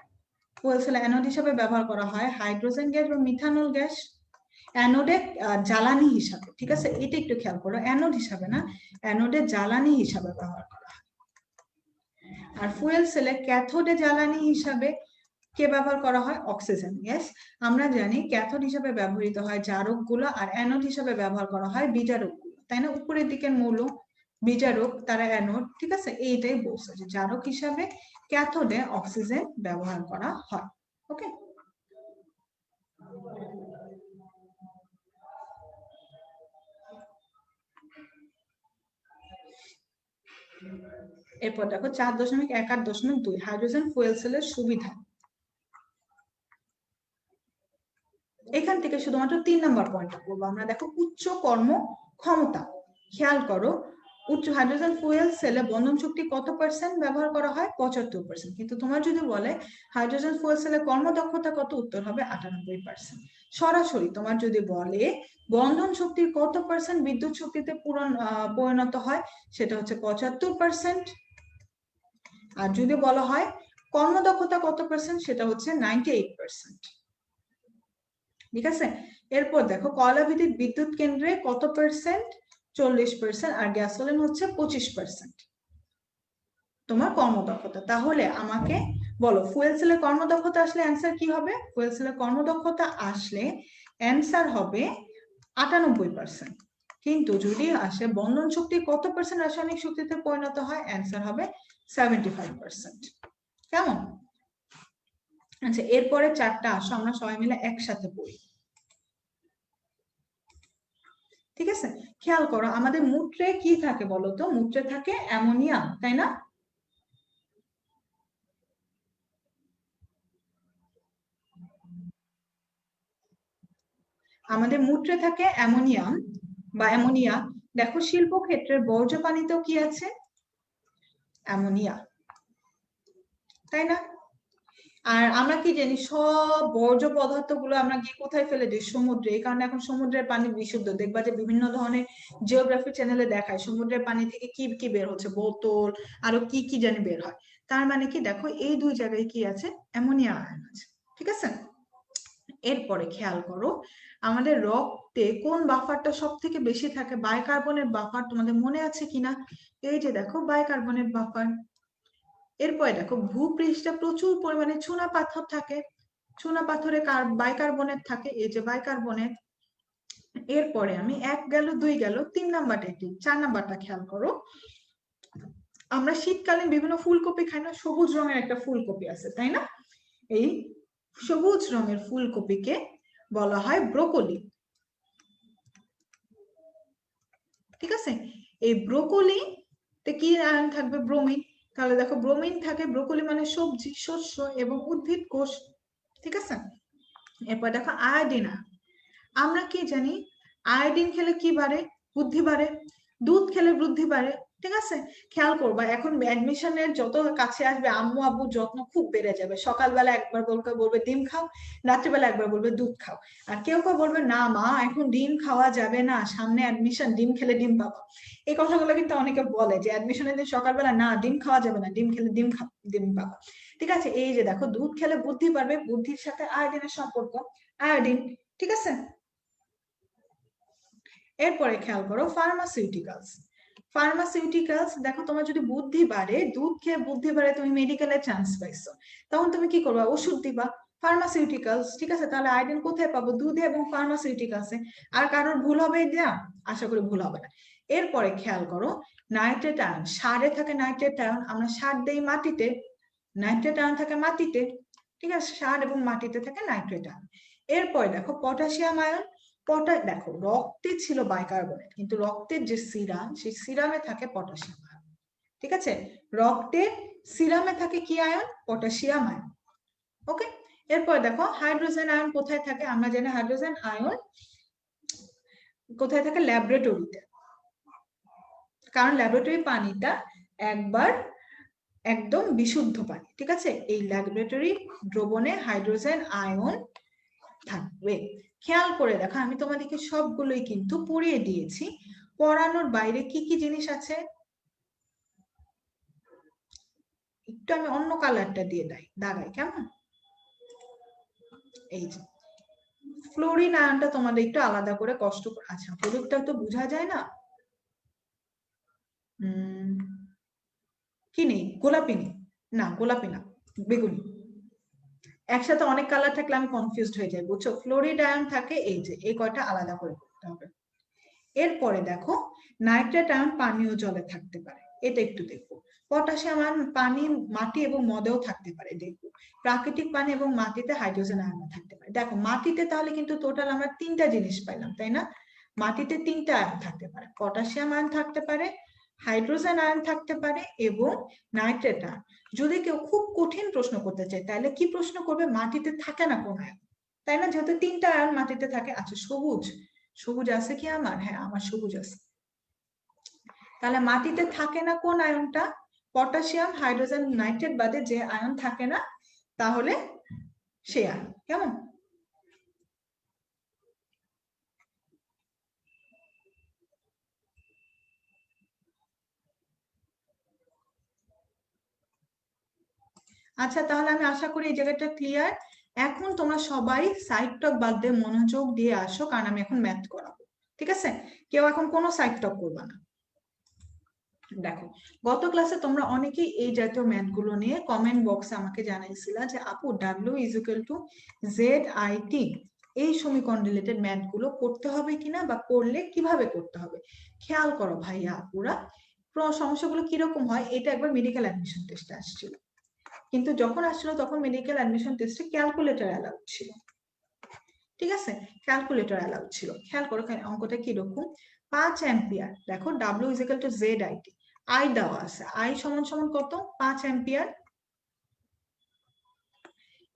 ফুয়েল সেলে অ্যানোড হিসাবে ব্যবহার করা হয় হাইড্রোজেন গ্যাস বা মিথানল গ্যাস। অ্যানোডে জ্বালানি হিসাবে, ঠিক আছে? এটা একটু খেয়াল করো, অ্যানোড হিসাবে না, অ্যানোডে জ্বালানি হিসাবে ব্যবহার করা হয়। আর ফুয়েল সেলে ক্যাথোডে জ্বালানি হিসাবে কে ব্যবহার করা হয়? Oxygen gas. আমরা জানি ক্যাথোড হিসাবে ব্যবহৃত হয় জারক গুলো, আর অ্যানোড হিসাবে ব্যবহার করা হয় বিজারক গুলো, তাই না? উপরের দিকের মৌল বিজারক, তারা অ্যানোড, ঠিক আছে? এইটাই বলছে যে জারক হিসাবে ক্যাথোডে অক্সিজেন ব্যবহার করা হয়। ওকে, এরপর দেখো 4.1.8.2 হাইড্রোজেন ফুয়েল সেলের সুবিধা। এখান থেকে শুধুমাত্র 3 নম্বর পয়েন্টটা বলবো আমরা। দেখো উচ্চ কর্ম ক্ষমতা, খেয়াল করো, উচ্চ হাইড্রোজেন ফুয়েল সেলে বন্ধন শক্তি কত পার্সেন্ট ব্যবহার করা হয়? 75%। কিন্তু তোমার যদি বলে হাইড্রোজেন ফুয়েল সেলে কর্মদক্ষতা কত, উত্তর হবে 98%। সরাসরি তোমার যদি বলে বন্ধন শক্তির কত পার্সেন্ট বিদ্যুৎ শক্তিতে পরিণত হয়, সেটা হচ্ছে 75%। আর যদি বলা হয় কর্মদক্ষতা কত পার্সেন্ট, সেটা হচ্ছে 98%। ঠিক আছে, এরপর দেখো কয়লা ভিত্তিক বিদ্যুৎ কেন্দ্রে কত পার্সেন্ট? 40%। আর গ্যাসোলিন হচ্ছে 25% তোমার কর্মদক্ষতা। তাহলে আমাকে বলো ফুয়েল সেলের কর্মদক্ষতা আসলে অ্যান্সার কি হবে? ফুয়েল সেলের কর্মদক্ষতা আসলে অ্যান্সার হবে 98%। কিন্তু যদি আসে বন্ধন শক্তি কত পার্সেন্ট রাসায়নিক শক্তিতে পরিণত হয়, অ্যান্সার হবে 75%। কেমন? আচ্ছা, এরপরে চারটা আসো, আমরা সবাই মিলে একসাথে পড়ি। ঠিক আছে, খেয়াল করো, আমাদের মূত্রে কি থাকে বলতো? মূত্রে থাকে অ্যামোনিয়া, তাই না? আমাদের মূত্রে থাকে অ্যামোনিয়াম বা অ্যামোনিয়া। দেখো শিল্পক্ষেত্রের বর্জ্য পানিতেও কি আছে? অ্যামোনিয়া, তাই না? আর আমরা কি জানি, সব বর্জ্য পদার্থ গুলো আমরা গিয়ে কোথায় ফেলে দিই? সমুদ্রে। এই কারণে এখন সমুদ্রের পানি বিশুদ্ধ। দেখবা যে বিভিন্ন ধরনের জিওগ্রাফি চ্যানেলে দেখায় সমুদ্রের পানি থেকে কি কি বের হচ্ছে, বোতল আরো কি কি জানি বের হয়। তার মানে কি, দেখো এই দুই জায়গায় কি আছে? অ্যামোনিয়া আয়ন আছে, ঠিক আছে? এরপরে খেয়াল করো, আমাদের রক্তে কোন বাফারটা সব থেকে বেশি থাকে? Bicarbonate buffer. তোমাদের মনে আছে কিনা? এই যে দেখো বাইকার্বনেট বাফার। এরপরে দেখো ভূপৃষ্ঠে প্রচুর পরিমাণে চুনা পাথর থাকে, চুনা পাথরে বাইকার্বনেট থাকে, এই যে বাইকার্বনেট। এরপরে আমি 1 গেল 2 গেল, 3 নাম্বারটা কি, 4 নাম্বারটা খেয়াল করো। আমরা শীতকালীন বিভিন্ন ফুলকপি খাই না, সবুজ রঙের একটা ফুলকপি আছে তাই না? এই সবুজ রঙের ফুলকপিকে বলা হয় ব্রোকলি। ঠিক আছে, এই ব্রোকলি তে কি আয়ন থাকবে, ব্রোমিন। তাহলে দেখো ব্রোমিন থাকে, ব্রোকলি মানে সবজি, শস্য এবং উদ্ভিদ কোষ। ঠিক আছে, এরপর দেখো আয়োডিন। আমরা কি জানি, আয়োডিন খেলে কি বাড়ে, বুদ্ধি বাড়ে। দুধ খেলে বুদ্ধি বাড়ে। ঠিক আছে, খেয়াল করবা এখন অ্যাডমিশনের যত কাছে আসবে আম্মু আব্বুর যত্ন খুব বেড়ে যাবে। সকালবেলা একবার বলবে ডিম খাও, রাত্রিবেলা একবার বলবে দুধ খাও। আর কেউ কেউ বলবে না মা এখন ডিম খাওয়া যাবে না, সামনে অ্যাডমিশন, ডিম খেলে ডিম পাবা। এই কথাগুলো কিন্তু অনেকে বলে যে অ্যাডমিশনের দিন সকালবেলা না ডিম খাওয়া যাবে না, ডিম খেলে ডিম পাবা। ঠিক আছে, এই যে দেখো দুধ খেলে বুদ্ধি বাড়বে, বুদ্ধির সাথে আয়োডিনের সম্পর্ক, আয়োডিন। ঠিক আছে, এরপরে খেয়াল করো ফার্মাসিউটিক্যালস। ফার্মাসিউটিক্যালস দেখো তোমার যদি বুদ্ধি বাড়ে, দুধ খেয়ে বুদ্ধি বাড়ে, তুমি মেডিকেলে চান্স পাইছো, তখন তুমি কি করবা, ওষুধ দিবা, ফার্মাসিউটিক্যালস। ঠিক আছে, তাহলে আয়োডিন কোথায় পাবো, দুধে এবং ফার্মাসিউটিক্যালসে। আর কারোর ভুল হবে এটা, আশা করি ভুল হবে না। এরপরে খেয়াল করো নাইট্রেট আয়ন, সারে থাকে নাইট্রেট আয়ন, আমরা সার দেই মাটিতে, নাইট্রেট আয়ন থাকে মাটিতে। ঠিক আছে, সার এবং মাটিতে থাকে নাইট্রেট আয়ন। এরপরে দেখো পটাশিয়াম আয়ন। দেখো রক্তে ছিল বাইকার্বনেট, কিন্তু রক্তের যে সিরাম, সেই সিরামে থাকে পটাশিয়াম আয়ন। ঠিক আছে, রক্তের সিরামে থাকে কি আয়ন, পটাশিয়াম আয়ন। ওকে, এরপর দেখো হাইড্রোজেন আয়ন কোথায় থাকে, আমরা জানি হাইড্রোজেন আয়ন কোথায় থাকে, ল্যাবরেটরিতে। কারণ ল্যাবরেটরি পানিটা একবার একদম বিশুদ্ধ পানি। ঠিক আছে, এই ল্যাবরেটরি দ্রবণে হাইড্রোজেন আয়ন থাকবে। খেয়াল করে দেখো আমি তোমাদেরকে সবগুলোই কিন্তু পড়িয়ে দিয়েছি, পড়ানোর বাইরে কি কি জিনিস আছে একটু আমি অন্য কালারটা দিয়ে দাগাই, কেমন? এই যে ফ্লোরিন আয়নটা তোমাদের একটু আলাদা করে কষ্ট করে, আচ্ছা হলুদটা তো বোঝা যায় না, কি নেই, গোলাপি নেই, না গোলাপি না, বেগুনি। একসাথে অনেক কালার থাকলে আমি কনফিউজড হয়ে যাই, বুঝছো? ফ্লোরিড আয়ন থাকে এই যে, এই কয়টা আলাদা করে করতে হবে। এরপরে দেখো নাইট্রেট আয়ন পানীয় জলে থাকতে পারে, এটা একটু দেখো। পটাশিয়াম আয়ন পানি, মাটি এবং মদেও থাকতে পারে, দেখো। প্রাকৃতিক পানি এবং মাটিতে হাইড্রোজেন আয়ন থাকতে পারে। দেখো মাটিতে তাহলে কিন্তু টোটাল আমরা 3টা জিনিস পাইলাম, তাই না? মাটিতে 3টা আয়ন থাকতে পারে, পটাশিয়াম আয়ন থাকতে পারে, হাইড্রোজেন আয়ন থাকতে পারে এবং নাইট্রেট আয়ন। যদি কেউ খুব কঠিন প্রশ্ন করতে চায় তাহলে কি প্রশ্ন করবে, মাটিতে থাকে না কোন আয়ন, তাই না? যেহেতু 3টা আয়ন মাটিতে থাকে। আচ্ছা সবুজ, সবুজ আছে কি আমার, হ্যাঁ আমার সবুজ আছে। তাহলে মাটিতে থাকে না কোন আয়নটা, পটাশিয়াম, হাইড্রোজেন, নাইট্রেট বাদে যে আয়ন থাকে না, তাহলে সে আয়ন। কেমন? আচ্ছা তাহলে আমি আশা করি এই জায়গাটা ক্লিয়ার। এখন তোমরা সবাই সাইড টক বাদ দিয়ে মনোযোগ দিয়ে আসো, কারণ আমি এখন ম্যাথ করাবো। ঠিক আছে, কেউ এখন কোনো সাইড টক করবা না। দেখো গত ক্লাসে তোমরা অনেকেই এই জাতীয় ম্যাথ গুলো নিয়ে কমেন্ট বক্সে আমাকে জানাইছিলা যে আপু W is equal to Z I T, এই সমীকরণ রিলেটেড ম্যাথ গুলো করতে হবে কিনা বা করলে কিভাবে করতে হবে। খেয়াল করো ভাইয়া আপুরা, সমস্যাগুলো কিরকম হয়, এটা একবার মেডিকেল অ্যাডমিশন টেস্টে আসছিল, কিন্তু যখন আসছিল তখন মেডিকেল অ্যাডমিশন টেস্টে ক্যালকুলেটর অ্যালাউড ছিল। ঠিক আছে, ক্যালকুলেটর অ্যালাউড ছিল। খেয়াল করো অঙ্কটা কিরকম, 5 অ্যাম্পিয়ার, দেখো W is equal to Z I T, I দেওয়া আছে, আই সমান সমান কত, 5 অ্যাম্পিয়ার।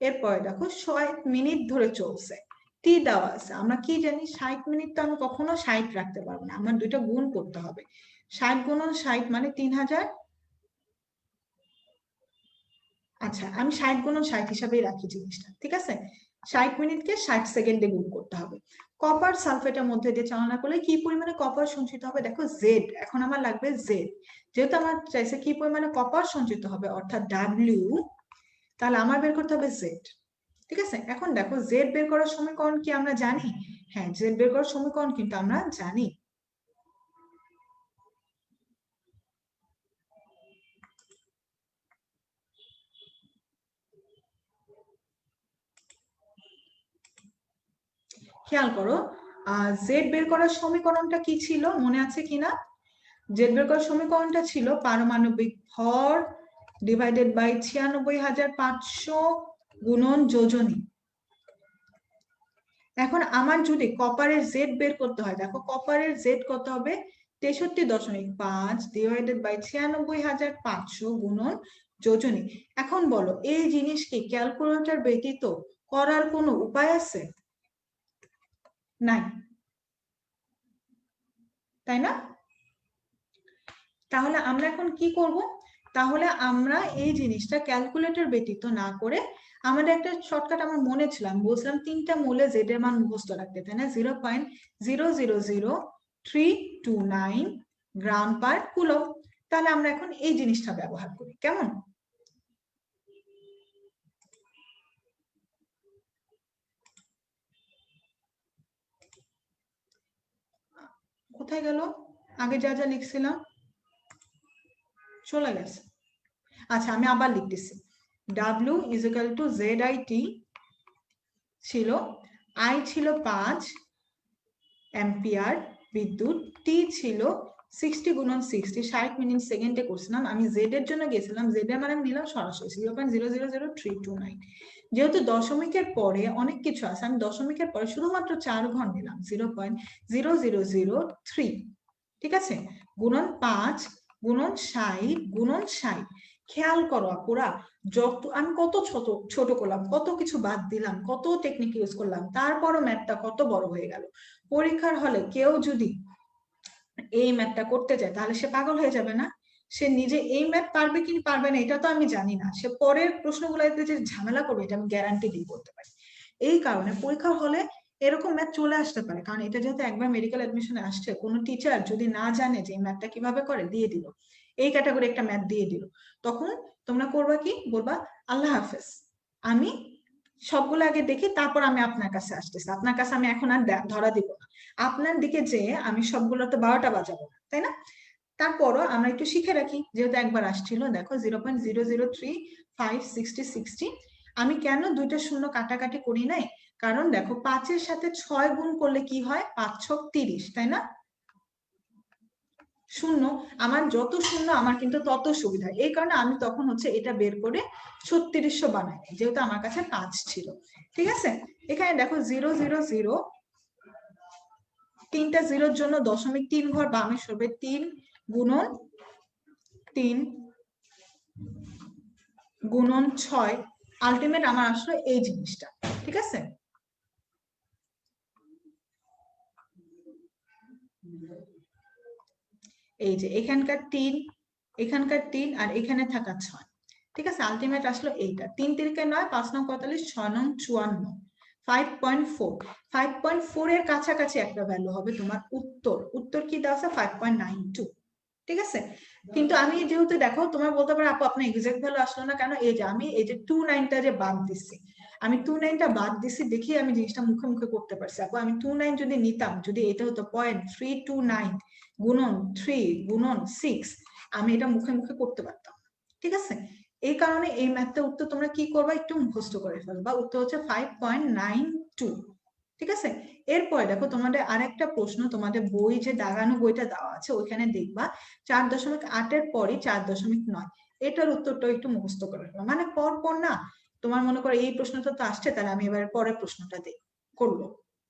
এরপরে দেখো 60 মিনিট ধরে চলছে, টি দেওয়া আছে, আমরা কি জানি 60 মিনিট তো আমি কখনো 60 রাখতে পারবো না, আমার দুইটা গুণ করতে হবে, 60 গুণন 60 মানে 3000। আচ্ছা আমি 60 গুণন 60 হিসাবেই রাখি জিনিসটা। ঠিক আছে, 60 মিনিটকে 60 সেকেন্ডে গুণ করতে হবে। কপার সালফেটের মধ্যে দিয়ে চালনা করলে কি পরিমাণে কপার সঞ্চিত হবে, দেখো জেড, এখন আমার লাগবে জেড, যেহেতু আমার চাইছে কি পরিমাণে কপার সঞ্চিত হবে অর্থাৎ ডাব্লিউ, তাহলে আমার বের করতে হবে জেড। ঠিক আছে, এখন দেখো জেড বের করার সমীকরণ কি আমরা জানি, হ্যাঁ জেড বের করার সমীকরণ কিন্তু আমরা জানি। খেয়াল করো, জেড বের করার সমীকরণটা কি ছিল মনে আছে কিনা? জেড বের করার সমীকরণটা ছিল পারমাণবিক ভর ডিভাইডেড বাই 96,500 গুণন যোজনী। এখন আমার যদি কপারের জেড বের করতে হয়, দেখো কপারের জেড কত হবে, 63.5 ডিভাইডেড বাই 96,500 গুণন যোজনী। এখন বলো এই জিনিস কি ক্যালকুলেটর ব্যতীত করার কোনো উপায় আছে? নাই, তাই না? তাহলে আমরা এখন কি করব? তাহলে আমরা এই জিনিসটা ক্যালকুলেটর ব্যতীত না করে আমাদের একটা শর্টকাট আমার মনে ছিল, আমি বলছিলাম 3টা মূলে জেড এর মান মুখস্থ রাখতে, তাই না? 0.000329 গ্রাম পার কুলম। তাহলে আমরা এখন এই জিনিসটা ব্যবহার করি, কেমন? কোথায় গেল আগে যা যা লিখছিলাম? চলে গেছে। আচ্ছা আমি আবার লিখতেছি, W is equal to ZIT ছিল, I ছিল 5 অ্যাম্পিয়ার বিদ্যুৎ, টি ছিল 60 গুণন 60, 60 মিনিট সেকেন্ডে করছিলাম। আমি জেড এর জন্য গেছিলাম, জেড এর মানে নিলাম সরাসরি 0.000329। যেহেতু দশমিকের পরে অনেক কিছু আছে, আমি দশমিকের পরে শুধুমাত্র 4 ঘর নিলাম, 0.0003, ঠিক আছে, গুণন 5 গুণন 60 গুণন 60। খেয়াল করো আপুরা, যত আমি কত ছোট ছোট করলাম, কত কিছু বাদ দিলাম, কত টেকনিক ইউজ করলাম, তারপরও ম্যাথটা কত বড় হয়ে গেল। পরীক্ষার হলে কেউ যদি এই ম্যাথটা করতে চায় তাহলে সে পাগল হয়ে যাবে না? সে নিজে এই ম্যাথ পারবে কি পারবে না এটা তো আমি জানি না, সে পরের প্রশ্নগুলোতে যে ঝামেলা করবে এটা আমি গ্যারান্টি দিয়ে বলতে পারি। এই কারণে পরীক্ষার হলে এরকম ম্যাথ চলে আসতে পারে, কারণ এটা যেহেতু একবার মেডিকেল অ্যাডমিশনে আসছে, কোনো টিচার যদি না জানে যে এই ম্যাথটা কিভাবে করে দিয়ে দিল, এই ক্যাটাগরি একটা ম্যাথ দিয়ে দিল, তখন তোমরা করবা কি, বলবা আল্লাহ হাফেজ, আমি সবগুলো আগে দেখি তারপর আমি আপনার কাছে আসতেছি, আপনার কাছে আমি এখন আর ধরা দিব না, আপনার দিকে যে আমি সবগুলো তো 12টা বাজাবো না, তাই না? তারপরও আমরা একটু শিখে রাখি, যেহেতু একবার আসছিল। দেখো 0.003560, আমি কেন দুইটা শূন্য কাটাকাটি করি নাই? কারণ দেখো 5-এর সাথে 6 গুণ করলে কি হয়, 5 × 30, তাই না? শূন্য, আমার যত শূন্য আমার কিন্তু তত সুবিধা, এই কারণে আমি তখন হচ্ছে এটা বের করে 3600 বানাই, যেহেতু আমার কাছে 5 ছিল। ঠিক আছে, এখানে দেখো 000, 3টা জিরোর জন্য 0.3 ঘর বামে সরবে, 3 গুণন 3 গুণন 6, আলটিমেট আমার আসলে এই জিনিসটা। ঠিক আছে, এই যে এখানকার 3, এখানকার 3 আর এখানে থাকা 6, ঠিক আছে, আলটিমেট আসলো এইটা। 3 3 9, 5 9 45, 6 9 54, 5.4, 5.4 এর কাছাকাছি একটা ভ্যালু হবে তোমার উত্তর। উত্তর কি দেওয়া আছে, 5.92। ঠিক আছে, কিন্তু আমি যেহেতু দেখো তোমার বলতে পারো আপু আপনার এক্সাক্ট ভ্যালু আসলো না কেন, এই যে আমি এই যে 29টা যে বাদ দিছি, আমি 29টা বাদ দিছি দেখি আমি জিনিসটা মুখে মুখে করতে পারছি। আপু আমি 29 যদি নিতাম, যদি এটা হতো 0.329 গুণন 3 গুণন 6, আমি এটা মুখে মুখে করতে পারতাম। ঠিক আছে, এই কারণে এই ম্যাথটা উত্তর তোমরা কি করবা, একটু মুখস্থ করে ফেলবা। উত্তর হচ্ছে 5.92। ঠিক আছে, এরপরে দেখো তোমাদের আরেকটা প্রশ্ন, তোমাদের বই যে দাগানো বইটা দেওয়া আছে ওইখানে দেখবা 4.8 এর পরে 4.9, এটার উত্তরটা একটু মুখস্থ করে ফেলবা, মানে পর পর না, তোমার মনে করো এই প্রশ্নটা তো আসছে, তাহলে আমি এবার পরের প্রশ্নটা করবো,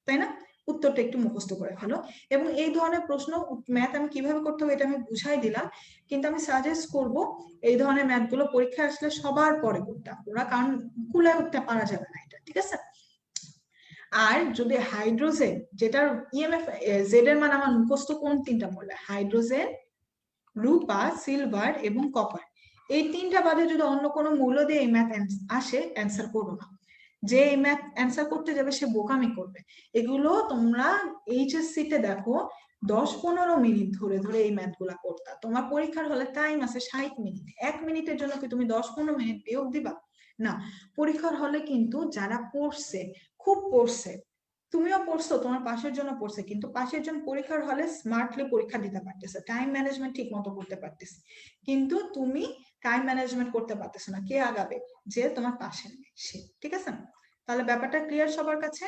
তাই না? উত্তরটা একটু মুখস্থ করে ফেলো। এবং এই ধরনের প্রশ্ন ম্যাথ আমি কিভাবে করতে হবে এটা আমি বুঝাই দিলাম, কিন্তু আমি সাজেস্ট করব এই ধরনের ম্যাথ গুলো পরীক্ষা আসলে সবার পরে করতে, ওরা কারণ কুলায় উঠতে পারা যাবে না এটা। ঠিক আছে, আর যদি হাইড্রোজেন, যেটার ইএমএফ জেড এর মান আমার মুখস্থ কোন 3টা বললে, হাইড্রোজেন, রূপা, সিলভার এবং কপার, এই 3টা বাদে যদি অন্য কোনো মূল্য দিয়ে এই ম্যাথ আসে, অ্যান্সার করো না। যে এই ম্যাথ অ্যান্সার করতে যাবে সে বোকামি করবে। এগুলো তোমরা এইচএসসি তে দেখো 10-15 মিনিট ধরে ধরে এই ম্যাথ গুলা করতা, তোমার পরীক্ষার হলে টাইম আছে 60 মিনিট, 1 মিনিটের জন্য কি তুমি 10-15 মিনিট বিয়োগ দিবা? না, পরীক্ষার হলে কিন্তু যারা পড়ছে, খুব পড়ছে, তুমিও পড়ছো, তোমার পাশের জন্য পড়ছে, কিন্তু পাশের জন পরীক্ষার হলে স্মার্টলি পরীক্ষা দিতে পারতেছে, টাইম ম্যানেজমেন্ট ঠিক মতো করতে পারতেছে, কিন্তু তুমি টাইম ম্যানেজমেন্ট করতে পারতেছো না। কে আগাবে? যে তোমার পাশে সে। ঠিক আছে, তাহলে ব্যাপারটা ক্লিয়ার সবার কাছে?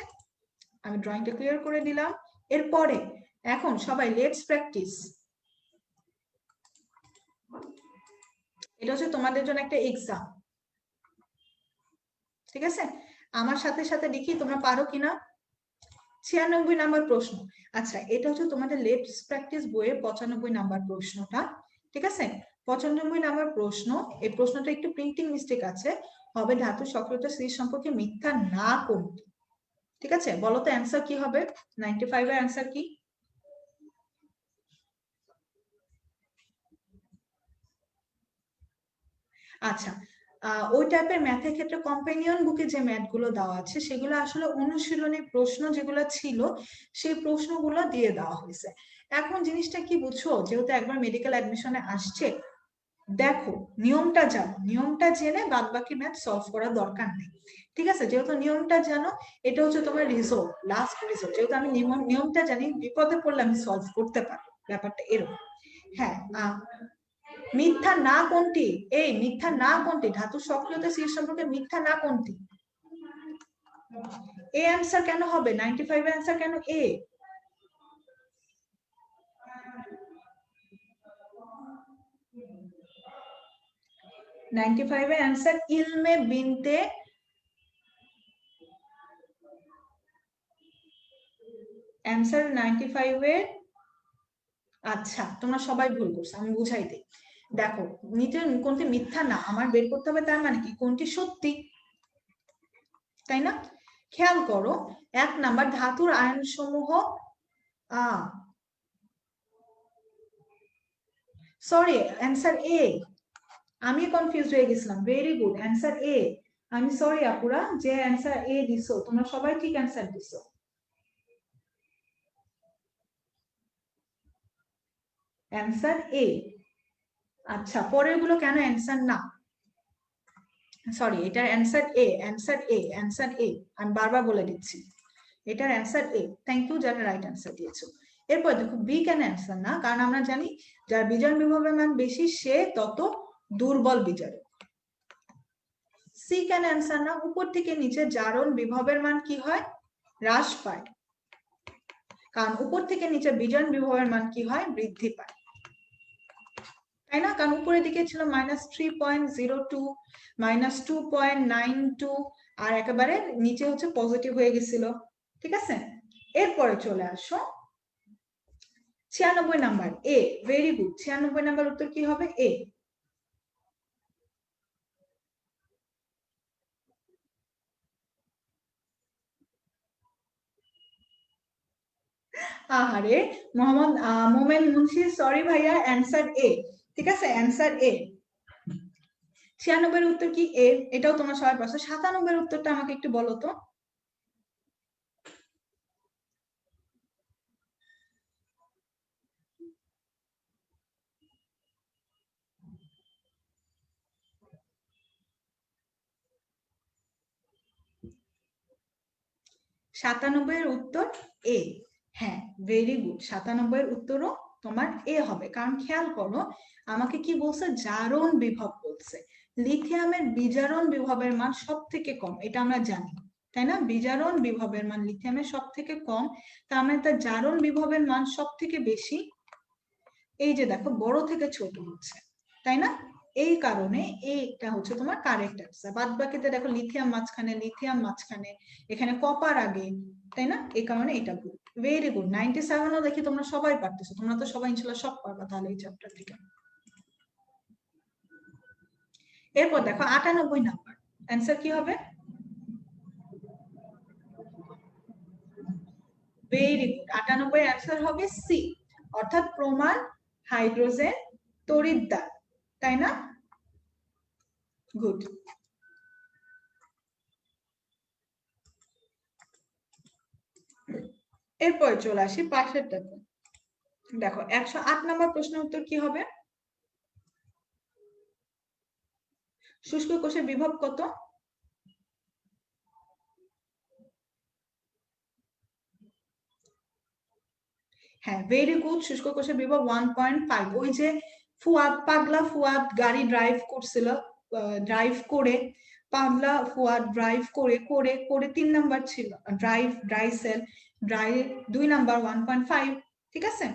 আমি ড্রয়িংটা ক্লিয়ার করে দিলাম। এরপরে এখন সবাই লেটস প্র্যাকটিস। এটা হচ্ছে তোমাদের জন্য একটা এক্সাম, ঠিক আছে? আমার সাথে সাথে দেখি তোমরা পারো কিনা। 96 নাম্বার প্রশ্ন। আচ্ছা, এটা হচ্ছে তোমাদের লেটস প্র্যাকটিস বইয়ের 95 নাম্বার প্রশ্নটা, ঠিক আছে? 95 নাম্বার প্রশ্ন। এই প্রশ্নটা একটু প্রিন্টিং মিস্টেক আছে। হবে ধাতু সক্রিয়তা সিরিজ সম্পর্কে মিথ্যা না কোনটি? ঠিক আছে, বলো তো অ্যান্সার কি হবে? 95 এর অ্যান্সার কি? আচ্ছা, ওই টাইপের ম্যাথের ক্ষেত্রে কম্পেনিয়ন বুকে যে ম্যাথ গুলো দেওয়া আছে সেগুলো আসলে অনুশীলনী প্রশ্ন যেগুলো ছিল সেই প্রশ্নগুলো দিয়ে দেওয়া হয়েছে। এখন জিনিসটা কি বুঝছো, যেহেতু একবার মেডিকেল অ্যাডমিশনে আসছে, দেখো নিয়মটা জানো, নিয়মটা জেনে বাদ বাকি ম্যাথ সলভ করার দরকার নেই, ঠিক আছে? যেহেতু নিয়মটা জানো, এটা হচ্ছে তোমার রিজল্ট, লাস্ট রিজল্ট। যেহেতু আমি নিয়মটা জানি, বিপদে পড়লে আমি সলভ করতে পারবো, ব্যাপারটা এরকম। হ্যাঁ, মিথ্যা না কোনটি? এই মিথ্যা না কোনটি? ধাতু সক্রিয়তা সিরিজ সম্পর্কে মিথ্যা না কোনটি? এ অ্যান্সার কেন হবে? 95 এর অ্যান্সার কেন এ? এর অ্যান্সার ইলমে বিনতে অ্যান্সার 95 এর। আচ্ছা, তোমরা সবাই ভুল করছো, আমি বুঝাই দিই। দেখো, নিচের কোনটি মিথ্যা না আমার বের করতে হবে, তার মানে কি কোনটি সত্যি, তাই না? খেয়াল করো, 1 নাম্বার ধাতুর আয়ন সমূহ, সরি অ্যান্সার এ, আমি কনফিউজ হয়ে গেছিলাম। ভেরি গুড, অ্যান্সার এ। আমি সরি আপুরা যে অ্যান্সার এ দিছো, তোমরা সবাই ঠিক অ্যান্সার দিছো। অ্যান্সার এ। আচ্ছা, পরের গুলো কেন অ্যান্সার না? সরি, এটার অ্যান্সার এ, অ্যান্সার এ, অ্যান্সার এ। আমি বারবার বলে দিচ্ছি, এটার অ্যান্সার এ। থ্যাংক ইউ যারা রাইট অ্যান্সার দিয়েছো। এরপর দেখো বি কেন অ্যান্সার না, কারণ আমরা জানি যার বিজারণ বিভবের মান বেশি সে তত দুর্বল বিজারক। সি কেন অ্যান্সার না, উপর থেকে নিচে জারণ বিভবের মান কি হয়? হ্রাস পায়, কারণ উপর থেকে নিচে বিজারণ বিভবের মান কি হয়? বৃদ্ধি পায়, তাই না? কারণ উপরের দিকে ছিল -3.02, -2.92, আর একেবারে নিচে হচ্ছে পজিটিভ হয়ে গেছিল, ঠিক আছে? এরপরে চলে আসো 96 number A. Very good, 96 number উত্তর কি হবে? এ। আহারে মোহাম্মদ মোমেন মুন্সি, সরি ভাইয়া, অ্যান্সার এ, ঠিক আছে? অ্যান্সার এ। 96 এর উত্তর কি? এ। এটাও তোমার সবাই পাচ্ছ। 97 এর উত্তরটা আমাকে একটু বলো তো। সাতানব্বই এর উত্তর এ। হ্যাঁ, ভেরি গুড, 97 এর উত্তরও তোমার এ হবে। কারণ খেয়াল করো, আমাকে কি বলছে? জারণ বিভব বলছে। লিথিয়ামের বিজারণ বিভবের মান সব থেকে কম, এটা আমরা জানি, তাই না? বিজারণ বিভবের মান লিথিয়ামের সব থেকে কম, তার মানে তার জারণ বিভবের মান সব থেকে বেশি। এই যে দেখো, বড় থেকে ছোট হচ্ছে, তাই না? এই কারণে এইটা হচ্ছে তোমার কারেক্ট অ্যান্সার। বাদ বাকিতে দেখো লিথিয়াম মাঝখানে, লিথিয়াম মাঝখানে, এখানে কপার আগে, তাই না? এই কারণে এটা ভুল। ভেরি গুড, 97ও দেখি তোমরা সবাই পারতেছো। তোমরা তো সবাই ইনশাল্লাহ সব পারবা তাহলে এই চ্যাপ্টার থেকে। এরপর দেখো 98 নাম্বার অ্যান্সার কি হবে? ভেরি গুড, 98 অ্যান্সার হবে সি, অর্থাৎ প্রমাণ হাইড্রোজেন তড়িৎদ্বার, তাই না? গুড। এরপর চলে আসি পাশেরটাতে। দেখো 108 নম্বর প্রশ্নের উত্তর কি হবে? শুষ্ক কোষের বিভব কত? হ্যাঁ, ভেরি গুড, শুষ্ক কোষের বিভব 1.5। ওই যে ফুয়াদ, পাগলা ফুয়াদ গাড়ি ড্রাইভ করছিল, ড্রাইভ করে পাবলা ফুয়াদ ড্রাইভ করে করে করে 3 নাম্বার ছিল, drive dry sell dry 2 number 1.5, ঠিক আছে।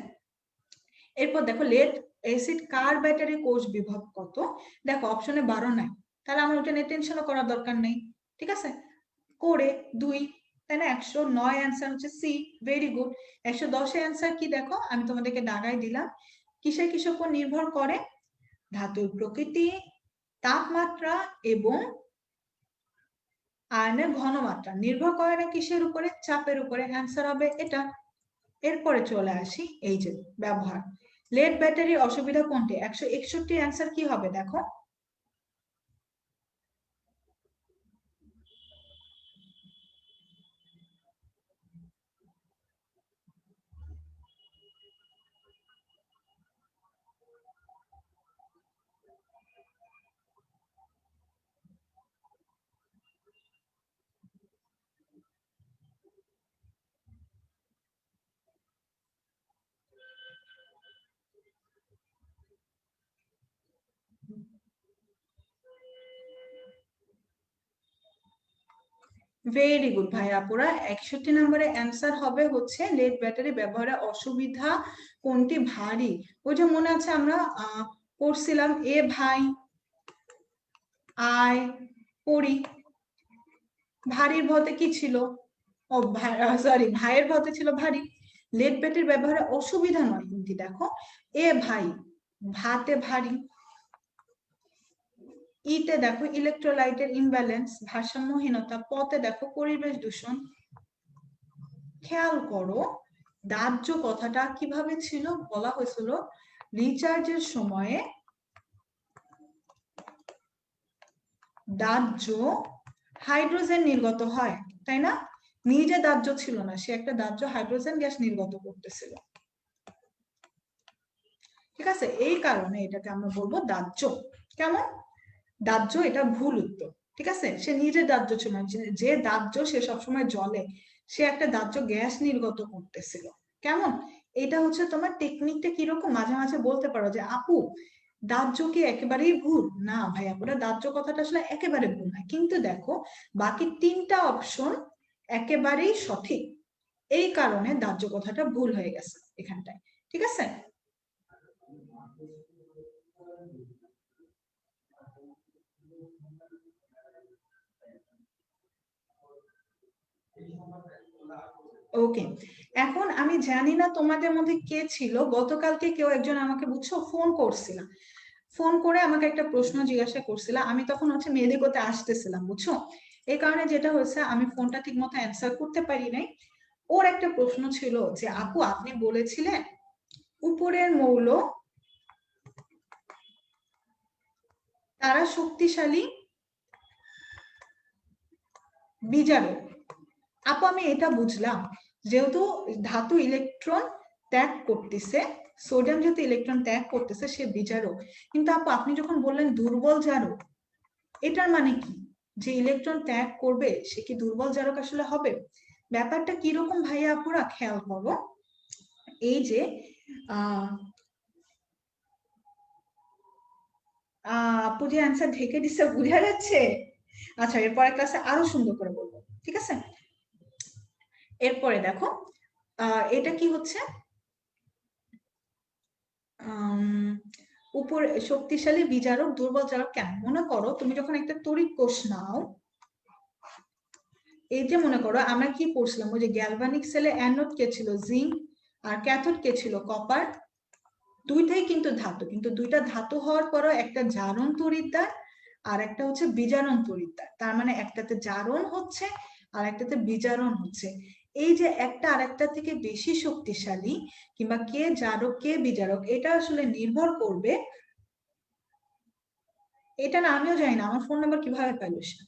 এরপর দেখো লেড অ্যাসিড কার ব্যাটারি কোষ বিভব কত, দেখো অপশনে 12 নাই, তাহলে আমার ওটা নিয়ে টেনশনও করার দরকার নেই, ঠিক আছে। করে 2, তাই না, 109 অ্যান্সার হচ্ছে সি, ভেরি গুড। 110 এর অ্যান্সার কি দেখো, আমি তোমাদেরকে দাগাই দিলাম। কিসের কিসের উপর নির্ভর করে, ধাতুর প্রকৃতি, তাপমাত্রা এবং আয়নের ঘনমাত্রা, নির্ভর করে না কিসের উপরে, চাপের উপরে, অ্যান্সার হবে এটা। এরপরে চলে আসি এই যে ব্যবহার, লেড ব্যাটারির অসুবিধা কোনটি, 161 অ্যান্সার কি হবে দেখো, ভেরি গুড ভাইয়া আপুরা, 61 নম্বরের অ্যান্সার হবে হচ্ছে লেড ব্যাটারি ব্যবহারের অসুবিধা কোনটি, ভারী। ওই যে মনে আছে আমরা পড়ছিলাম, এ ভাই আয় পড়ি, ভারীর ভতে কি ছিল, ও সরি ভাইয়ের ভতে ছিল ভারী। লেড ব্যাটারির ব্যবহারে অসুবিধা নয় কিন্তু দেখো, এ ভাই ভাতে ভারী, ইতে দেখো ইলেকট্রোলাইটের ইমব্যালেন্স ভারসাম্যহীনতা, পতে দেখো পরিবেশ দূষণ। খেয়াল করো দাহ্য কথাটা কিভাবে ছিল, বলা হয়েছিল রিচার্জের সময়ে দাহ্য হাইড্রোজেন নির্গত হয়, তাই না, নিজে দাহ্য ছিল না, সে একটা দাহ্য হাইড্রোজেন গ্যাস নির্গত করতেছিল, ঠিক আছে। এই কারণে এটাকে আমরা বলবো দাহ্য। কেমন দাহ্য, এটা ভুল উত্তর, ঠিক আছে। সে নিজে দাহ্য ছিল না, যে দাহ্য সে সবসময় জলে, সে একটা দাহ্য গ্যাস নির্গত করতেছিল। কেমন, এটা হচ্ছে তোমার টেকনিকটা কিরকম, মাঝে মাঝে বলতে পারো যে আপু দাহ্য কি একেবারেই ভুল, না ভাই আপুরা দাহ্য কথাটা আসলে একেবারে ভুল না, কিন্তু দেখো বাকি 3টা অপশন একেবারেই সঠিক, এই কারণে দাহ্য কথাটা ভুল হয়ে গেছে এখানটায়, ঠিক আছে। ওকে, এখন আমি জানি না তোমাদের মধ্যে কে ছিল, গতকালকে কেউ একজন আমাকে বুঝছো ফোন করছিল, ফোন করে আমাকে একটা প্রশ্ন জিজ্ঞাসা করছিল, আমি তখন হচ্ছে মেডিকোতে আসতেছিলাম বুঝছো, এই কারণে যেটা হয়েছে আমি ফোনটা ঠিক মতো অ্যান্সার করতে পারি নাই। ওর একটা প্রশ্ন ছিল যে আপু আপনি বলেছিলেন উপরের মৌল তারা শক্তিশালী বিজারক, আপু আমি এটা বুঝলাম, যেহেতু ধাতু ইলেকট্রন ত্যাগ করতেছে, সোডিয়াম যেহেতু ইলেকট্রন ত্যাগ করতেছে সে বিজারক, কিন্তু আপু আপনি যখন বললেন দুর্বল জারক, এটার মানে কি, যে ইলেকট্রন ত্যাগ করবে সে কি দুর্বল জারক আসলে হবে, ব্যাপারটা কিরকম ভাইয়া আপুরা খেয়াল করো। এই যে আপু যে অ্যান্সার ঢেকে দিচ্ছে বোঝা যাচ্ছে, আচ্ছা এরপরে ক্লাসে আরো সুন্দর করে বলবো, ঠিক আছে। এরপরে দেখো এটা কি হচ্ছে, উপর শক্তিশালী বিজারক দুর্বল জারক কেন, মনে করো তুমি যখন একটা তড়িৎ কোষ নাও, এই যে মনে করো আমরা কি পড়ছিলাম, ওই যে গ্যালভানিক সেলে অ্যানোড কে ছিল জিঙ্ক আর ক্যাথোড কে ছিল কপার, দুইটাই কিন্তু ধাতু, কিন্তু দুইটা ধাতু হওয়ার পরও একটা জারণ তড়িৎদ্বার আর একটা হচ্ছে বিজারণ তড়িৎদ্বার, তার মানে একটাতে জারণ হচ্ছে আর একটাতে বিজারণ হচ্ছে। এই যে একটা আরেকটা থেকে বেশি শক্তিশালী কিংবা কে জারক কে বিজারক, এটা আসলে নির্ভর করবে, এটা না আমিও জানি না আমার ফোন নাম্বার কিভাবে পাইলো সে,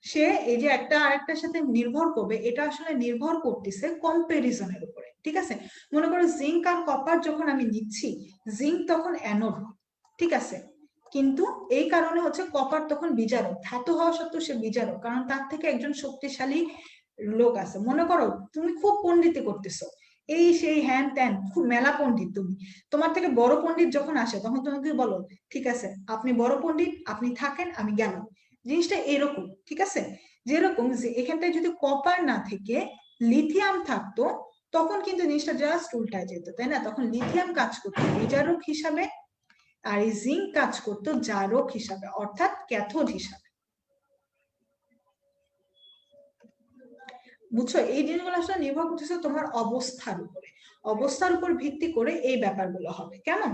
সে এই যে একটা আরেকটার সাথে নির্ভর করবে, এটা আসলে নির্ভর করতেছে কম্পারিজনের উপরে, ঠিক আছে। মনে করো জিঙ্ক আর কপার যখন আমি নিচ্ছি, জিঙ্ক তখন অ্যানোড, ঠিক আছে, কিন্তু এই কারণে হচ্ছে কপার তখন বিজারক, ধাতু হওয়া সত্ত্বেও সে বিজারক, কারণ তার থেকে একজন শক্তিশালী লোক আছে। মনে করো তুমি খুব পণ্ডিতি করতেছো, এই সেই হ্যান ত্যান, খুব মেলা পণ্ডিত তুমি, তোমার থেকে বড় পণ্ডিত যখন আসে তখন তুমি কি বলো, ঠিক আছে আপনি বড় পণ্ডিত আপনি থাকেন আমি গেলাম, জিনিসটা এরকম, ঠিক আছে? যেরকম যে এখানটায় যদি কপার না থেকে লিথিয়াম থাকতো তখন কিন্তু জিনিসটা জাস্ট উল্টায় যেত, তাই না? তখন লিথিয়াম কাজ করতো বিজারক হিসাবে আর এই জিঙ্ক কাজ করতো জারক হিসাবে, অর্থাৎ ক্যাথোড হিসাবে। বুঝছো? এই জিনিসগুলো আসলে নির্ভর করতেছে তোমার অবস্থার উপরে, অবস্থার উপর ভিত্তি করে এই ব্যাপারগুলো হবে। কেমন?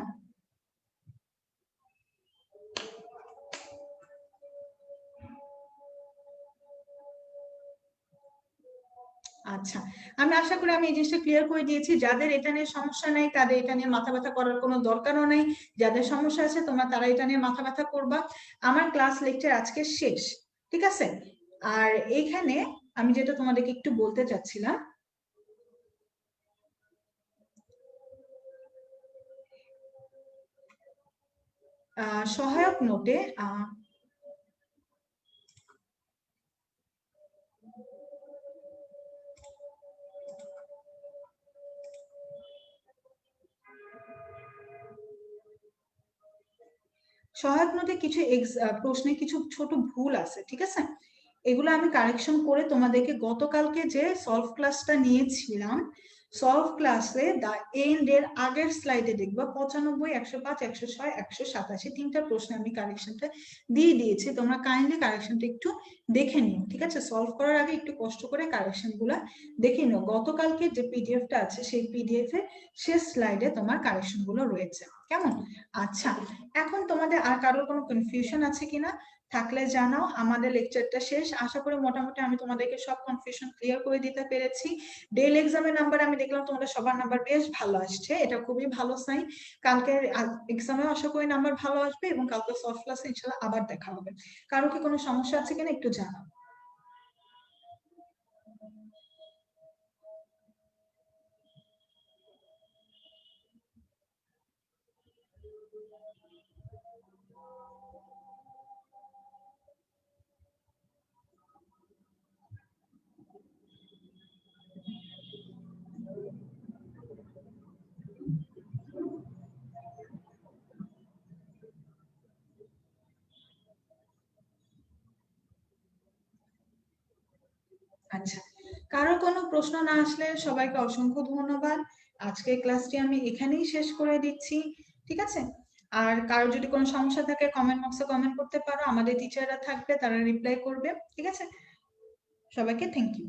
আচ্ছা, আমি আশা করি আমি এই জিনিসটা ক্লিয়ার করে দিয়েছি। যাদের এটা নিয়ে সমস্যা নাই তাদের এটা নিয়ে মাথা ব্যথা করার কোনো দরকারও নাই, যাদের সমস্যা আছে তোমরা তারা এটা নিয়ে মাথা ব্যথা করবা। আমার ক্লাস লেকচার আজকে শেষ, ঠিক আছে? আর এইখানে আমি যেটা তোমাদেরকে একটু বলতে চাচ্ছিলাম, সহায়ক নোটে সহায়ক নোটে কিছু প্রশ্নে কিছু ছোট ভুল আছে, ঠিক আছে? এগুলো আমি কারেকশন করে তোমাদেরকে গতকালকে যে সলভ ক্লাসটা নিয়েছিলাম, সলভ ক্লাসে দা এন্ড এর আগের স্লাইডে দেখবা 95, 105, 106, 187 তিনটা প্রশ্নে আমি কারেকশনটা দিয়ে দিয়েছি। তোমরা কাইন্ডলি কারেকশনটা একটু দেখে নিও, ঠিক আছে? সলভ করার আগে একটু কষ্ট করে কারেকশন গুলা দেখে নিও। গতকালকে যে পিডিএফটা আছে সেই পিডিএফ এ শেষ স্লাইডে তোমার কারেকশন গুলো রয়েছে। কেমন? আচ্ছা, এখন তোমাদের আর কারোর কোনো কনফিউশন আছে কিনা? থাকলে জানাও। আমাদের লেকচারটা শেষ, আশা করি মোটামুটি আমি তোমাদেরকে সব কনফিউশন ক্লিয়ার করে দিতে পেরেছি। ডেল এক্সামের নাম্বার আমি দেখলাম তোমাদের সবার নাম্বার বেশ ভালো আসছে, এটা খুবই ভালো সাইন। কালকের এক্সামে আশা করি নাম্বার ভালো আসবে এবং কালকে সফট ক্লাসে ইনশাআল্লাহ আবার দেখা হবে। কারো কি কোনো সমস্যা আছে কিনা একটু জানাও। আচ্ছা, কারো কোনো প্রশ্ন না আসলে সবাইকে অসংখ্য ধন্যবাদ। আজকের ক্লাসটি আমি এখানেই শেষ করে দিচ্ছি, ঠিক আছে? আর কারো যদি কোনো সমস্যা থাকে কমেন্ট বক্সে কমেন্ট করতে পারো, আমাদের টিচাররা থাকবে, তারা রিপ্লাই করবে, ঠিক আছে? সবাইকে থ্যাংক ইউ।